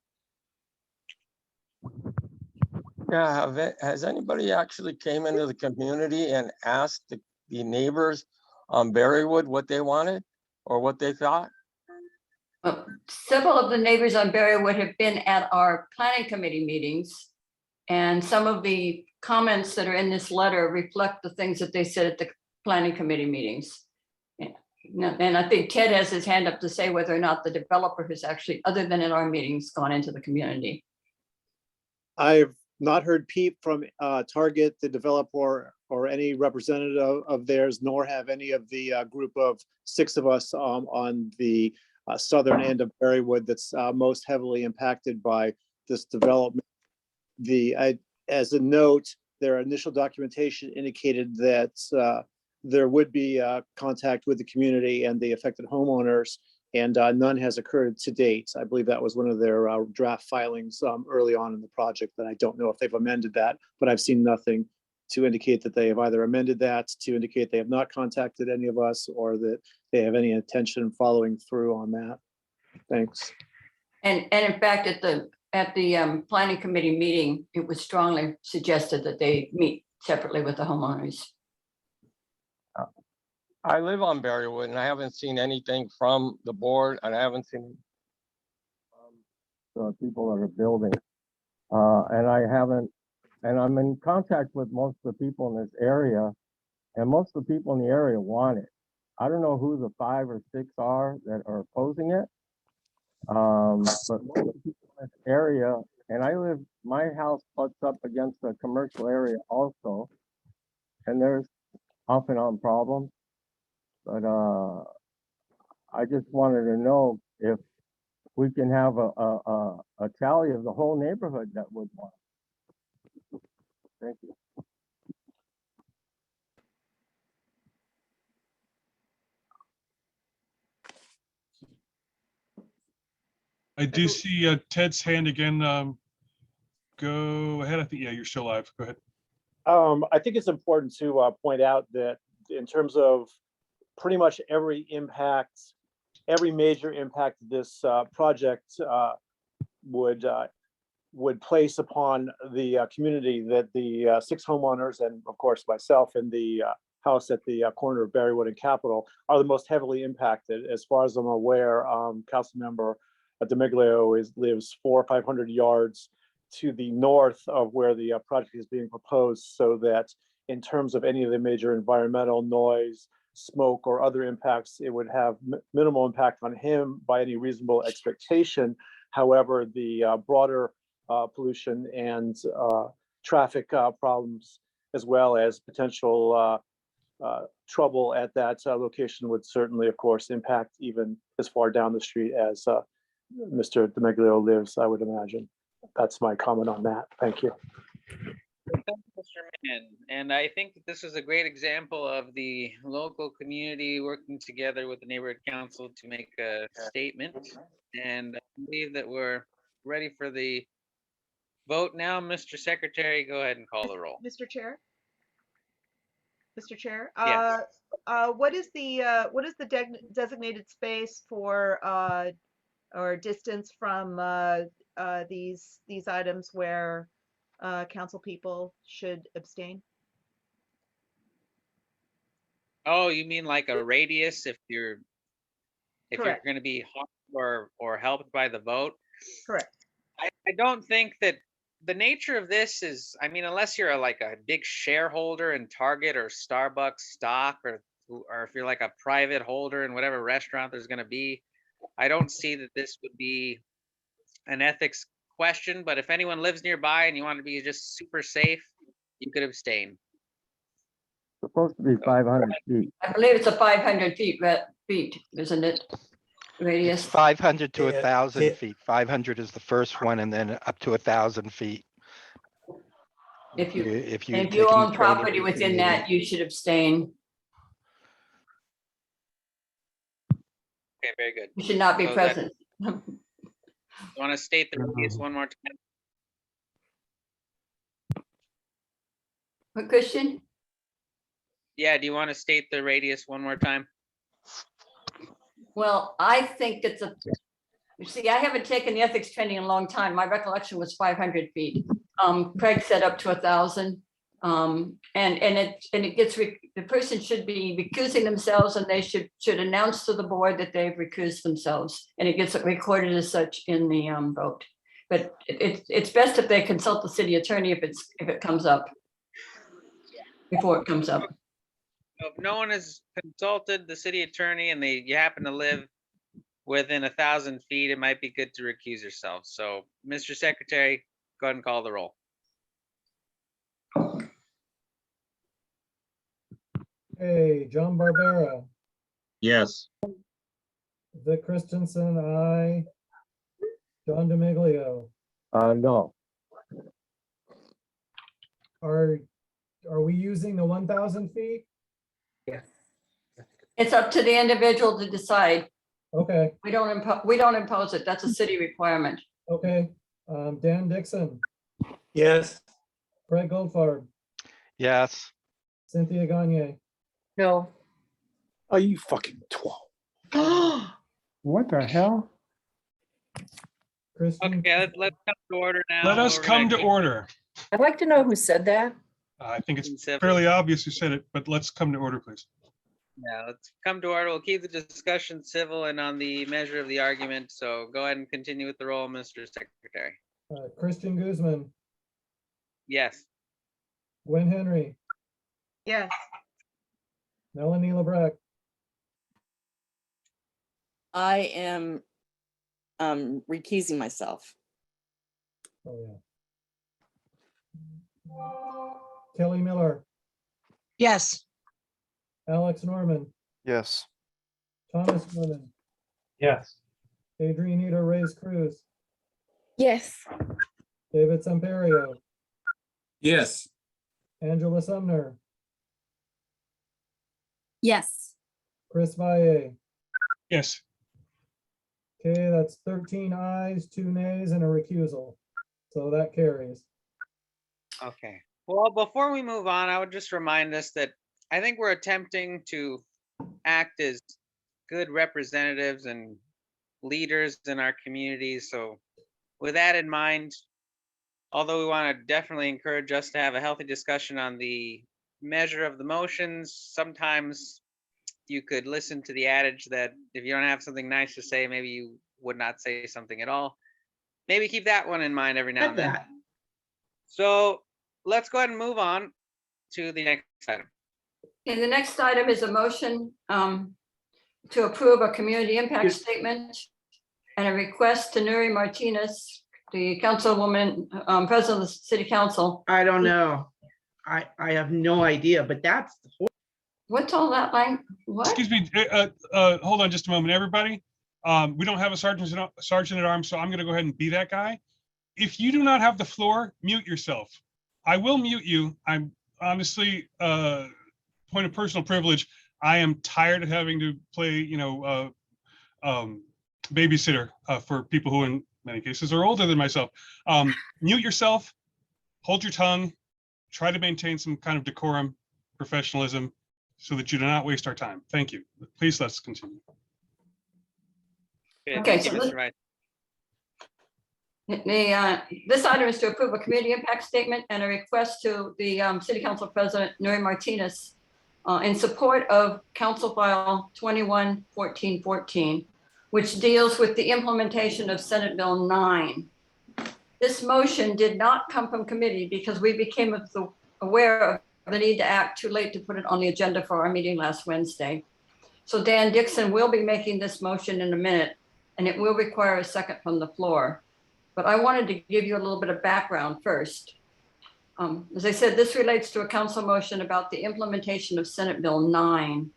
Yeah, has anybody actually came into the community and asked the neighbors on Berrywood what they wanted or what they thought? Several of the neighbors on Berrywood have been at our planning committee meetings, and some of the comments that are in this letter reflect the things that they said at the planning committee meetings. And I think Ted has his hand up to say whether or not the developer has actually, other than in our meetings, gone into the community. I've not heard peep from Target, the developer, or any representative of theirs, nor have any of the group of 6 of us on the southern end of Berrywood that's most heavily impacted by this development. As a note, their initial documentation indicated that there would be contact with the community and the affected homeowners, and none has occurred to date. I believe that was one of their draft filings early on in the project, that I don't know if they've amended that, but I've seen nothing to indicate that they have either amended that, to indicate they have not contacted any of us, or that they have any intention of following through on that. Thanks. And in fact, at the planning committee meeting, it was strongly suggested that they meet separately with the homeowners. I live on Berrywood and I haven't seen anything from the board and I haven't seen the people that are building. And I'm in contact with most of the people in this area, and most of the people in the area want it. I don't know who the 5 or 6 are that are opposing it. But most of the people in this area, and my house butts up against a commercial area also, and there's off and on problems. But I just wanted to know if we can have a tally of the whole neighborhood that would want it. Thank you. I do see Ted's hand again. Go ahead. I think, yeah, you're still live. Go ahead. I think it's important to point out that in terms of pretty much every major impact this project would place upon the community, that the 6 homeowners and of course myself and the house at the corner of Berrywood and Capitol are the most heavily impacted. As far as I'm aware, Councilmember DeMiglio lives 400 or 500 yards to the north of where the project is being proposed, so that in terms of any of the major environmental noise, smoke, or other impacts, it would have minimal impact on him by any reasonable expectation. However, the broader pollution and traffic problems, as well as potential trouble at that location, would certainly, of course, impact even as far down the street as Mr. DeMiglio lives, I would imagine. That's my comment on that. Thank you. Thank you, Mr. Mann. And I think that this is a great example of the local community working together with the neighborhood council to make a statement. And I believe that we're ready for the vote now. Mr. Secretary, go ahead and call the roll. Mr. Chair? Mr. Chair? Yes. What is the designated space for or distance from these items where council people should abstain? Oh, you mean like a radius if you're Correct. going to be harmed or helped by the vote? Correct. I don't think that the nature of this is, I mean, unless you're like a big shareholder in Target or Starbucks stock, or if you're like a private holder in whatever restaurant there's going to be, I don't see that this would be an ethics question. But if anyone lives nearby and you want to be just super safe, you could abstain. Supposed to be 500 feet. I believe it's a 500 feet, isn't it? Radius. 500 to Yeah, 1,000 yeah. feet. 500 is the first one, and then up to 1,000 feet. If you If you own taking property training within community. that, you should abstain. Okay, very good. You should not be So present. You want to state the radius one more time? What, Christian? Yeah, do you want to state the radius one more time? Well, I think it's you see, I haven't taken the ethics training in a long time. My recollection was 500 feet. Craig said up to 1,000. And it gets, the person should be recusing themselves, and they should announce to the board that they've recused themselves, and it gets recorded as such in the vote. But it's best if they consult the city attorney if it comes up, before it comes up. If no one has consulted the city attorney and you happen to live within 1,000 feet, it might be good to recuse yourself. So, Mr. Secretary, go ahead and call the roll. Hey, John Barbera, Yes. Vic Christensen, aye. John DeMiglio, No. are we using the 1,000 feet? It's up to the individual to decide. Okay, We don't impose it. That's a city requirement. okay. Dan Dixon, Yes. Craig Goldfarb, Yes. Cynthia Gagne, No. Are you fucking 12? What the hell? Christian, Okay, let's come to order now. Let us We're come gonna to keep order. I'd like to know who said that. I think it's it civil. fairly obvious who said it, but let's come to order, please. Yeah, let's come to order. We'll keep the discussion civil and on the measure of the argument. So go ahead and continue with the roll, Mr. Secretary. Christian Guzman, Yes. Gwen Henry, Yes. Melanie LeBrecq, I am recusing myself. oh yeah. Kelly Miller, Yes. Alex Norman, Yes. Thomas Norman, Yes. Adrianita Reyes Cruz, Yes. David Samperio, Yes. Angela Sumner, Yes. Chris Valle. Yes. Okay, that's 13 ayes, 2 nays, and a recusal. So that carries. Okay. Well, before we move on, I would just remind us that I think we're attempting to act as good representatives and leaders in our communities. So with that in mind, although we want to definitely encourage us to have a healthy discussion on the measure of the motions, sometimes you could listen to the adage that if you don't have something nice to say, maybe you would not say something at all. Maybe keep that one in mind every now and then. So let's go ahead and move on to the next item. And the next item is a motion to approve a community impact statement and a request to Nuri Martinez, the councilwoman, president of the city council. I don't know. I have no idea, but that's What's all that like? What? Excuse me, hold on just a moment, everybody. We don't have a sergeant at arms, so I'm gonna go ahead and be that guy. If you do not have the floor, mute yourself. I will mute you. I'm honestly, point of personal privilege, I am tired of having to play, babysitter for people who in many cases are older than myself. Mute yourself, hold your tongue, try to maintain some kind of decorum, professionalism, so that you do not waste our time. Thank you. Please let's continue. Okay, Thank you, so Mr. Wright. This item is to approve a community impact statement and a request to the city council president, Nuri Martinez, in support of Council File 21-1414, which deals with the implementation of Senate Bill 9. This motion did not come from committee because we became aware of the need to act too late to put it on the agenda for our meeting last Wednesday. So Dan Dixon will be making this motion in a minute, and it will require a second from the floor. But I wanted to give you a little bit of background first. As I said, this relates to a council motion about the implementation of Senate Bill 9.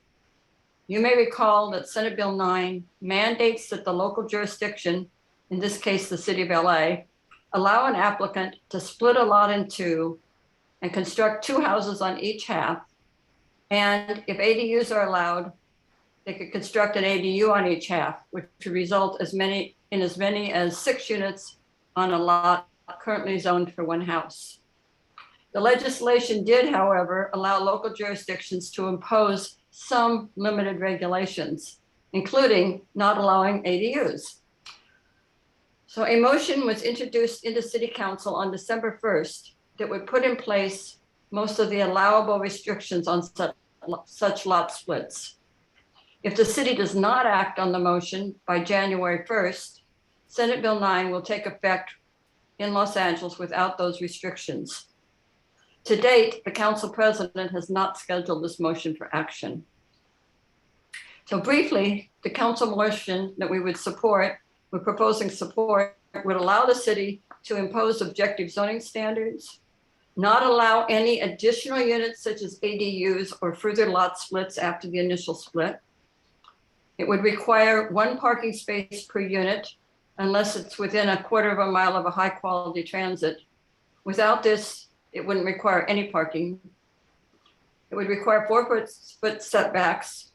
You may recall that Senate Bill 9 mandates that the local jurisdiction, in this case, the city of LA, allow an applicant to split a lot in two and construct 2 houses on each half. And if ADUs are allowed, they could construct an ADU on each half, which would result in as many as 6 units on a lot currently zoned for 1 house. The legislation did, however, allow local jurisdictions to impose some limited regulations, including not allowing ADUs. So a motion was introduced into City Council on December 1st that would put in place most of the allowable restrictions on such lot splits. If the city does not act on the motion by January 1st, Senate Bill 9 will take effect in Los Angeles without those restrictions. To date, the council president has not scheduled this motion for action. So briefly, the council motion that we would support, we're proposing support, would allow the city to impose objective zoning standards, not allow any additional units such as ADUs or further lot splits after the initial split. It would require 1 parking space per unit unless it's within 1/4 mile of a high quality transit. Without this, it wouldn't require any parking. It would require 4-foot setbacks,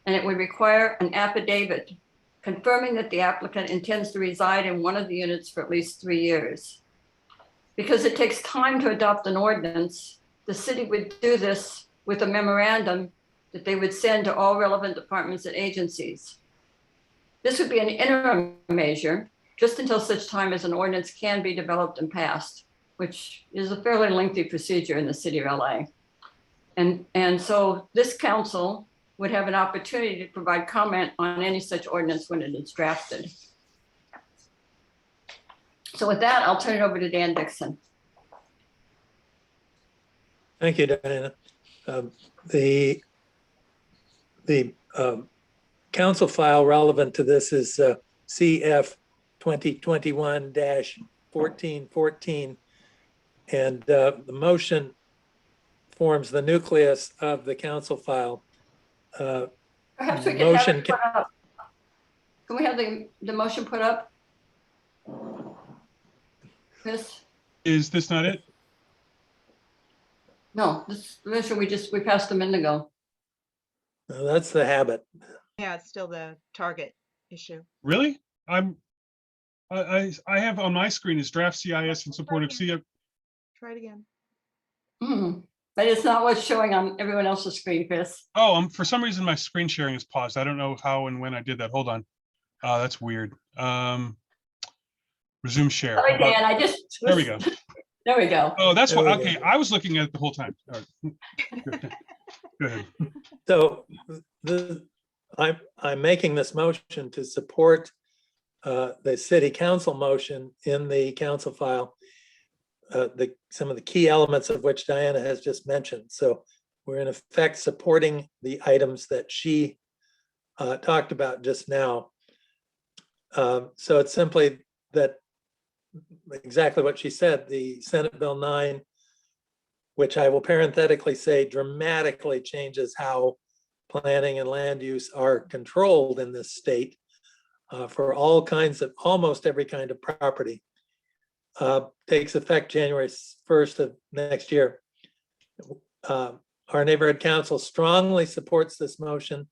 and it would require an affidavit confirming that the applicant intends to reside in one of the units for at least 3 years. Because it takes time to adopt an ordinance, the city would do this with a memorandum that they would send to all relevant departments and agencies. This would be an interim measure, just until such time as an ordinance can be developed and passed, which is a fairly lengthy procedure in the city of LA. And so this council would have an opportunity to provide comment on any such ordinance when it is drafted. So with that, I'll turn it over to Dan Dixon. Thank you, Diana. The council file relevant to this is CF 2021-1414. And the motion forms the nucleus of the council file. Perhaps we can have it put up. Can we have the motion put up? Chris? Is this not it? No, this motion we passed a minute ago. That's the habit. Yeah, it's still the target issue. Really? I have on my screen is draft CIS in support of CF. Try it again. But it's not what's showing on everyone else's screen, Chris. Oh, for some reason my screen sharing is paused. I don't know how and when I did that. Hold on. That's weird. Resume share. Sorry, Dan, there we go. There we go. Oh, that's why. Okay, I was looking at it the whole time. All right. Go ahead. So I'm making this motion to support the city council motion in the council file. Some of the key elements of which Diana has just mentioned. So we're in effect supporting the items that she talked about just now. So it's simply that exactly what she said, the Senate Bill 9, which I will parenthetically say dramatically changes how planning and land use are controlled in this state for all kinds of, almost every kind of property. Takes effect January 1st of next year. Our neighborhood council strongly supports this motion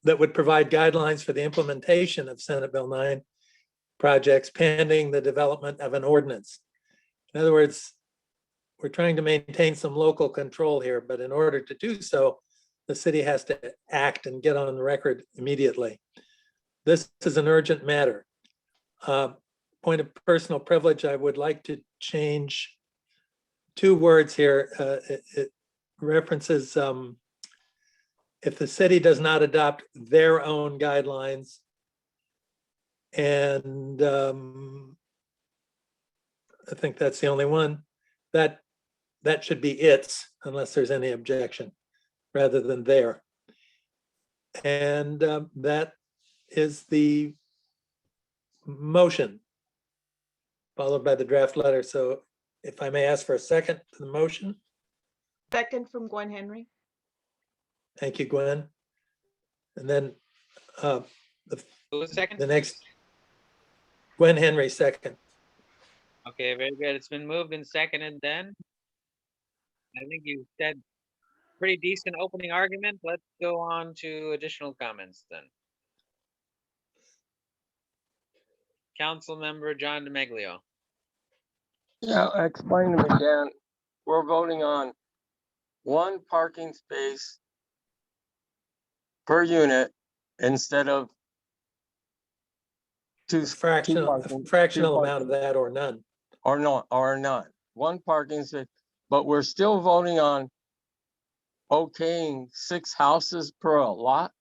that would provide guidelines for the implementation of Senate Bill 9 projects pending the development of an ordinance. In other words, we're trying to maintain some local control here, but in order to do so, the city has to act and get on the record immediately. This is an urgent matter. Point of personal privilege, I would like to change two words here. It references if the city does not adopt their own guidelines, and I think that's the only one, that should be its, unless there's any objection, rather than their. And that is the motion, followed by the draft letter. So if I may ask for a second to the motion. Second from Gwen Henry. Thank you, Gwen. And then Who was second? the next, Gwen Henry, second. Okay, very good. It's been moved and seconded then. I think you said pretty decent opening argument. Let's go on to additional comments then. Councilmember John DeMeglio. Yeah, explain to me, Dan. We're voting on one parking space per unit instead of two. Fractional amount of that or none. Or none. One parking space, but we're still voting on okaying 6 houses per lot.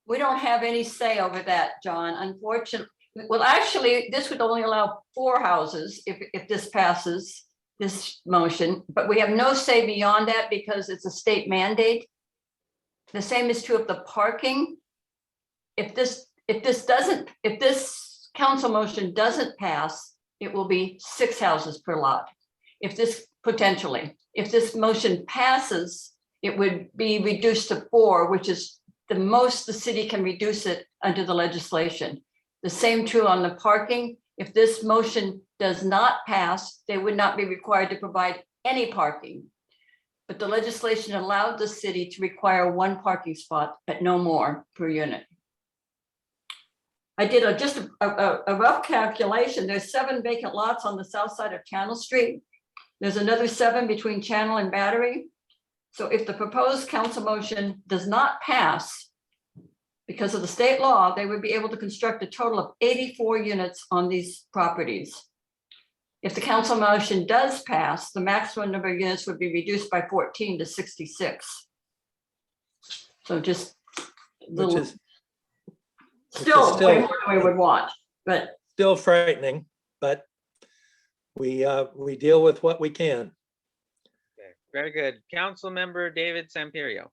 We don't have any say over that, John, unfortunately. Well, actually, this would only allow 4 houses if this passes, this motion, but we have no say beyond that because it's a state mandate. The same is true of the parking. If this council motion doesn't pass, it will be 6 houses per lot. If this motion passes, it would be reduced to 4, which is the most the city can reduce it under the legislation. The same true on the parking. If this motion does not pass, they would not be required to provide any parking. But the legislation allowed the city to require 1 parking spot, but no more per unit. I did just a rough calculation. There's 7 vacant lots on the south side of Channel Street. There's another 7 between Channel and Battery. So if the proposed council motion does not pass, because of the state law, they would be able to construct a total of 84 units on these properties. If the council motion does pass, the maximum number of units would be reduced by 14 to 66. So just Which is still still- way more than we would want, but Still frightening, but we deal with what we can. Okay, very good. Council member David Samperio.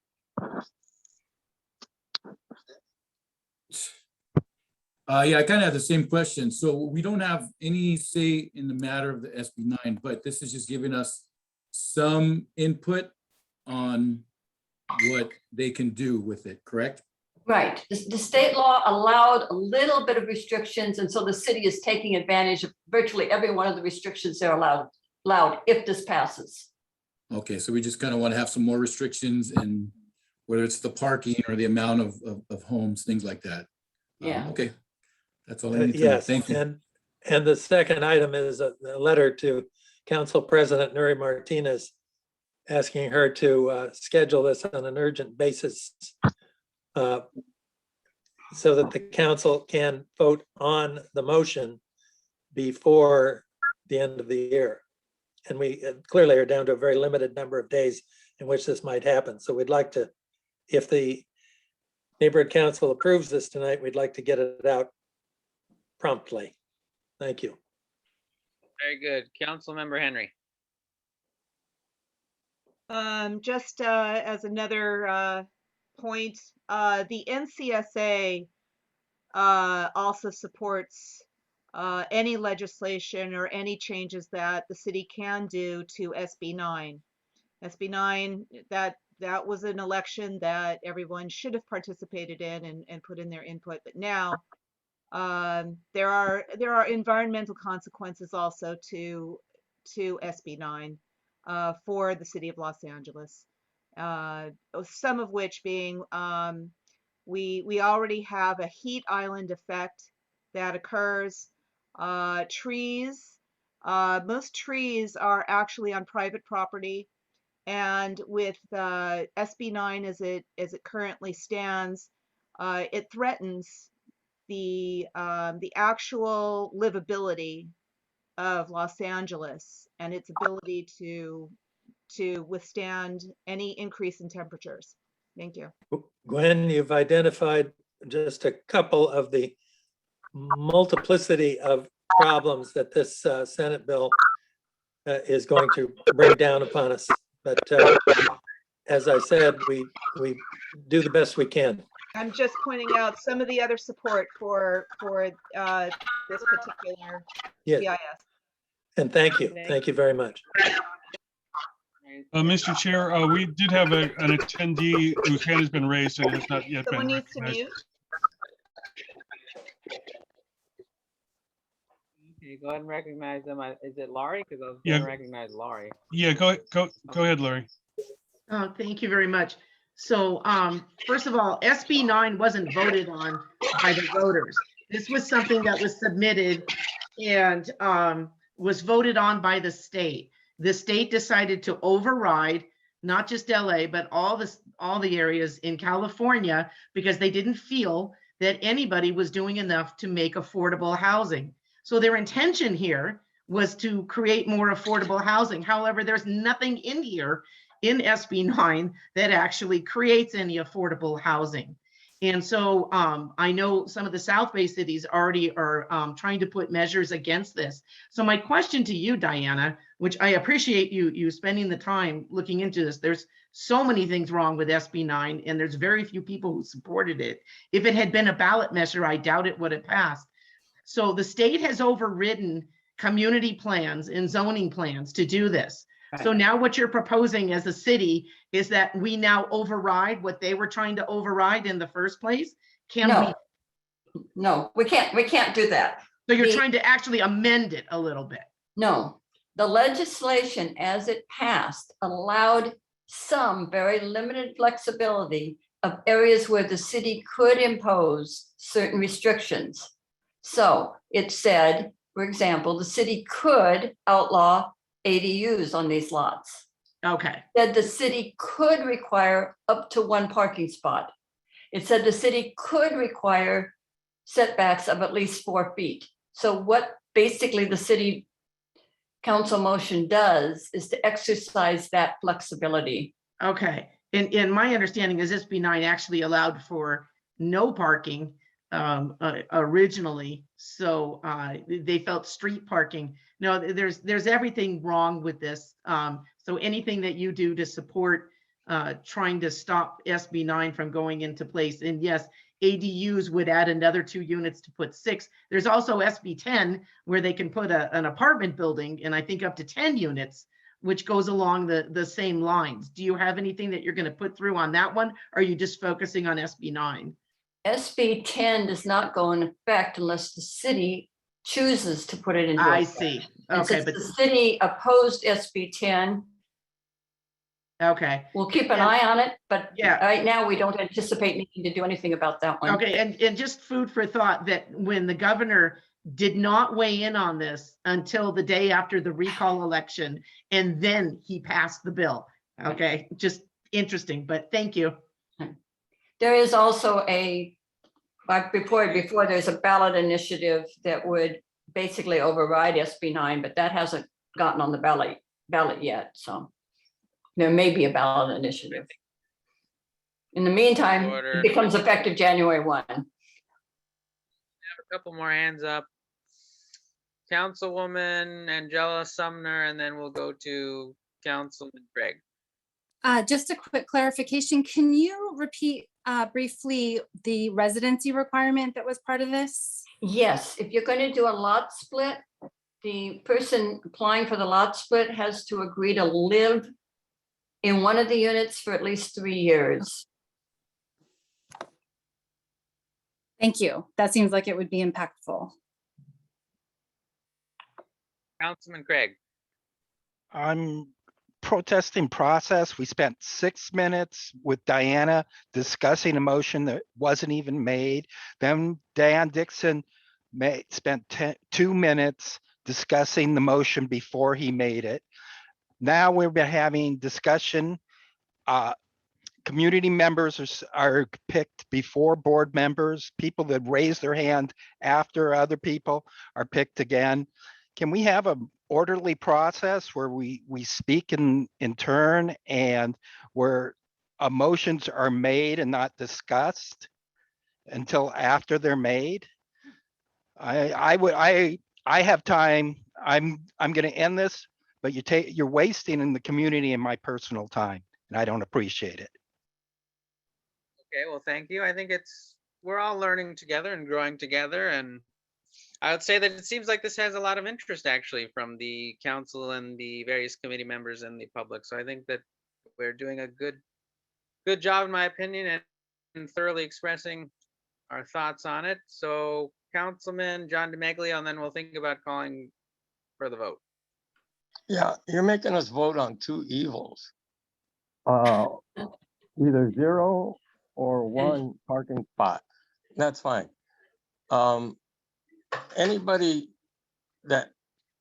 Yeah, I kind of have the same question. So we don't have any say in the matter of the SB9, but this is just giving us some input on what they can do with it, correct? right. The state law allowed a little bit of restrictions, and so the city is taking advantage of virtually every one of the restrictions they're allowed if this passes. Okay, so we just kind of want to have some more restrictions, and whether it's the parking or the amount of homes, things like that. Yeah. Okay, that's all I need to know. Yes, Thank you. and the second item is a letter to Council President Nuri Martinez, asking her to schedule this on an urgent basis so that the council can vote on the motion before the end of the year. And we clearly are down to a very limited number of days in which this might happen. So we'd like to, if the neighborhood council approves this tonight, we'd like to get it out promptly. Thank you. Very good. Council member Henry. Just as another point, the NCSA also supports any legislation or any changes that the city can do to SB9. SB9, that was an election that everyone should have participated in and put in their input, but now there are environmental consequences also to SB9 for the city of Los Angeles. Some of which being we already have a heat island effect that occurs. Trees, most trees are actually on private property, and with SB9 as it currently stands, it threatens the actual livability of Los Angeles and its ability to withstand any increase in temperatures. Thank you. Gwen, you've identified just a couple of the multiplicity of problems that this Senate bill is going to bring down upon us. But as I said, we do the best we can. I'm just pointing out some of the other support for this particular Yes. GIS. And thank you. Thank you very much. Mr. Chair, we did have an attendee whose hand has been raised and has not yet Someone been needs to recognized. mute. Okay, go ahead and recognize them. Is it Laurie? Because I was Yeah. going to recognize Laurie. Yeah, go ahead, Larry. Oh, thank you very much. So first of all, SB9 wasn't voted on by the voters. This was something that was submitted and was voted on by the state. The state decided to override not just LA, but all the areas in California because they didn't feel that anybody was doing enough to make affordable housing. So their intention here was to create more affordable housing. However, there's nothing in here in SB9 that actually creates any affordable housing. And so I know some of the South Bay cities already are trying to put measures against this. So my question to you, Diana, which I appreciate you spending the time looking into this. There's so many things wrong with SB9 and there's very few people who supported it. If it had been a ballot measure, I doubt it would have passed. So the state has overridden community plans and zoning plans to do this. So now what you're proposing as a city is that we now override what they were trying to override in the first place? No, we can't do that. So you're trying to actually amend it a little bit? No, the legislation as it passed allowed some very limited flexibility of areas where the city could impose certain restrictions. So it said, for example, the city could outlaw ADUs on these lots. Okay. That the city could require up to one parking spot. it said the city could require setbacks of at least 4 feet. So what basically the city council motion does is to exercise that flexibility. Okay, and my understanding is SB9 actually allowed for no parking originally, so they felt street parking. No, there's everything wrong with this. So anything that you do to support trying to stop SB9 from going into place, and yes, ADUs would add another 2 units to put 6. There's also SB10 where they can put an apartment building, and I think up to 10 units, which goes along the same lines. Do you have anything that you're going to put through on that one? Or are you just focusing on SB9? SB 10 does not go in effect unless the city chooses to put it into I effect. see. And Okay, since but the city opposed SB 10, okay, we'll keep an eye on it, but yeah, right now we don't anticipate needing to do anything about that one. okay, and just food for thought that when the governor did not weigh in on this until the day after the recall election, and then he passed the bill. Okay, just interesting, but thank you. There is also before there's a ballot initiative that would basically override SB 9, but that hasn't gotten on the ballot yet. So there may be a ballot initiative. In the meantime, it becomes effective January 1. A couple more hands up. Councilwoman Angela Sumner, and then we'll go to Councilman Craig. Just a quick clarification. Can you repeat briefly the residency requirement that was part of this? Yes, if you're going to do a lot split, the person applying for the lot split has to agree to live in one of the units for at least 3 years. Thank you. That seems like it would be impactful. Councilman Craig. I'm protesting process. We spent 6 minutes with Diana discussing a motion that wasn't even made. Then Dan Dixon spent 2 minutes discussing the motion before he made it. Now we've been having discussion. Community members are picked before board members. People that raise their hand after other people are picked again. Can we have an orderly process where we speak in turn and where motions are made and not discussed until after they're made? I have time. I'm going to end this, but you're wasting in the community and my personal time, and I don't appreciate it. Okay, well, thank you. I think we're all learning together and growing together, and I would say that it seems like this has a lot of interest actually from the council and the various committee members and the public. So I think that we're doing a good job, in my opinion, and thoroughly expressing our thoughts on it. So Councilman John DeMaglio, and then we'll think about calling for the vote. Yeah, you're making us vote on 2 evils. Either 0 or 1 parking spot. That's fine. Anybody that,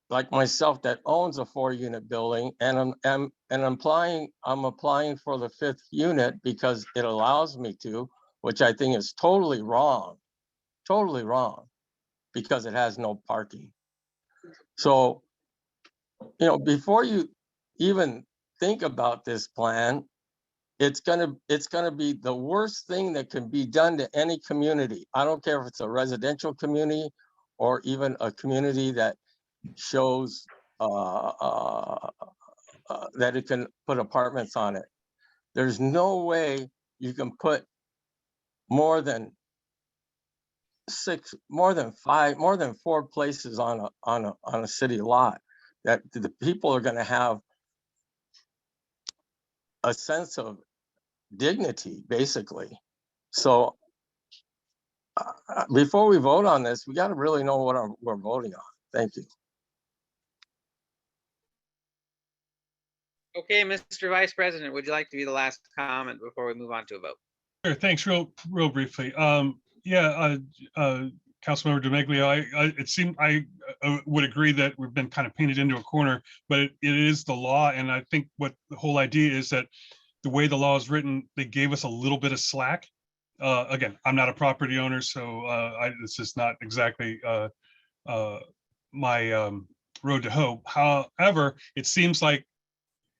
like myself, that owns a 4-unit building, and I'm applying for the 5th unit because it allows me to, which I think is totally wrong, because it has no parking. So, before you even think about this plan, it's gonna be the worst thing that can be done to any community. I don't care if it's a residential community or even a community that shows that it can put apartments on it. There's no way you can put more than 6, more than 5, more than 4 places on a city lot that the people are going to have a sense of dignity, basically. So before we vote on this, we got to really know what we're voting on. Thank you. Okay, Mr. Vice President, would you like to be the last comment before we move on to a vote? Sure, thanks. Real briefly. Councilmember DeMaglio, it seemed I would agree that we've been kind of painted into a corner, but it is the law, and I think what the whole idea is that the way the law is written, they gave us a little bit of slack Again, I'm not a property owner, so this is not exactly my road to hope. However, it seems like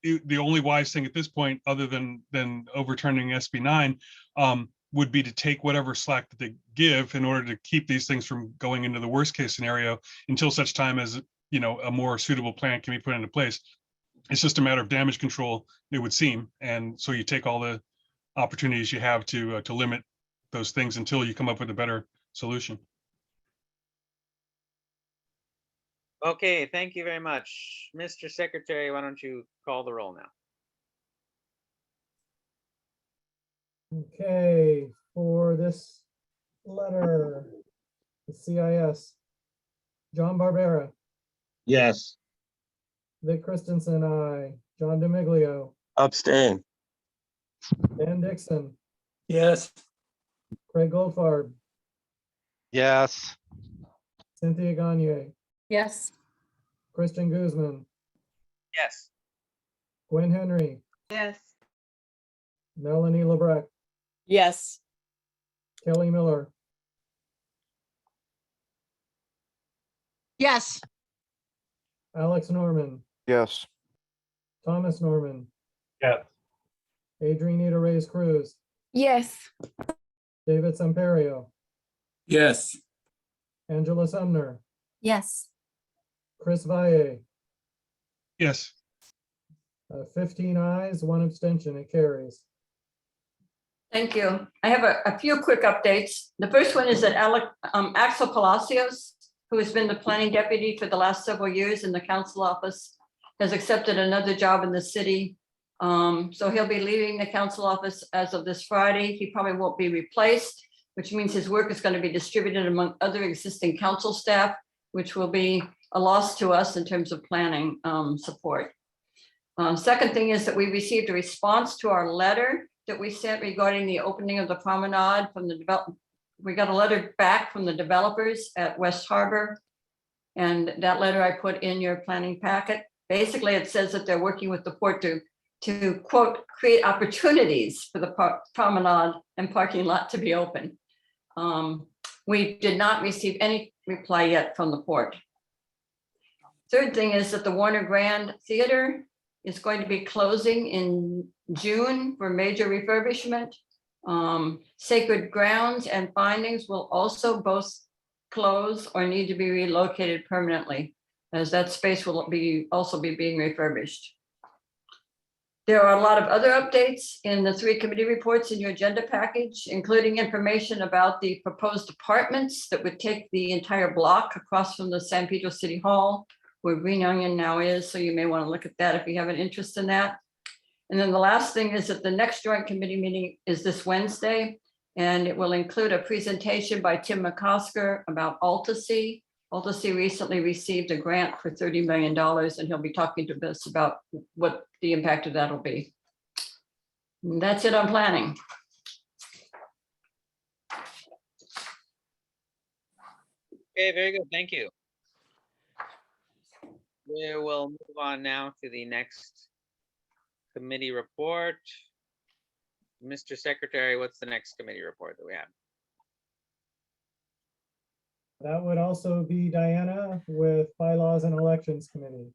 the only wise thing at this point, other than overturning SB 9, would be to take whatever slack that they give in order to keep these things from going into the worst case scenario until such time as, you know, a more suitable plan can be put into place. It's just a matter of damage control, it would seem. And so you take all the opportunities you have to limit those things until you come up with a better solution. Okay, thank you very much. Mr. Secretary, why don't you call the roll now? Okay, for this letter, the CIS, John Barbera, Yes. Vic Christensen, I, John DeMiglio, Abstain. Dan Dixon, Yes. Craig Goldfarb, Yes. Cynthia Gagne, Yes. Christian Guzman, Yes. Gwen Henry, Yes. Melanie Lebrecq, Yes. Kelly Miller, Yes. Alex Norman, Yes. Thomas Norman, Yes. Adrianita Reyes Cruz, Yes. David Samperio, Yes. Angela Sumner, Yes. Chris Valle, Yes. 15 ayes, 1 abstention, it carries. Thank you. I have a few quick updates. The first one is that Axel Palacios, who has been the planning deputy for the last several years in the council office, has accepted another job in the city. So he'll be leaving the council office as of this Friday. He probably won't be replaced, which means his work is going to be distributed among other existing council staff, which will be a loss to us in terms of planning support. Second thing is that we received a response to our letter that we sent regarding the opening of the promenade from the we got a letter back from the developers at West Harbor. And that letter I put in your planning packet. Basically, it says that they're working with the port to quote, create opportunities for the promenade and parking lot to be open. We did not receive any reply yet from the port. Third thing is that the Warner Grand Theater is going to be closing in June for major refurbishment. Sacred Grounds and Findings will also both close or need to be relocated permanently, as that space will also be being refurbished. There are a lot of other updates in the 3 committee reports in your agenda package, including information about the proposed apartments that would take the entire block across from the San Pedro City Hall, where Green Onion now is. So you may want to look at that if you have an interest in that. And then the last thing is that the next joint committee meeting is this Wednesday, and it will include a presentation by Tim McCosker about Altasea. Altasea recently received a grant for $30 million, and he'll be talking to us about what the impact of that will be. And that's it on planning. Okay, very good. Thank you. We will move on now to the next committee report. Mr. Secretary, what's the next committee report that we have? That would also be Diana with Bylaws and Elections Committee.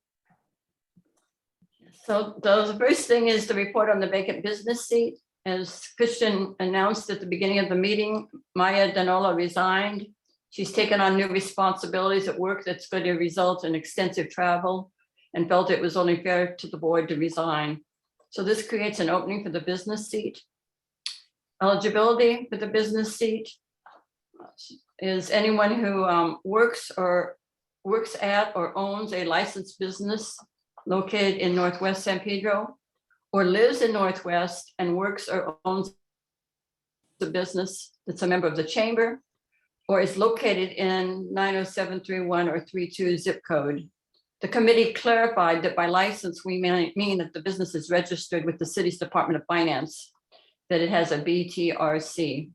So the first thing is the report on the vacant business seat. As Christian announced at the beginning of the meeting, Maya Danola resigned. She's taken on new responsibilities at work that's going to result in extensive travel, and felt it was only fair to the board to resign. So this creates an opening for the business seat. Eligibility for the business seat is anyone who works at or owns a licensed business located in Northwest San Pedro, or lives in Northwest and works or owns the business that's a member of the chamber, or is located in 90731 or 32 zip code. The committee clarified that by license, we mean that the business is registered with the city's Department of Finance, that it has a BTRC.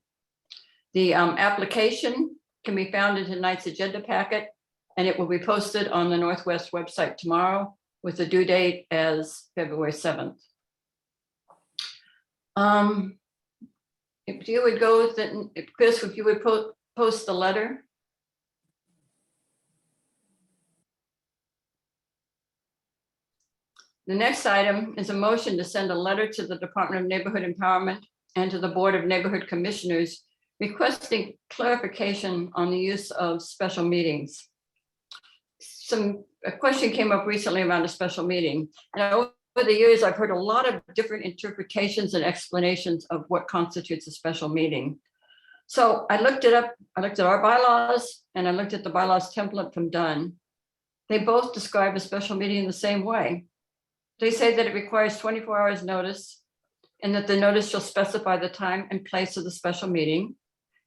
The application can be found in tonight's agenda packet, and it will be posted on the Northwest website tomorrow with the due date as February 7th. If you would go, then, Chris, if you would post the letter. The next item is a motion to send a letter to the Department of Neighborhood Empowerment and to the Board of Neighborhood Commissioners requesting clarification on the use of special meetings. A question came up recently around a special meeting. And over the years, I've heard a lot of different interpretations and explanations of what constitutes a special meeting. So I looked it up. I looked at our bylaws and I looked at the bylaws template from Dunn. They both describe a special meeting in the same way. They say that it requires 24 hours notice and that the notice shall specify the time and place of the special meeting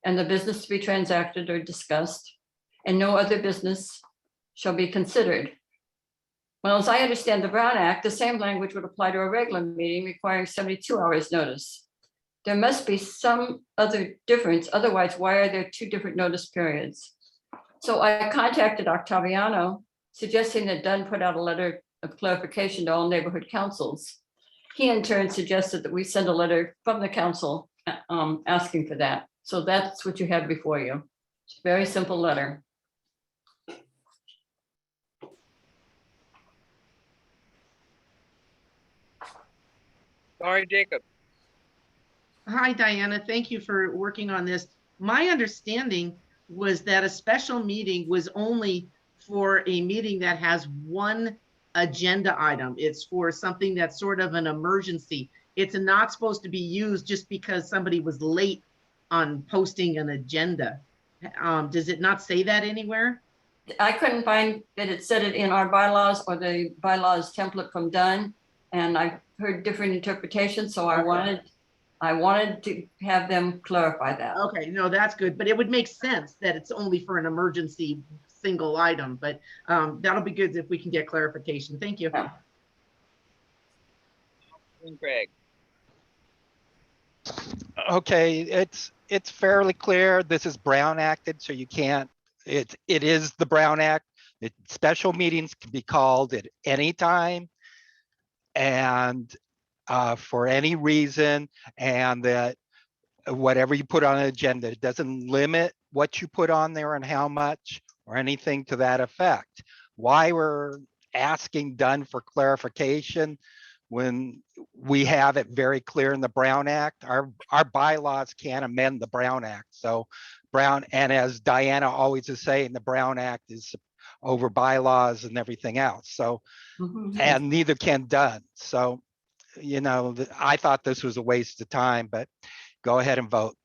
and the business to be transacted or discussed, and no other business shall be considered. Well, as I understand the Brown Act, the same language would apply to a regular meeting requiring 72 hours notice. There must be some other difference. Otherwise, why are there two different notice periods? So I contacted Octaviano, suggesting that Dunn put out a letter of clarification to all neighborhood councils. He in turn suggested that we send a letter from the council asking for that. So that's what you have before you. It's a very simple letter. Sorry, Jacob. Hi, Diana. Thank you for working on this. My understanding was that a special meeting was only for a meeting that has one agenda item. It's for something that's sort of an emergency. It's not supposed to be used just because somebody was late on posting an agenda. Does it not say that anywhere? I couldn't find that it said it in our bylaws or the bylaws template from Dunn, and I've heard different interpretations, so I wanted to have them clarify that. Okay, no, that's good, but it would make sense that it's only for an emergency single item, but that'll be good if we can get clarification. Thank you. Yeah. Greg. Okay, it's fairly clear. This is Brown acted, so you can't, it is the Brown Act. Special meetings can be called at any time and for any reason, and that whatever you put on an agenda, it doesn't limit what you put on there and how much or anything to that effect. Why we're asking Dunn for clarification when we have it very clear in the Brown Act. Our bylaws can't amend the Brown Act. So Brown, and as Diana always is saying, the Brown Act is over bylaws and everything else. So, and neither can Dunn. So, you know, I thought this was a waste of time, but go ahead and vote.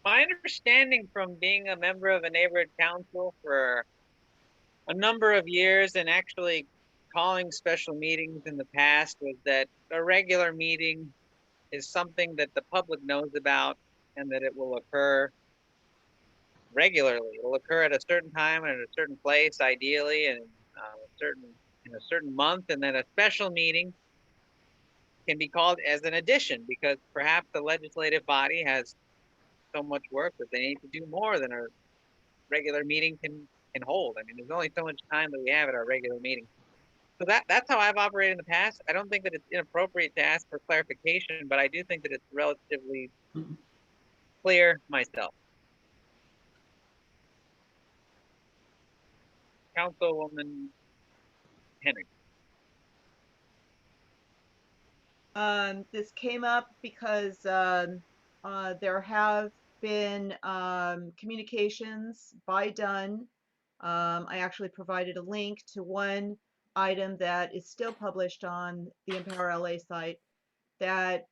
My understanding from being a member of a neighborhood council for a number of years and actually calling special meetings in the past was that a regular meeting is something that the public knows about and that it will occur regularly. It will occur at a certain time and at a certain place, ideally, and in a certain month, and then a special meeting can be called as an addition because perhaps the legislative body has so much work that they need to do more than a regular meeting can hold. I mean, there's only so much time that we have at our regular meeting. So that's how I've operated in the past. I don't think that it's inappropriate to ask for clarification, but I do think that it's relatively clear myself. Councilwoman Henry. This came up because there have been communications by Dunn. I actually provided a link to one item that is still published on the Empower LA site that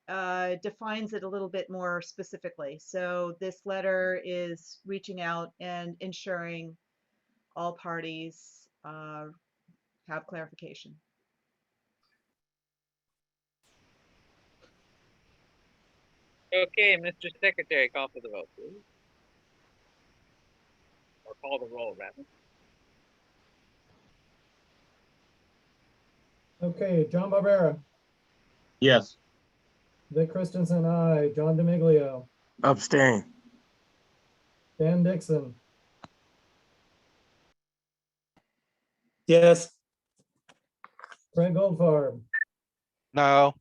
defines it a little bit more specifically. So this letter is reaching out and ensuring all parties have clarification. Okay, Mr. Secretary, call for the vote, please. Or call the roll, rather. Okay, John Barbera, Yes. Vic Christensen, aye. John DiMiglio, Abstain. Dan Dixon, Yes. Craig Goldfarb, No.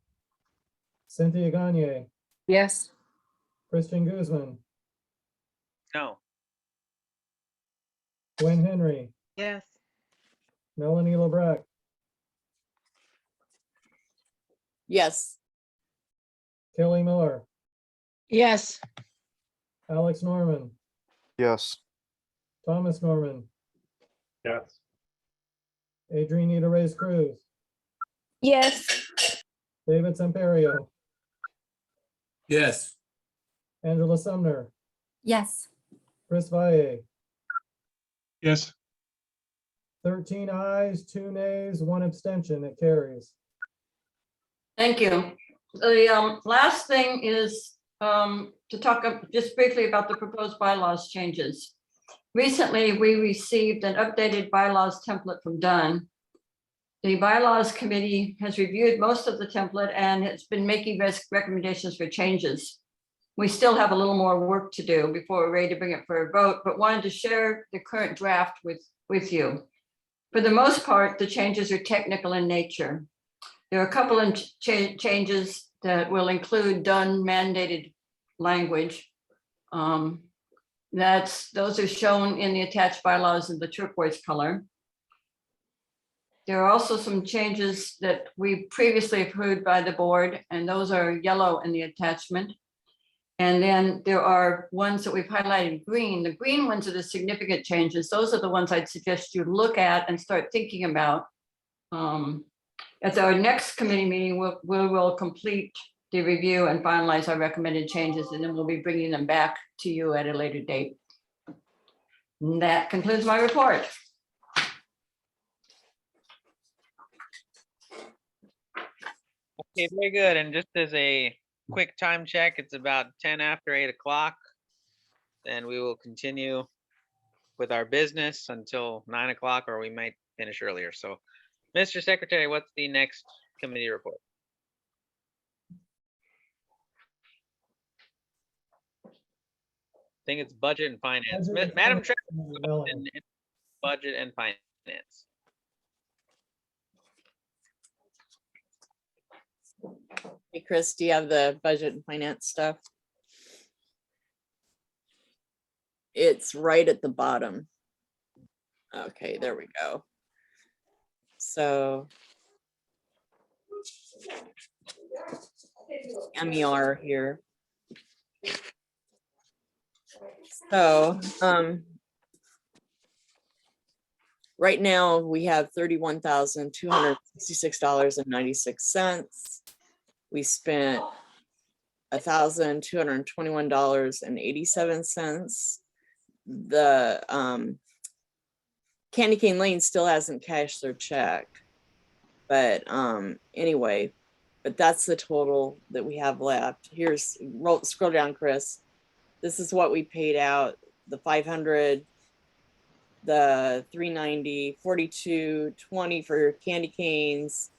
Cynthia Gagne, Yes. Christian Guzman, No. Gwen Henry, Yes. Melanie LeBrecq, Yes. Kelly Miller, Yes. Alex Norman, Yes. Thomas Norman, Yes. Adrianita Reyes Cruz, Yes. David Semperio, Yes. Angela Sumner, Yes. Chris Valle, Yes. 13 ayes, 2 nays, 1 abstention. It carries. Thank you. The last thing is to talk just briefly about the proposed bylaws changes. Recently, we received an updated bylaws template from Dunn. The bylaws committee has reviewed most of the template and it's been making recommendations for changes. We still have a little more work to do before we're ready to bring it for a vote, but wanted to share the current draft with you. For the most part, the changes are technical in nature. There are a couple of changes that will include Dunn mandated language. Those are shown in the attached bylaws in the turquoise color. There are also some changes that we previously approved by the board, and those are yellow in the attachment. And then there are ones that we've highlighted green. The green ones are the significant changes. Those are the ones I'd suggest you look at and start thinking about. At our next committee meeting, we will complete the review and finalize our recommended changes, and then we'll be bringing them back to you at a later date. And that concludes my report. Okay, very good. And just as a quick time check, it's about 10 after 8 o'clock. Then we will continue with our business until 9 o'clock, or we might finish earlier. So, Mr. Secretary, what's the next committee report? I think it's budget and finance. Budget and Madam finance, Treasurer, budget and finance. Hey, Chris, do you have the budget and finance stuff? It's right at the bottom. Okay, there we go. So MER here. So right now we have $31,266.96. We spent $1,221.87. The Candy Cane Lane still hasn't cashed their check, but anyway, but that's the total that we have left. Here's, scroll down, Chris. This is what we paid out: the 500, the 390, 42.20 for candy canes.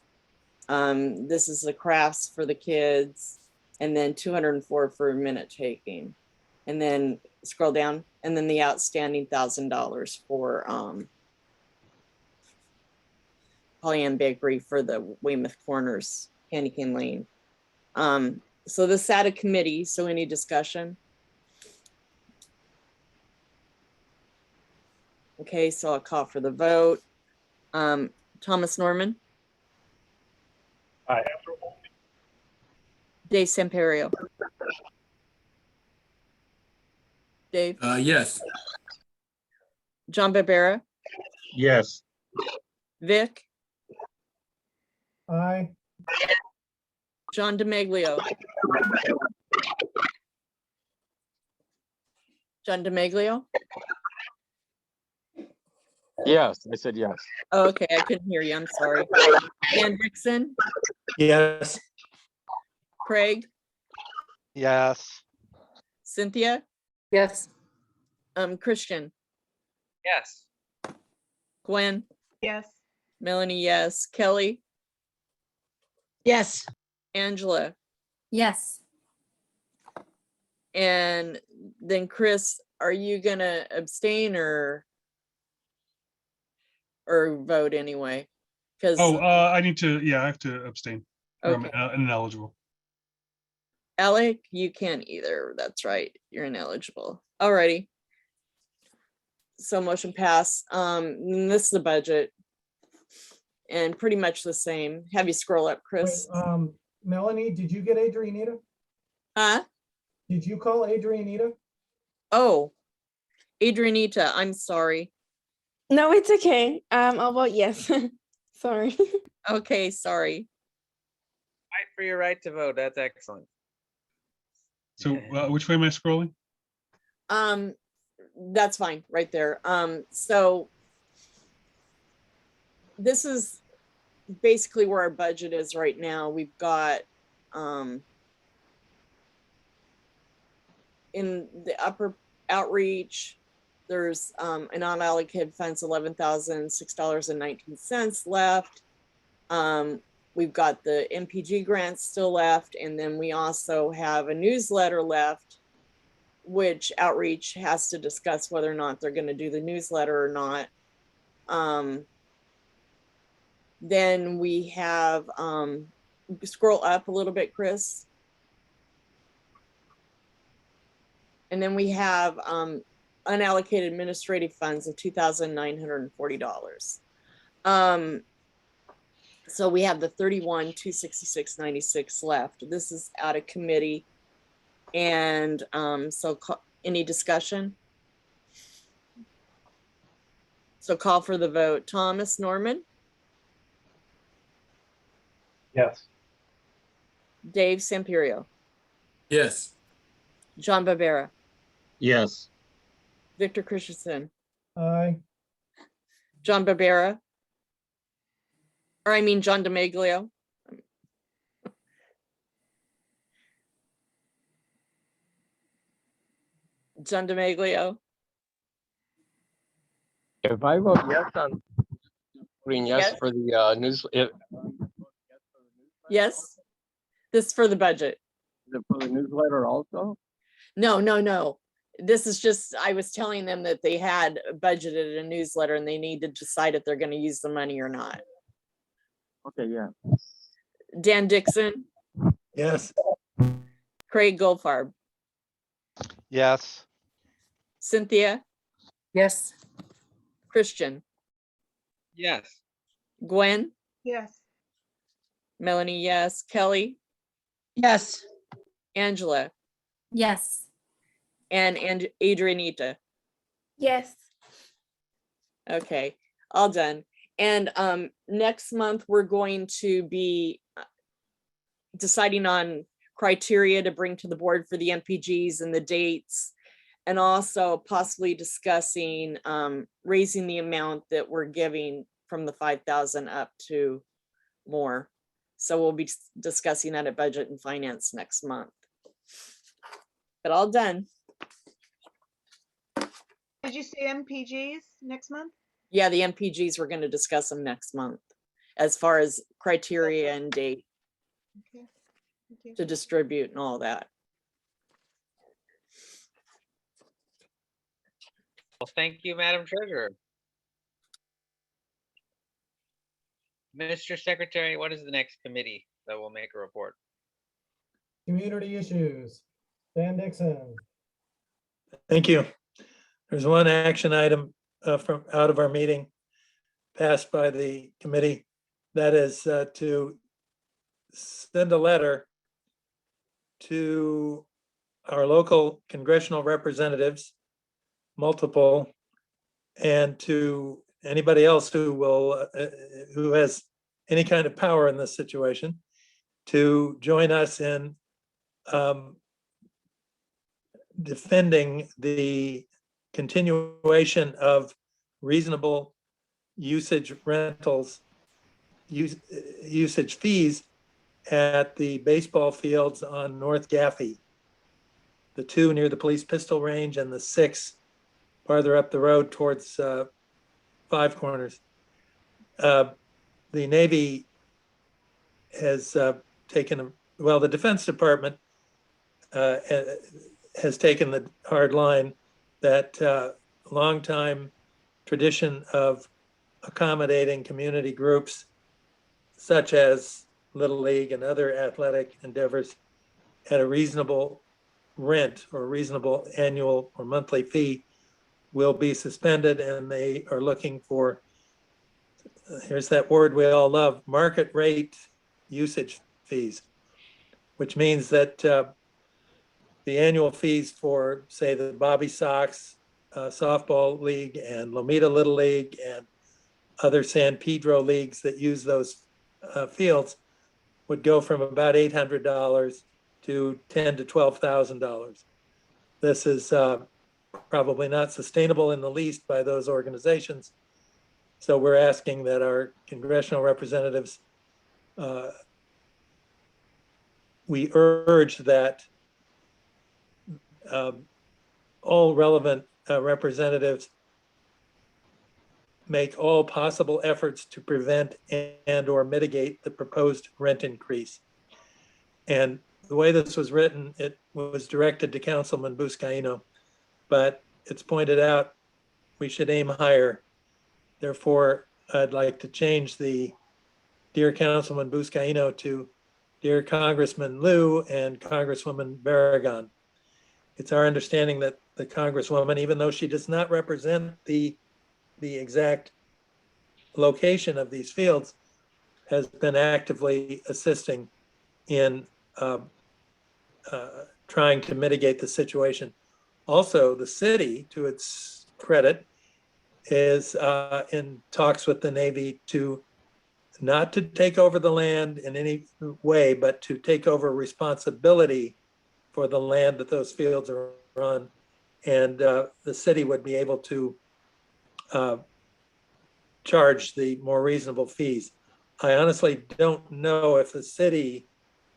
This is the crafts for the kids, and then 204 for minute taking. And then scroll down, and then the outstanding $1,000 for Pollyann Bakery for the Weymouth Corners Candy Cane Lane. So this sat a committee, so any discussion? Okay, so I'll call for the vote. Thomas Norman. Aye. Dave Semperio. Dave. Yes. John Barbera. Yes. Vic. Aye. John DeMaglio. John DeMaglio. Yes, I said yes. Oh, okay, I couldn't hear you. I'm sorry. Dan Dixon. Yes. Craig. Yes. Cynthia. Yes. Christian. Yes. Gwen. Yes. Melanie, yes. Kelly. Yes. Angela. Yes. And then Chris, are you gonna abstain or vote anyway? Because I need to, yeah, I have to abstain. I'm okay. ineligible. Alec, you can't either. That's right. You're ineligible. Alrighty. So motion pass. This is the budget. And pretty much the same. Have you scroll up, Wait, Chris? Melanie, did you get Adrianita? Huh? Did you call Adrianita? Oh, Adrianita, I'm sorry. No, it's okay. I'll vote yes. Sorry. Okay, sorry. Fight for your right to vote. That's excellent. So which way am I scrolling? That's fine, right there. So this is basically where our budget is right now. We've got in the upper outreach, there's an unallocated funds, $11,006.19 left. We've got the MPG grants still left, and then we also have a newsletter left, which outreach has to discuss whether or not they're going to do the newsletter or not. Then we have, scroll up a little bit, Chris. And then we have unallocated administrative funds of $2,940. So we have the 31,266.96 left. This is out of committee. And so any discussion? So call for the vote. Thomas Norman, Yes. Dave Samperio, Yes. John Barbera, Yes. Victor Christensen, Aye. John Barbera, or I mean John DeMaglio. John DeMaglio. If I vote yes on, voting yes Yes. for the news, Yes. This is for the budget. for the newsletter also? No. This is just, I was telling them that they had budgeted a newsletter and they need to decide if they're going to use the money or not. Okay, yeah. Dan Dixon, Yes. Craig Goldfarb, Yes. Cynthia, Yes. Christian, Yes. Gwen, Yes. Melanie, yes, Kelly, Yes. Angela, Yes. and Adrianita. Yes. Okay, all done. And next month, we're going to be deciding on criteria to bring to the board for the MPGs and the dates, and also possibly discussing raising the amount that we're giving from the 5,000 up to more. So we'll be discussing that at Budget and Finance next month. But all done. Did you say MPGs next month? Yeah, the MPGs, we're going to discuss them next month as far as criteria and date Okay. Thank you. to distribute and all that. Well, thank you, Madam Treasurer. Mr. Secretary, what is the next committee that will make a report? Community issues. Dan Dixon. Thank you. There's one action item from out of our meeting passed by the committee. That is to send a letter to our local congressional representatives, multiple, and to anybody else who will, who has any kind of power in this situation, to join us in defending the continuation of reasonable usage rentals, usage fees at the baseball fields on North Gaffey, the 2 near the police pistol range and the 6 farther up the road towards Five Corners. The Navy has taken, well, the Defense Department has taken the hard line that longtime tradition of accommodating community groups such as Little League and other athletic endeavors at a reasonable rent or reasonable annual or monthly fee will be suspended, and they are looking for, here's that word we all love, market rate usage fees, which means that the annual fees for, say, the Bobby Sox softball league and Lomita Little League and other San Pedro leagues that use those fields would go from about $800 to $10,000 to $12,000. This is probably not sustainable in the least by those organizations. So we're asking that our congressional representatives, we urge that all relevant representatives make all possible efforts to prevent and or mitigate the proposed rent increase. And the way this was written, it was directed to Councilman Buscaino, but it's pointed out we should aim higher. Therefore, I'd like to change the Dear Councilman Buscaino to Dear Congressman Liu and Congresswoman Barragan. It's our understanding that the Congresswoman, even though she does not represent the exact location of these fields, has been actively assisting in trying to mitigate the situation. Also, the city, to its credit, is in talks with the Navy to not to take over the land in any way, but to take over responsibility for the land that those fields are on. And the city would be able to charge the more reasonable fees. I honestly don't know if the city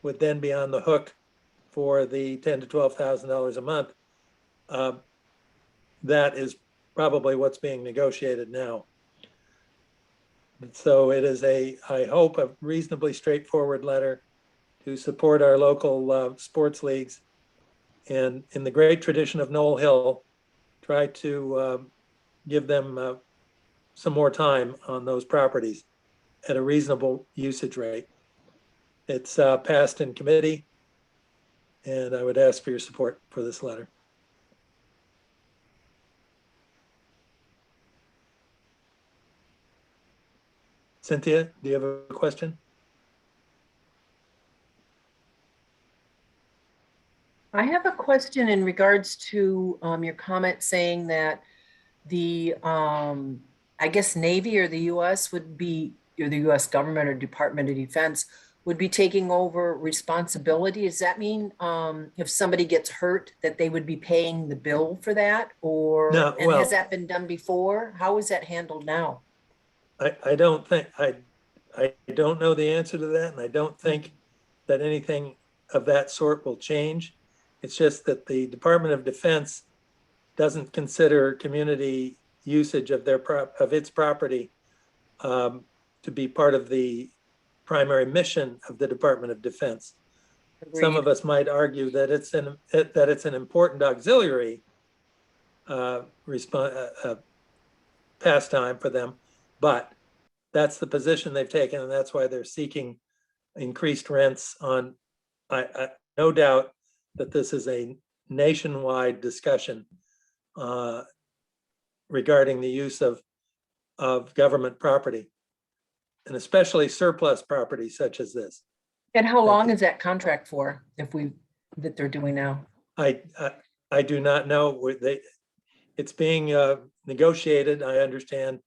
would then be on the hook for the $10,000 to $12,000 a month. That is probably what's being negotiated now. So it is I hope, a reasonably straightforward letter to support our local sports leagues, and in the great tradition of Knoll Hill, try to give them some more time on those properties at a reasonable usage rate. It's passed in committee, and I would ask for your support for this letter. Cynthia, do you have a question? I have a question in regards to your comment saying that the, I guess Navy or the US would be, or the US government or Department of Defense would be taking over responsibility. Does that mean if somebody gets hurt that they would be paying the bill for that? Or No, and well, has that been done before? How is that handled now? I don't think, I don't know the answer to that, and I don't think that anything of that sort will change. It's just that the Department of Defense doesn't consider community usage of its property to be part of the primary mission of the Department of Defense. Agreed. Some of us might argue that it's an important auxiliary pastime for them, but that's the position they've taken, and that's why they're seeking increased rents on. No doubt that this is a nationwide discussion regarding the use of government property, and especially surplus property such as this. And how long is that contract for, that they're doing now? I do not know. It's being negotiated, I understand,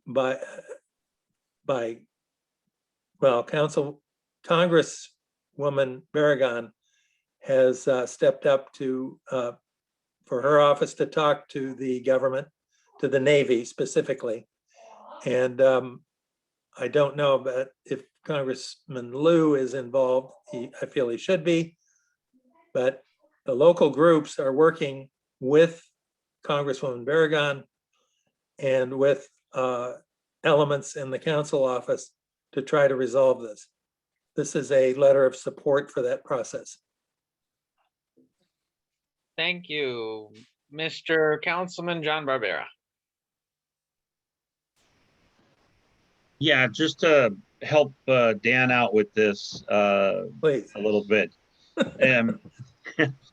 by Congresswoman Barragan has stepped up to for her office to talk to the government, to the Navy specifically. And I don't know about if Congressman Liu is involved. I feel he should be, but the local groups are working with Congresswoman Barragan and with elements in the council office to try to resolve this. This is a letter of support for that process. Thank you, Mr. Councilman John Barbera. Yeah, just to help Dan out with this a little bit.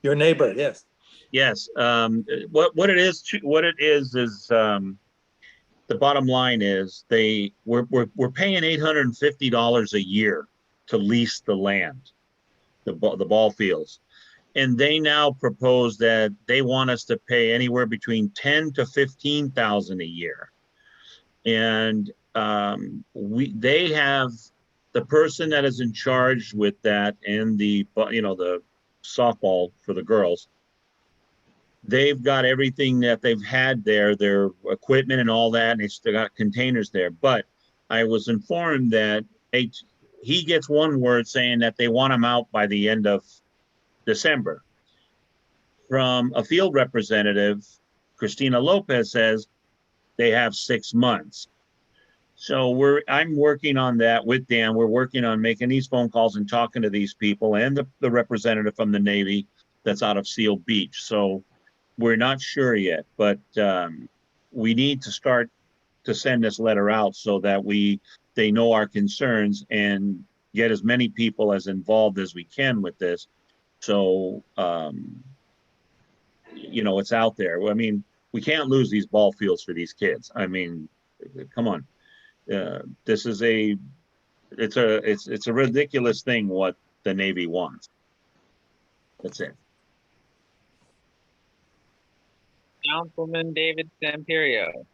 Your neighbor, yes. Yes, what it is, the bottom line is we're paying $850 a year to lease the land, the ball fields. And they now propose that they want us to pay anywhere between 10 to 15,000 a year. And they have the person that is in charge with that, and the softball for the girls. They've got everything that they've had there, their equipment and all that, and they still got containers there. But I was informed that he gets one word saying that they want him out by the end of December. From a field representative, Christina Lopez, says they have 6 months. So I'm working on that with Dan. We're working on making these phone calls and talking to these people and the representative from the Navy that's out of Seal Beach. So we're not sure yet, but we need to start to send this letter out so that they know our concerns and get as many people as involved as we can with this. So, it's out there. I mean, we can't lose these ball fields for these kids. I mean, come on. This is it's a ridiculous thing what the Navy wants. That's it. Councilman David Samperio.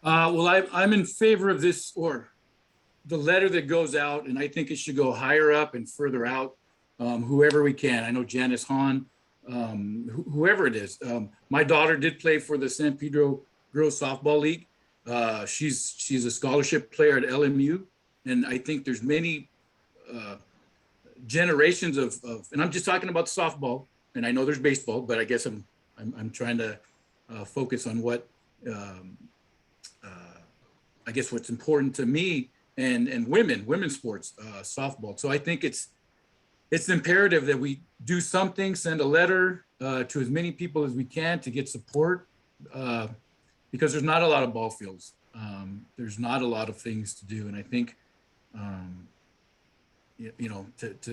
Well, I'm in favor of this, or the letter that goes out, and I think it should go higher up and further out, whoever we can. I know Janice Hahn, whoever it is. My daughter did play for the San Pedro Girls Softball League. She's a scholarship player at LMU, and I think there's many generations of, and I'm just talking about softball, and I know there's baseball, but I guess I'm trying to focus on what I guess what's important to me and women's sports, softball. So I think it's imperative that we do something, send a letter to as many people as we can to get support, because there's not a lot of ball fields. There's not a lot of things to do. And I think,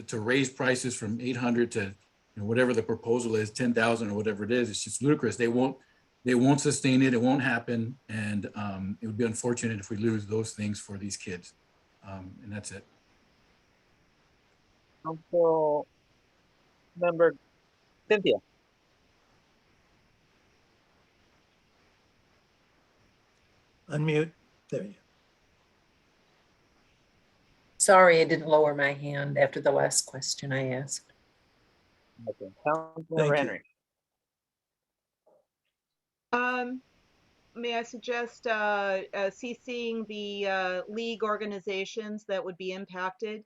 to raise prices from 800 to whatever the proposal is, 10,000 or whatever it is, it's just ludicrous. They won't sustain it. It won't happen. And it would be unfortunate if we lose those things for these kids. And that's it. Council Member Cynthia. Unmute. There you go. Sorry, I didn't lower my hand after the last question I asked. Okay. Councilmember Henry. May I suggest CCing the league organizations that would be impacted?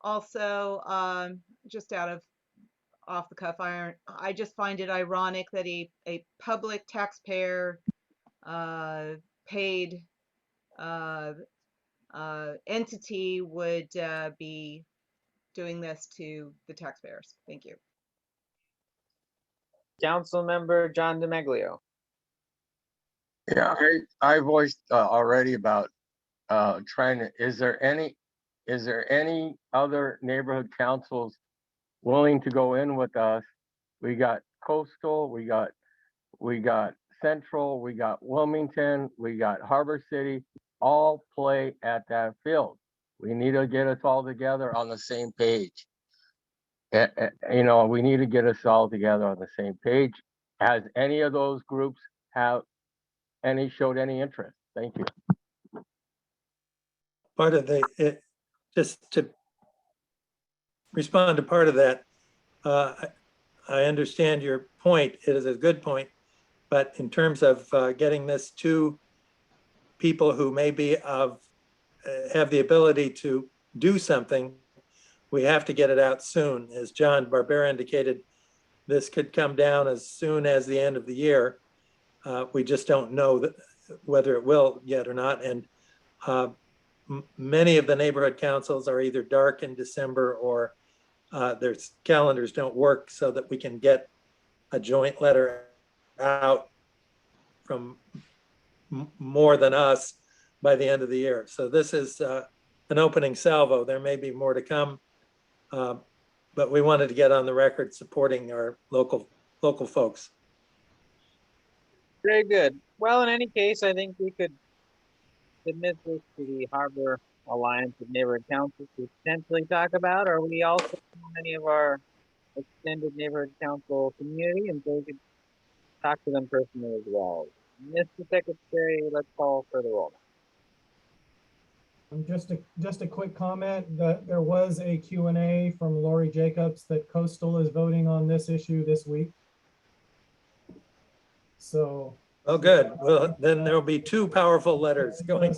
Also, just off the cuff, I just find it ironic that a public taxpayer paid entity would be doing this to the taxpayers. Thank you. Councilmember John DeMeglio. Yeah, I voiced already about trying to, is there any other neighborhood councils willing to go in with us? We got Coastal, we got Central, we got Wilmington, we got Harbor City, all play at that field. We need to get us all together on the same page. We need to get us all together on the same page. Has any of those groups showed any interest? Thank you. Part of just to respond to part of that, I understand your point. It is a good point, but in terms of getting this to people who maybe have the ability to do something, we have to get it out soon. As John Barbera indicated, this could come down as soon as the end of the year. We just don't know whether it will yet or not. And many of the neighborhood councils are either dark in December or their calendars don't work so that we can get a joint letter out from more than us by the end of the year. So this is an opening salvo. There may be more to come. But we wanted to get on the record supporting our local folks. Very good. Well, in any case, I think we could submit this to the Harbor Alliance of Neighborhood Councils to potentially talk about, or we also have any of our extended neighborhood council community, and so we could talk to them personally as well. Mr. Secretary, let's call for the roll. Just a quick comment that there was a Q&A from Lori Jacobs that Coastal is voting on this issue this week. So. Oh, good. Well, then there'll be two powerful letters going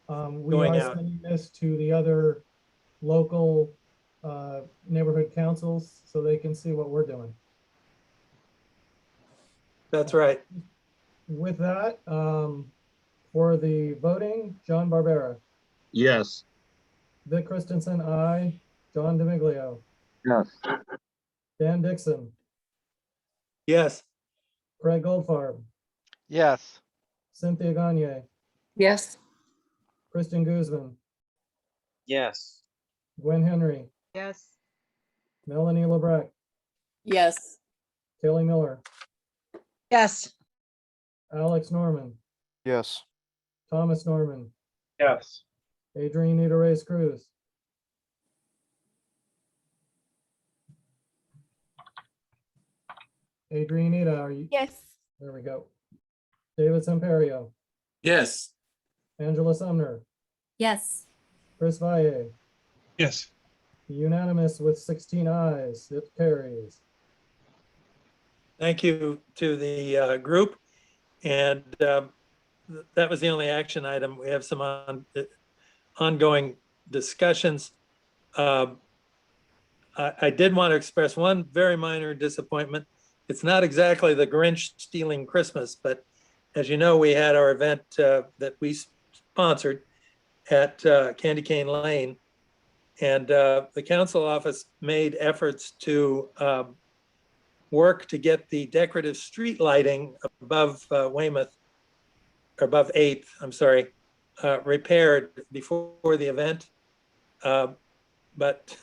We are out. sending this to the other local neighborhood councils so they can see what we're doing. That's right. With that, for the voting, John Barbera, Yes. Vic Christensen, aye. John DeMiglio, Yes. Dan Dixon, Yes. Craig Goldfarb, Yes. Cynthia Gagne, Yes. Kristen Guzman, Yes. Gwen Henry, Yes. Melanie Lebrecq, Yes. Kelly Miller, Yes. Alex Norman, Yes. Thomas Norman, Yes. Adrienne Nita Reyes Cruz, Adrienne Nita, are you? Yes. There we go. David Semperio, Yes. Angela Sumner, Yes. Chris Valle, Yes. unanimous with 16 ayes, it carries. Thank you to the group. And that was the only action item. We have some ongoing discussions. I did want to express one very minor disappointment. It's not exactly the Grinch stealing Christmas, but as you know, we had our event that we sponsored at Candy Cane Lane. And the council office made efforts to work to get the decorative street lighting above Weymouth, or above 8th, I'm sorry, repaired before the event, but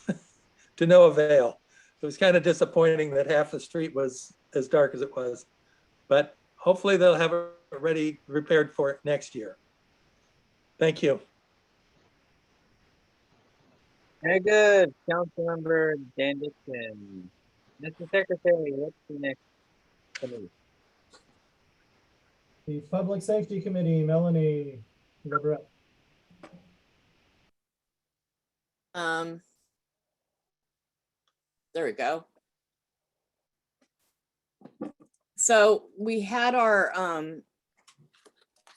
to no avail. It was kind of disappointing that half the street was as dark as it was, but hopefully they'll have it ready, repaired for it next year. Thank you. Very good. Councilmember Dan Dixon. Mr. Secretary, what's the next committee? The Public Safety Committee, Melanie Lebrecq. There we go. So we had our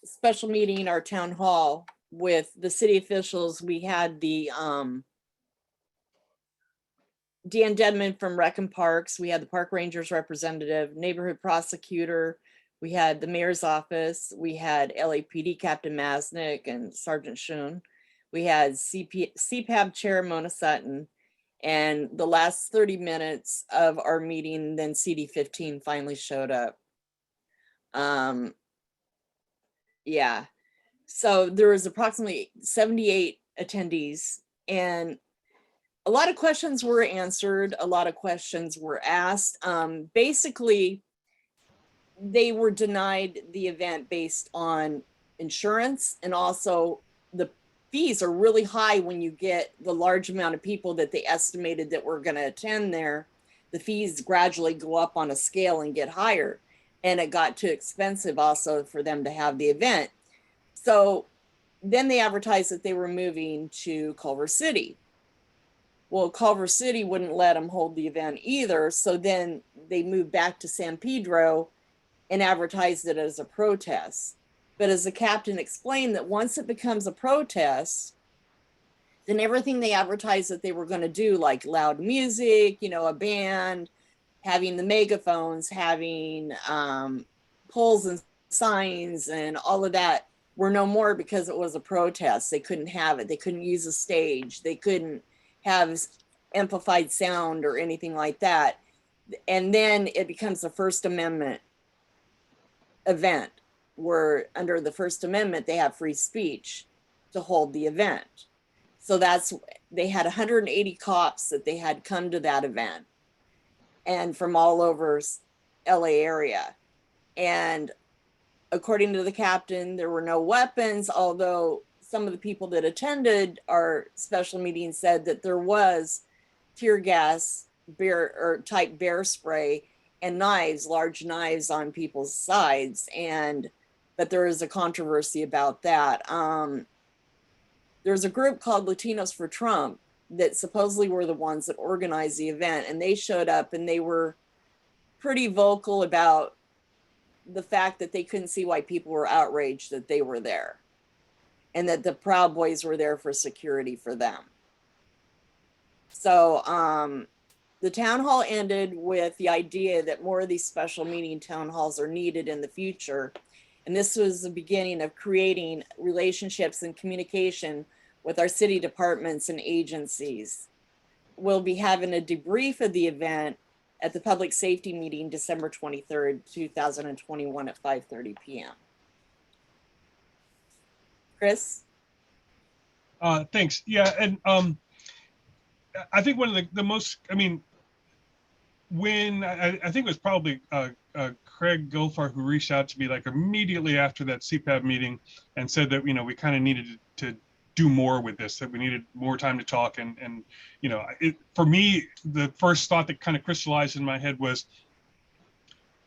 special meeting, our town hall with the city officials. We had the Dan Dedman from Rec and Parks. We had the park rangers representative, neighborhood prosecutor. We had the mayor's office. We had LAPD Captain Masnick and Sergeant Schoen. We had CPAB Chair Mona Sutton. And the last 30 minutes of our meeting, then CD15 finally showed up. Yeah. So there was approximately 78 attendees, and a lot of questions were answered. A lot of questions were asked. Basically, they were denied the event based on insurance, and also the fees are really high when you get the large amount of people that they estimated that were going to attend there. The fees gradually go up on a scale and get higher, and it got too expensive also for them to have the event. So then they advertised that they were moving to Culver City. Well, Culver City wouldn't let them hold the event either. So then they moved back to San Pedro and advertised it as a protest. But as the captain explained, that once it becomes a protest, then everything they advertised that they were going to do, like loud music, you know, a band, having the megaphones, having poles and signs and all of that, were no more because it was a protest. They couldn't have it. They couldn't use a stage. They couldn't have amplified sound or anything like that. And then it becomes a First Amendment event, where under the First Amendment, they have free speech to hold the event. So they had 180 cops that they had come to that event and from all over LA area. And according to the captain, there were no weapons, although some of the people that attended our special meeting said that there was tear gas, type bear spray, and knives, large knives on people's sides. But there is a controversy about that. There's a group called Latinos for Trump that supposedly were the ones that organized the event, and they showed up and they were pretty vocal about the fact that they couldn't see why people were outraged that they were there and that the Proud Boys were there for security for them. So the town hall ended with the idea that more of these special meeting town halls are needed in the future. And this was the beginning of creating relationships and communication with our city departments and agencies. We'll be having a debrief of the event at the public safety meeting, December 23rd, 2021 at 5:30 p.m. Chris? Thanks. Yeah, and I think one of the most, I mean, when I think it was probably Craig Goldfarb who reached out to me like immediately after that CPAB meeting and said that, we kind of needed to do more with this, that we needed more time to talk. And for me, the first thought that kind of crystallized in my head was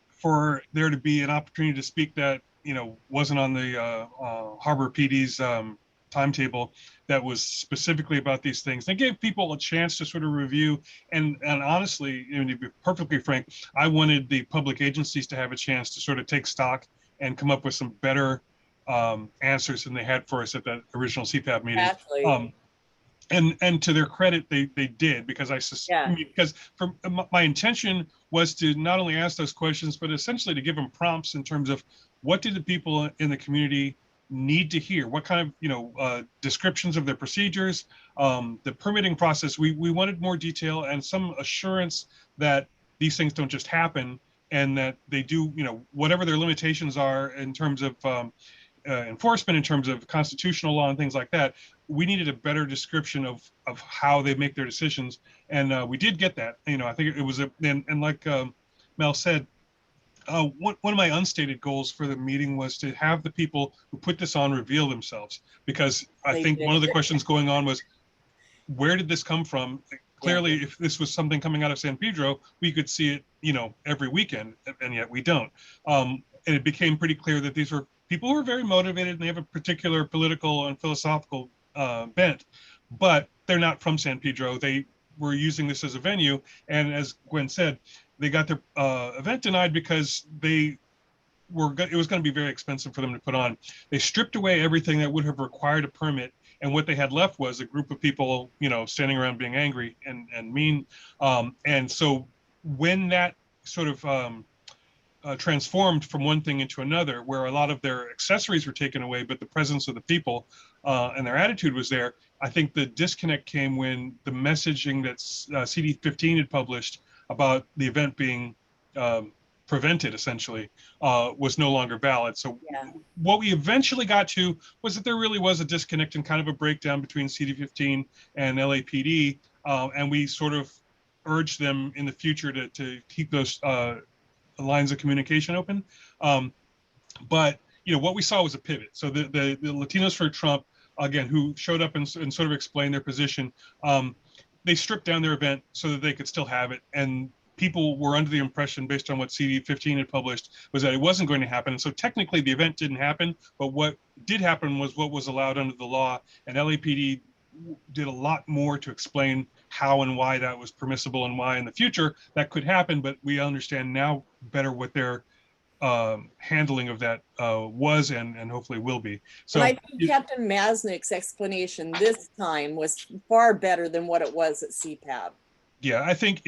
for there to be an opportunity to speak that, wasn't on the Harbor PD's timetable that was specifically about these things. They gave people a chance to sort of review, and honestly, to be perfectly frank, I wanted the public agencies to have a chance to sort of take stock and come up with some better answers than they had for us at that original CPAB meeting. Exactly. And to their credit, they did, because because from my intention was to not only ask those questions, but essentially to give them prompts in terms of what did the people in the community need to hear, what kind of descriptions of their procedures, the permitting process. We wanted more detail and some assurance that these things don't just happen, and that they do, whatever their limitations are in terms of enforcement, in terms of constitutional law and things like that. We needed a better description of how they make their decisions, and we did get that. I think it was and like Mel said, one of my unstated goals for the meeting was to have the people who put this on reveal themselves, because I think one of the questions going on was, where did this come from? Clearly, if this was something coming out of San Pedro, we could see it, every weekend, and yet we don't. And it became pretty clear that these were people who are very motivated and they have a particular political and philosophical bent, but they're not from San Pedro. They were using this as a venue, and as Gwen said, they got their event denied because it was going to be very expensive for them to put on. They stripped away everything that would have required a permit, and what they had left was a group of people, standing around being angry and mean. And so when that sort of transformed from one thing into another, where a lot of their accessories were taken away, but the presence of the people and their attitude was there, I think the disconnect came when the messaging that CD15 had published about the event being prevented, essentially, was no longer valid. So what we eventually got to was that there really was a disconnect and kind of a breakdown between CD15 and LAPD, and we sort of urged them in the future to keep those lines of communication open. But what we saw was a pivot. So the Latinos for Trump, again, who showed up and sort of explained their position, they stripped down their event so that they could still have it. And people were under the impression, based on what CD15 had published, was that it wasn't going to happen. And so technically the event didn't happen, but what did happen was what was allowed under the law, and LAPD did a lot more to explain how and why that was permissible and why in the future that could happen. But we understand now better what their handling of that was and hopefully will be. So and I think Captain Masnick's explanation this time was far better than what it was at CPAB. Yeah, I think,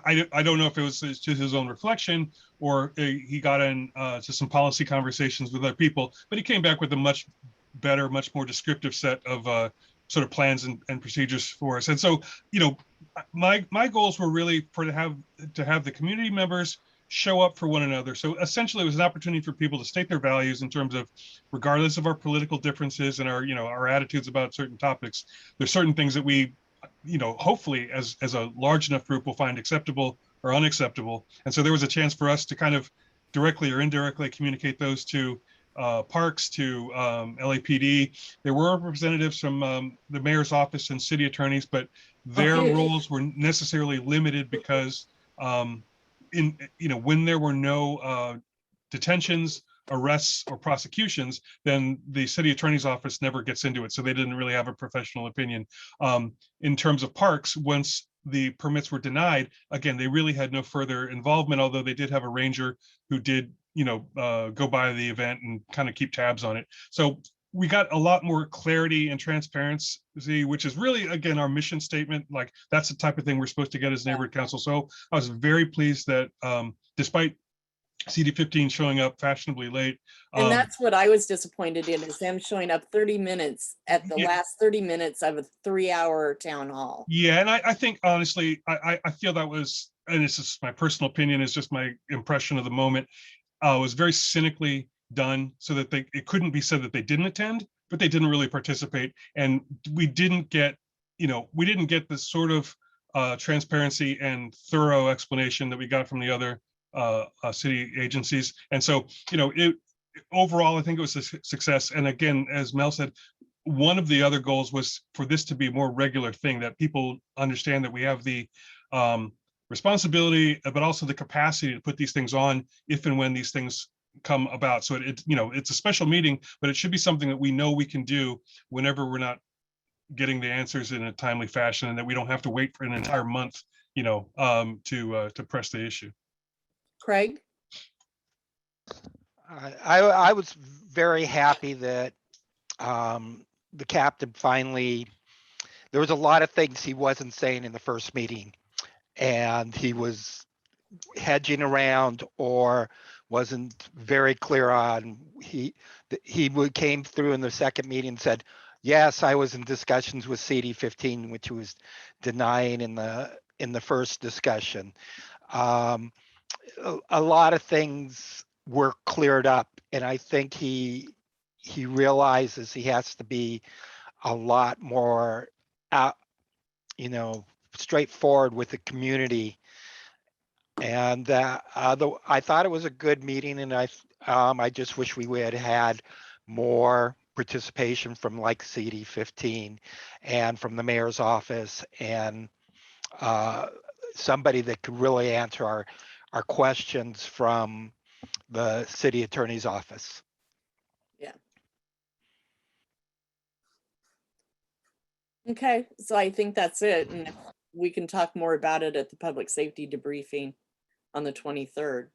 I don't know if it was just his own reflection or he got in to some policy conversations with other people, but he came back with a much better, much more descriptive set of sort of plans and procedures for us. And so, my goals were really to have the community members show up for one another. So essentially, it was an opportunity for people to state their values in terms of, regardless of our political differences and our, our attitudes about certain topics, there's certain things that we, hopefully as a large enough group will find acceptable or unacceptable. And so there was a chance for us to kind of directly or indirectly communicate those to parks, to LAPD. There were representatives from the mayor's office and city attorneys, but their roles were necessarily limited because when there were no detentions, arrests, or prosecutions, then the city attorney's office never gets into it. So they didn't really have a professional opinion. In terms of parks, once the permits were denied, again, they really had no further involvement, although they did have a ranger who did, go by the event and kind of keep tabs on it. So we got a lot more clarity and transparency, which is really, again, our mission statement. Like, that's the type of thing we're supposed to get as neighborhood council. So I was very pleased that despite CD15 showing up fashionably late. And that's what I was disappointed in, is them showing up 30 minutes at the last 30 minutes of a 3-hour town hall. Yeah, and I think, honestly, I feel that was, and this is my personal opinion, is just my impression of the moment, was very cynically done, so that it couldn't be said that they didn't attend, but they didn't really participate. And we didn't get, the sort of transparency and thorough explanation that we got from the other city agencies. And so, overall, I think it was a success. And again, as Mel said, one of the other goals was for this to be a more regular thing, that people understand that we have the responsibility, but also the capacity to put these things on if and when these things come about. So it's a special meeting, but it should be something that we know we can do whenever we're not getting the answers in a timely fashion, and that we don't have to wait for an entire month, to press the issue. Craig? I was very happy that the captain finally, there was a lot of things he wasn't saying in the first meeting, and he was hedging around or wasn't very clear on. He came through in the second meeting and said, yes, I was in discussions with CD15, which he was denying in the first discussion. A lot of things were cleared up, and I think he realizes he has to be a lot more straightforward with the community. And I thought it was a good meeting, and I just wish we had had more participation from like CD15 and from the mayor's office, and somebody that could really answer our questions from the city attorney's office. Yeah. Okay, so I think that's it. And we can talk more about it at the public safety debriefing on the 23rd,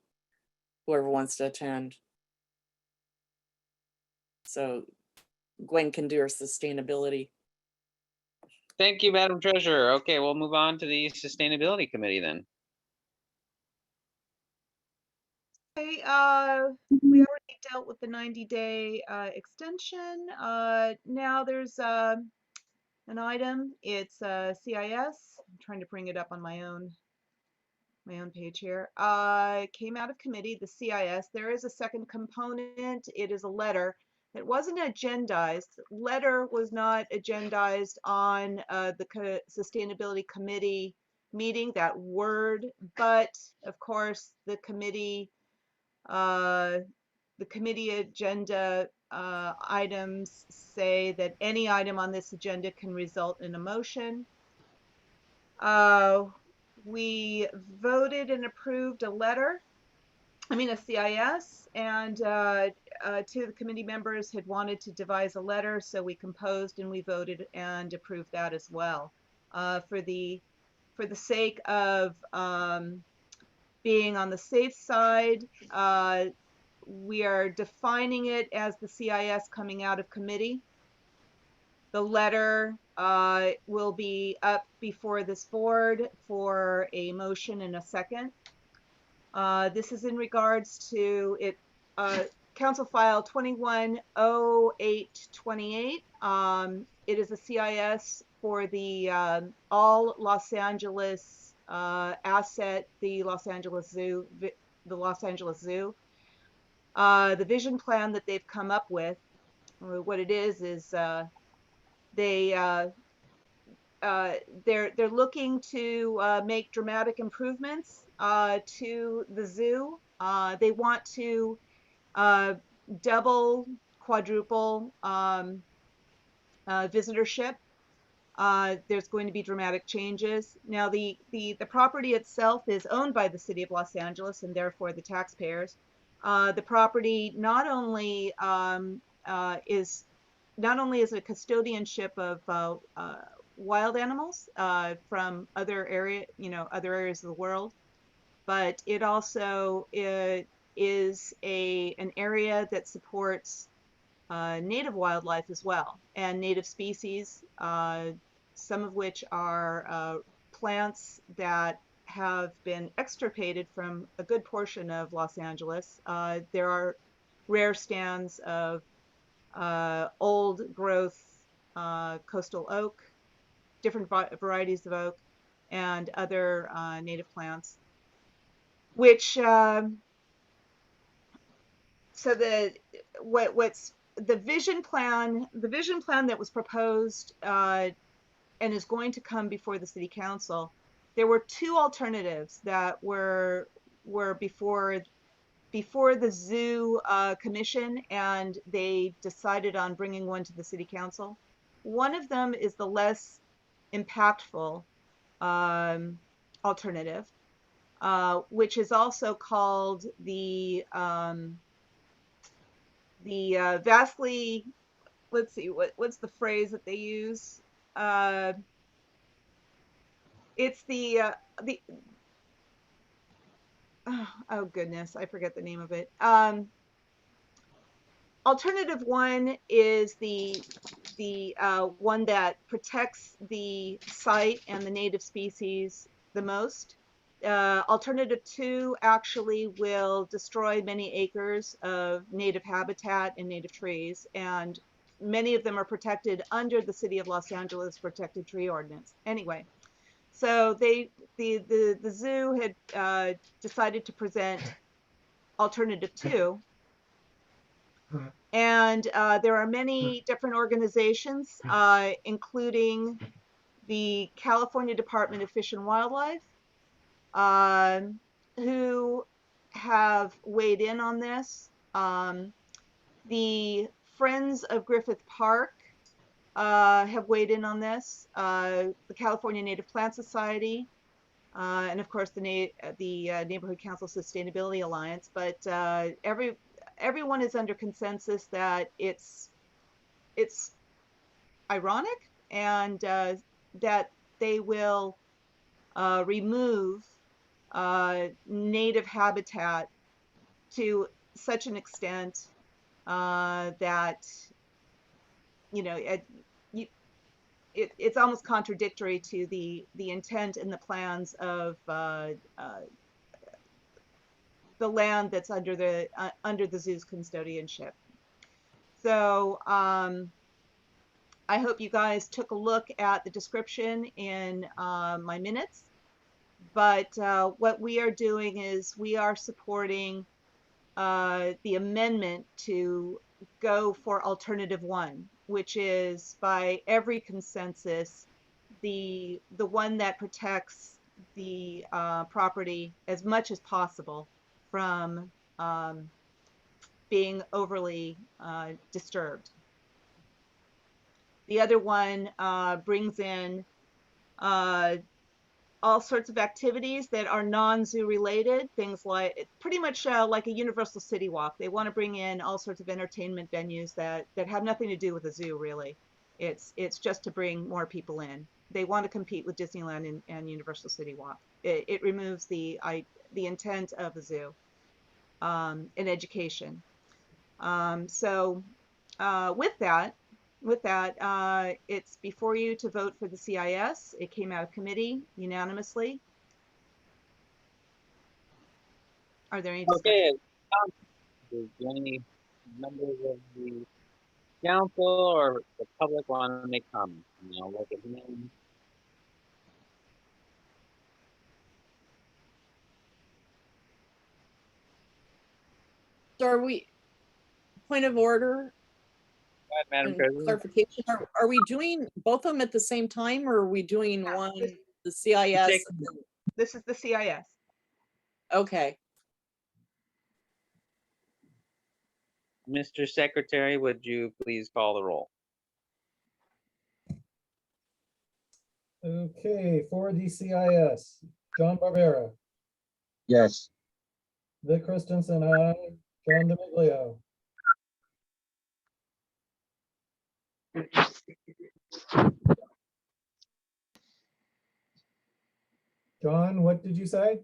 whoever wants to attend. So Gwen can do her sustainability. Thank you, Madam Treasurer. Okay, we'll move on to the Sustainability Committee then. Okay, we already dealt with the 90-day extension. Now there's an item. It's CIS. I'm trying to bring it up on my own page here. Came out of committee, the CIS. There is a second component. It is a letter that wasn't agendized. Letter was not agendized on the Sustainability Committee meeting, that word, but of course the committee agenda items say that any item on this agenda can result in a motion. We voted and approved a CIS, and two of the committee members had wanted to devise a letter, so we composed and we voted and approved that as well. For the sake of being on the safe side, we are defining it as the CIS coming out of committee. The letter will be up before this board for a motion and a second. This is in regards to it, Council File 210828. It is a CIS for the all Los Angeles asset, the Los Angeles Zoo, the Los Angeles Zoo. The vision plan that they've come up with, what it is they're looking to make dramatic improvements to the zoo. They want to double, quadruple visitorship. There's going to be dramatic changes. Now, the property itself is owned by the city of Los Angeles and therefore the taxpayers. The property not only is a custodianship of wild animals from other areas of the world, but it also is an area that supports native wildlife as well, and native species, some of which are plants that have been extirpated from a good portion of Los Angeles. There are rare stands of old growth coastal oak, different varieties of oak, and other native plants, which so what's the vision plan that was proposed and is going to come before the city council. There were two alternatives that were before the zoo commission, and they decided on bringing one to the city council. One of them is the less impactful alternative, which is also called the vastly, let's see, what's the phrase that they use? It's the oh goodness, I forget the name of it. Alternative one is the one that protects the site and the native species the most. Alternative two actually will destroy many acres of native habitat and native trees, and many of them are protected under the City of Los Angeles Protected Tree Ordinance. Anyway, so the zoo had decided to present alternative two, and there are many different organizations, including the California Department of Fish and Wildlife, who have weighed in on this. The Friends of Griffith Park have weighed in on this. The California Native Plant Society, and of course the Neighborhood Council Sustainability Alliance. But everyone is under consensus that it's ironic and that they will remove native habitat to such an extent that it's almost contradictory to the intent and the plans of the land that's under the zoo's custodianship. So I hope you guys took a look at the description in my minutes. But what we are doing is we are supporting the amendment to go for alternative one, which is by every consensus the one that protects the property as much as possible from being overly disturbed. The other one brings in all sorts of activities that are non-zoo related, things like pretty much like a universal city walk. They want to bring in all sorts of entertainment venues that have nothing to do with the zoo, really. It's just to bring more people in. They want to compete with Disneyland and Universal City Walk. It removes the intent of the zoo in education. So with that, it's before you to vote for the CIS. It came out of committee unanimously. Are there any discussions? Okay. Is there any members of the council or the public want to make comments? Like a name. So are we, point of order Go ahead, Madam and President. clarification, are we doing both of them at the same time or are we doing one, the CIS? This is the CIS. Okay. Mr. Secretary, would you please call the roll? Okay, for the CIS, John Barbera, Yes. Vic Christensen, aye. John DiMiglio. John, what did you say?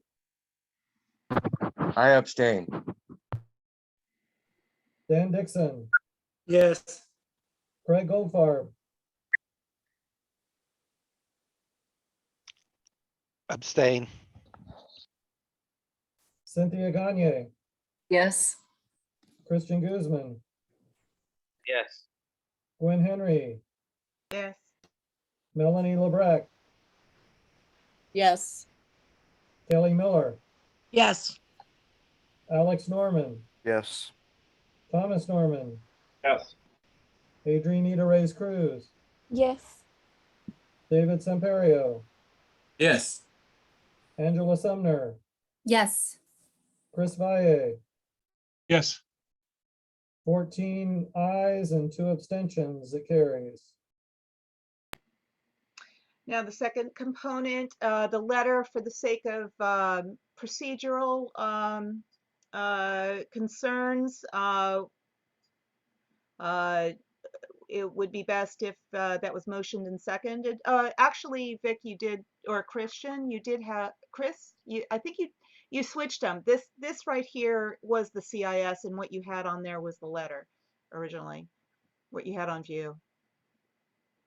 I abstain. Dan Dixon, Yes. Craig Goldfarb, Abstain. Cynthia Gagne, Yes. Christian Guzman, Yes. Gwen Henry, Yes. Melanie LeBrecq, Yes. Kelly Miller, Yes. Alex Norman, Yes. Thomas Norman, Yes. Adrian Ida Reyes Cruz, Yes. David Semperio, Yes. Angela Sumner, Yes. Chris Valle, Yes. 14 ayes and 2 abstentions, it carries. Now, the second component, the letter, for the sake of procedural concerns, it would be best if that was motioned and seconded. Actually, Vic, you did, or Christian, you did have, Chris, I think you switched them. This right here was the CIS, and what you had on there was the letter originally, what you had on view.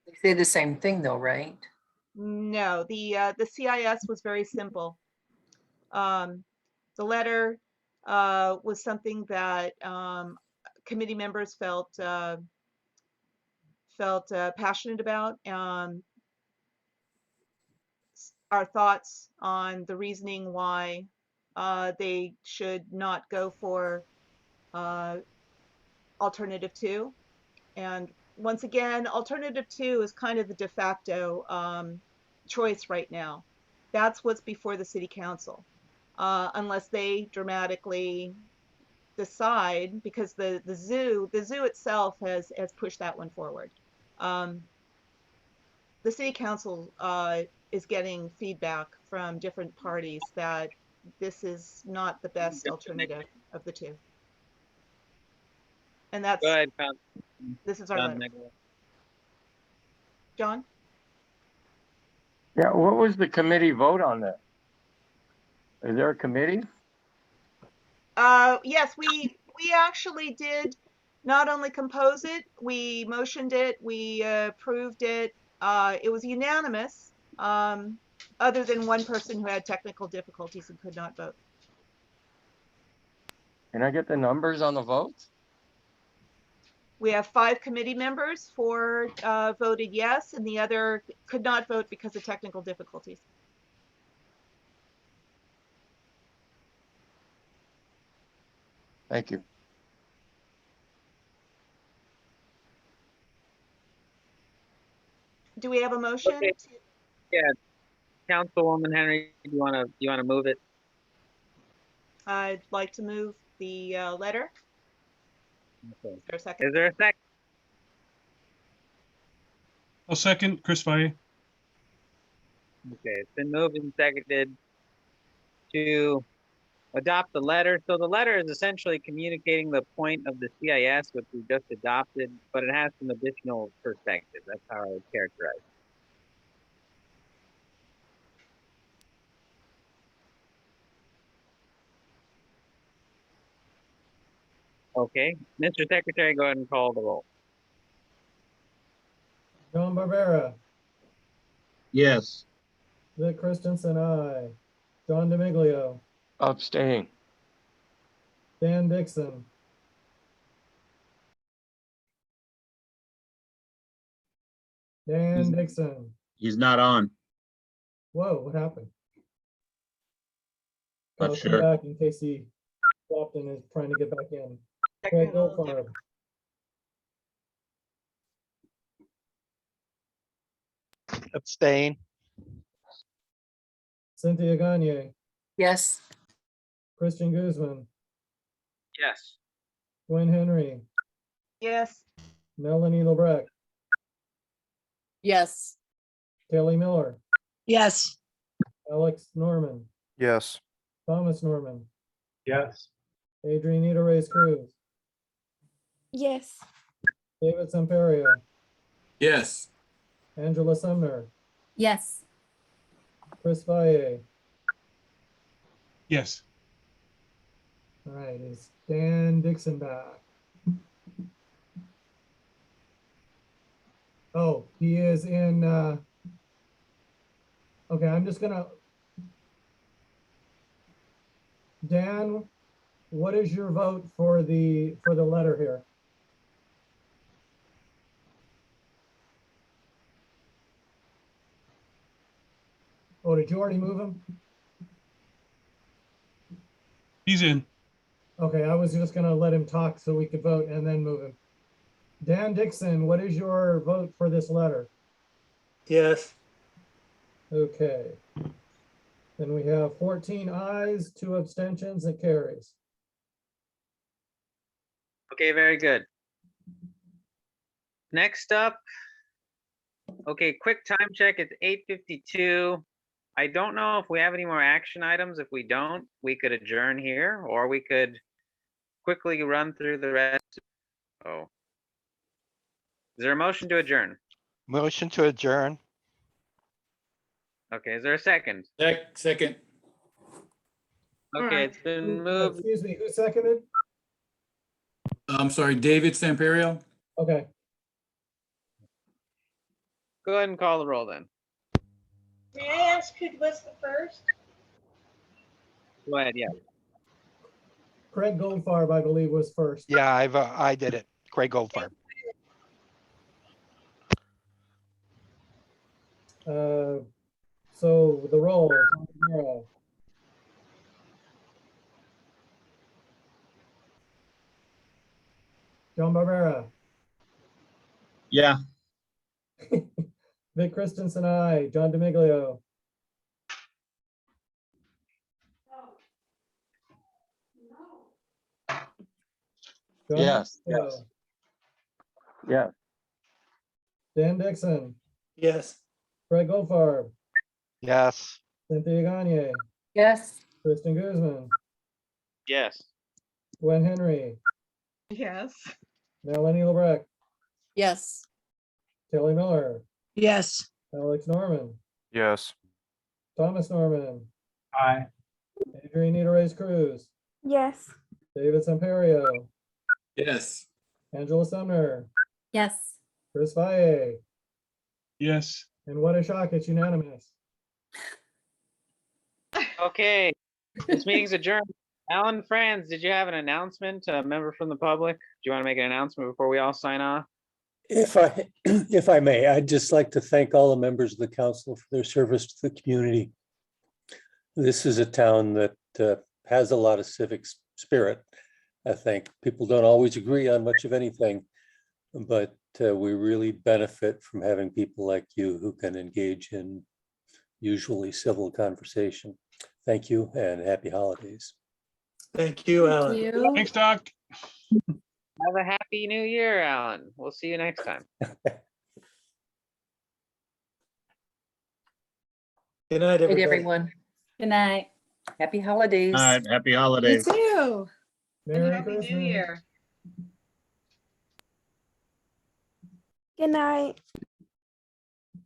They say the same thing though, right? No, the CIS was very simple. The letter was something that committee members felt passionate about. Our thoughts on the reasoning why they should not go for alternative 2. And once again, alternative 2 is kind of the de facto choice right now. That's what's before the city council, unless they dramatically decide, because the zoo itself has pushed that one forward. The city council is getting feedback from different parties that this is not the best alternative of the 2. And that's, Go ahead, this is our John letter. Nicholas. John? Yeah, what was the committee vote on that? Is there a committee? Yes, we actually did not only compose it, we motioned it, we approved it. It was unanimous, other than one person who had technical difficulties and could not vote. Can I get the numbers on the votes? We have 5 committee members, 4 voted yes, and the other could not vote because of technical difficulties. Thank you. Do we have a motion? Okay. Yeah, Councilwoman Henry, do you wanna move it? I'd like to move the letter. Okay. Is there a second? Is there a second? I'll second Chris Valle. Okay, it's been moved and seconded to adopt the letter. So the letter is essentially communicating the point of the CIS, which we just adopted, but it has some additional perspective. That's how I would characterize it. Okay, Mr. Secretary, go ahead and call the roll. John Barbera, Yes. Vic Christensen, aye. John DiMiglio, Abstain. Dan Dixon, Dan Dixon. He's not on. Whoa, what happened? Not I'll come sure. back in case he Lofton is trying to get back in. Craig Technical Goldfarb, Abstain. Cynthia Gagne, Yes. Christian Guzman, Yes. Gwen Henry, Yes. Melanie LeBrecq, Yes. Kelly Miller, Yes. Alex Norman, Yes. Thomas Norman, Yes. Adrianita Reyes Cruz, Yes. David Semperio, Yes. Angela Sumner, Yes. Chris Valle. Yes. All right, is Dan Dixon back? Oh, he is in, okay, I'm just gonna. Dan, what is your vote for the letter here? Oh, did you already move him? He's in. Okay, I was just gonna let him talk so we could vote and then move him. Dan Dixon, what is your vote for this letter? Yes. Okay. Then we have 14 ayes, 2 abstentions, it carries. Okay, very good. Next up, okay, quick time check. It's 8:52. I don't know if we have any more action items. If we don't, we could adjourn here, or we could quickly run through the rest. Oh. Is there a motion to adjourn? Motion to adjourn. Okay, is there a second? Second. Okay, it's been moved. Excuse me, who seconded? I'm sorry, David Samperio? Okay, Go ahead and call the roll then. May I ask who was the first? Go ahead, yeah. Craig Goldfarb, I believe, was first. Yeah, I did it. Craig Goldfarb. So the roll, Tom Romero, John Barbera, Yeah. Vic Christensen, I, John DeMiglio. John Yes, DeMiglio, yes. Yeah. Dan Dixon, Yes. Craig Goldfarb, Yes. Cynthia Gagne, Yes. Kristen Guzman, Yes. Gwen Henry, Yes. Melanie LeBrecq, Yes. Kelly Miller, Yes. Alex Norman, Yes. Thomas Norman, Aye. Adrianita Reyes Cruz, Yes. David Semperio, Yes. Angela Sumner, Yes. Chris Valle, Yes. and what a shock, it's unanimous. Okay, this meeting's adjourned. Alan Franz, did you have an announcement, a member from the public? Do you want to make an announcement before we all sign off? If I may, I'd just like to thank all the members of the council for their service to the community. This is a town that has a lot of civic spirit. I think people don't always agree on much of anything, but we really benefit from having people like you who can engage in usually civil conversation. Thank you and happy holidays. Thank you, Alan. Thank you. Thanks, Doc. Have a happy new year, Alan. We'll see you next time. Good night, Good, everybody. everyone. Good night. Happy holidays. All right, happy You holidays. too. Merry Happy New Christmas. Year. Good night.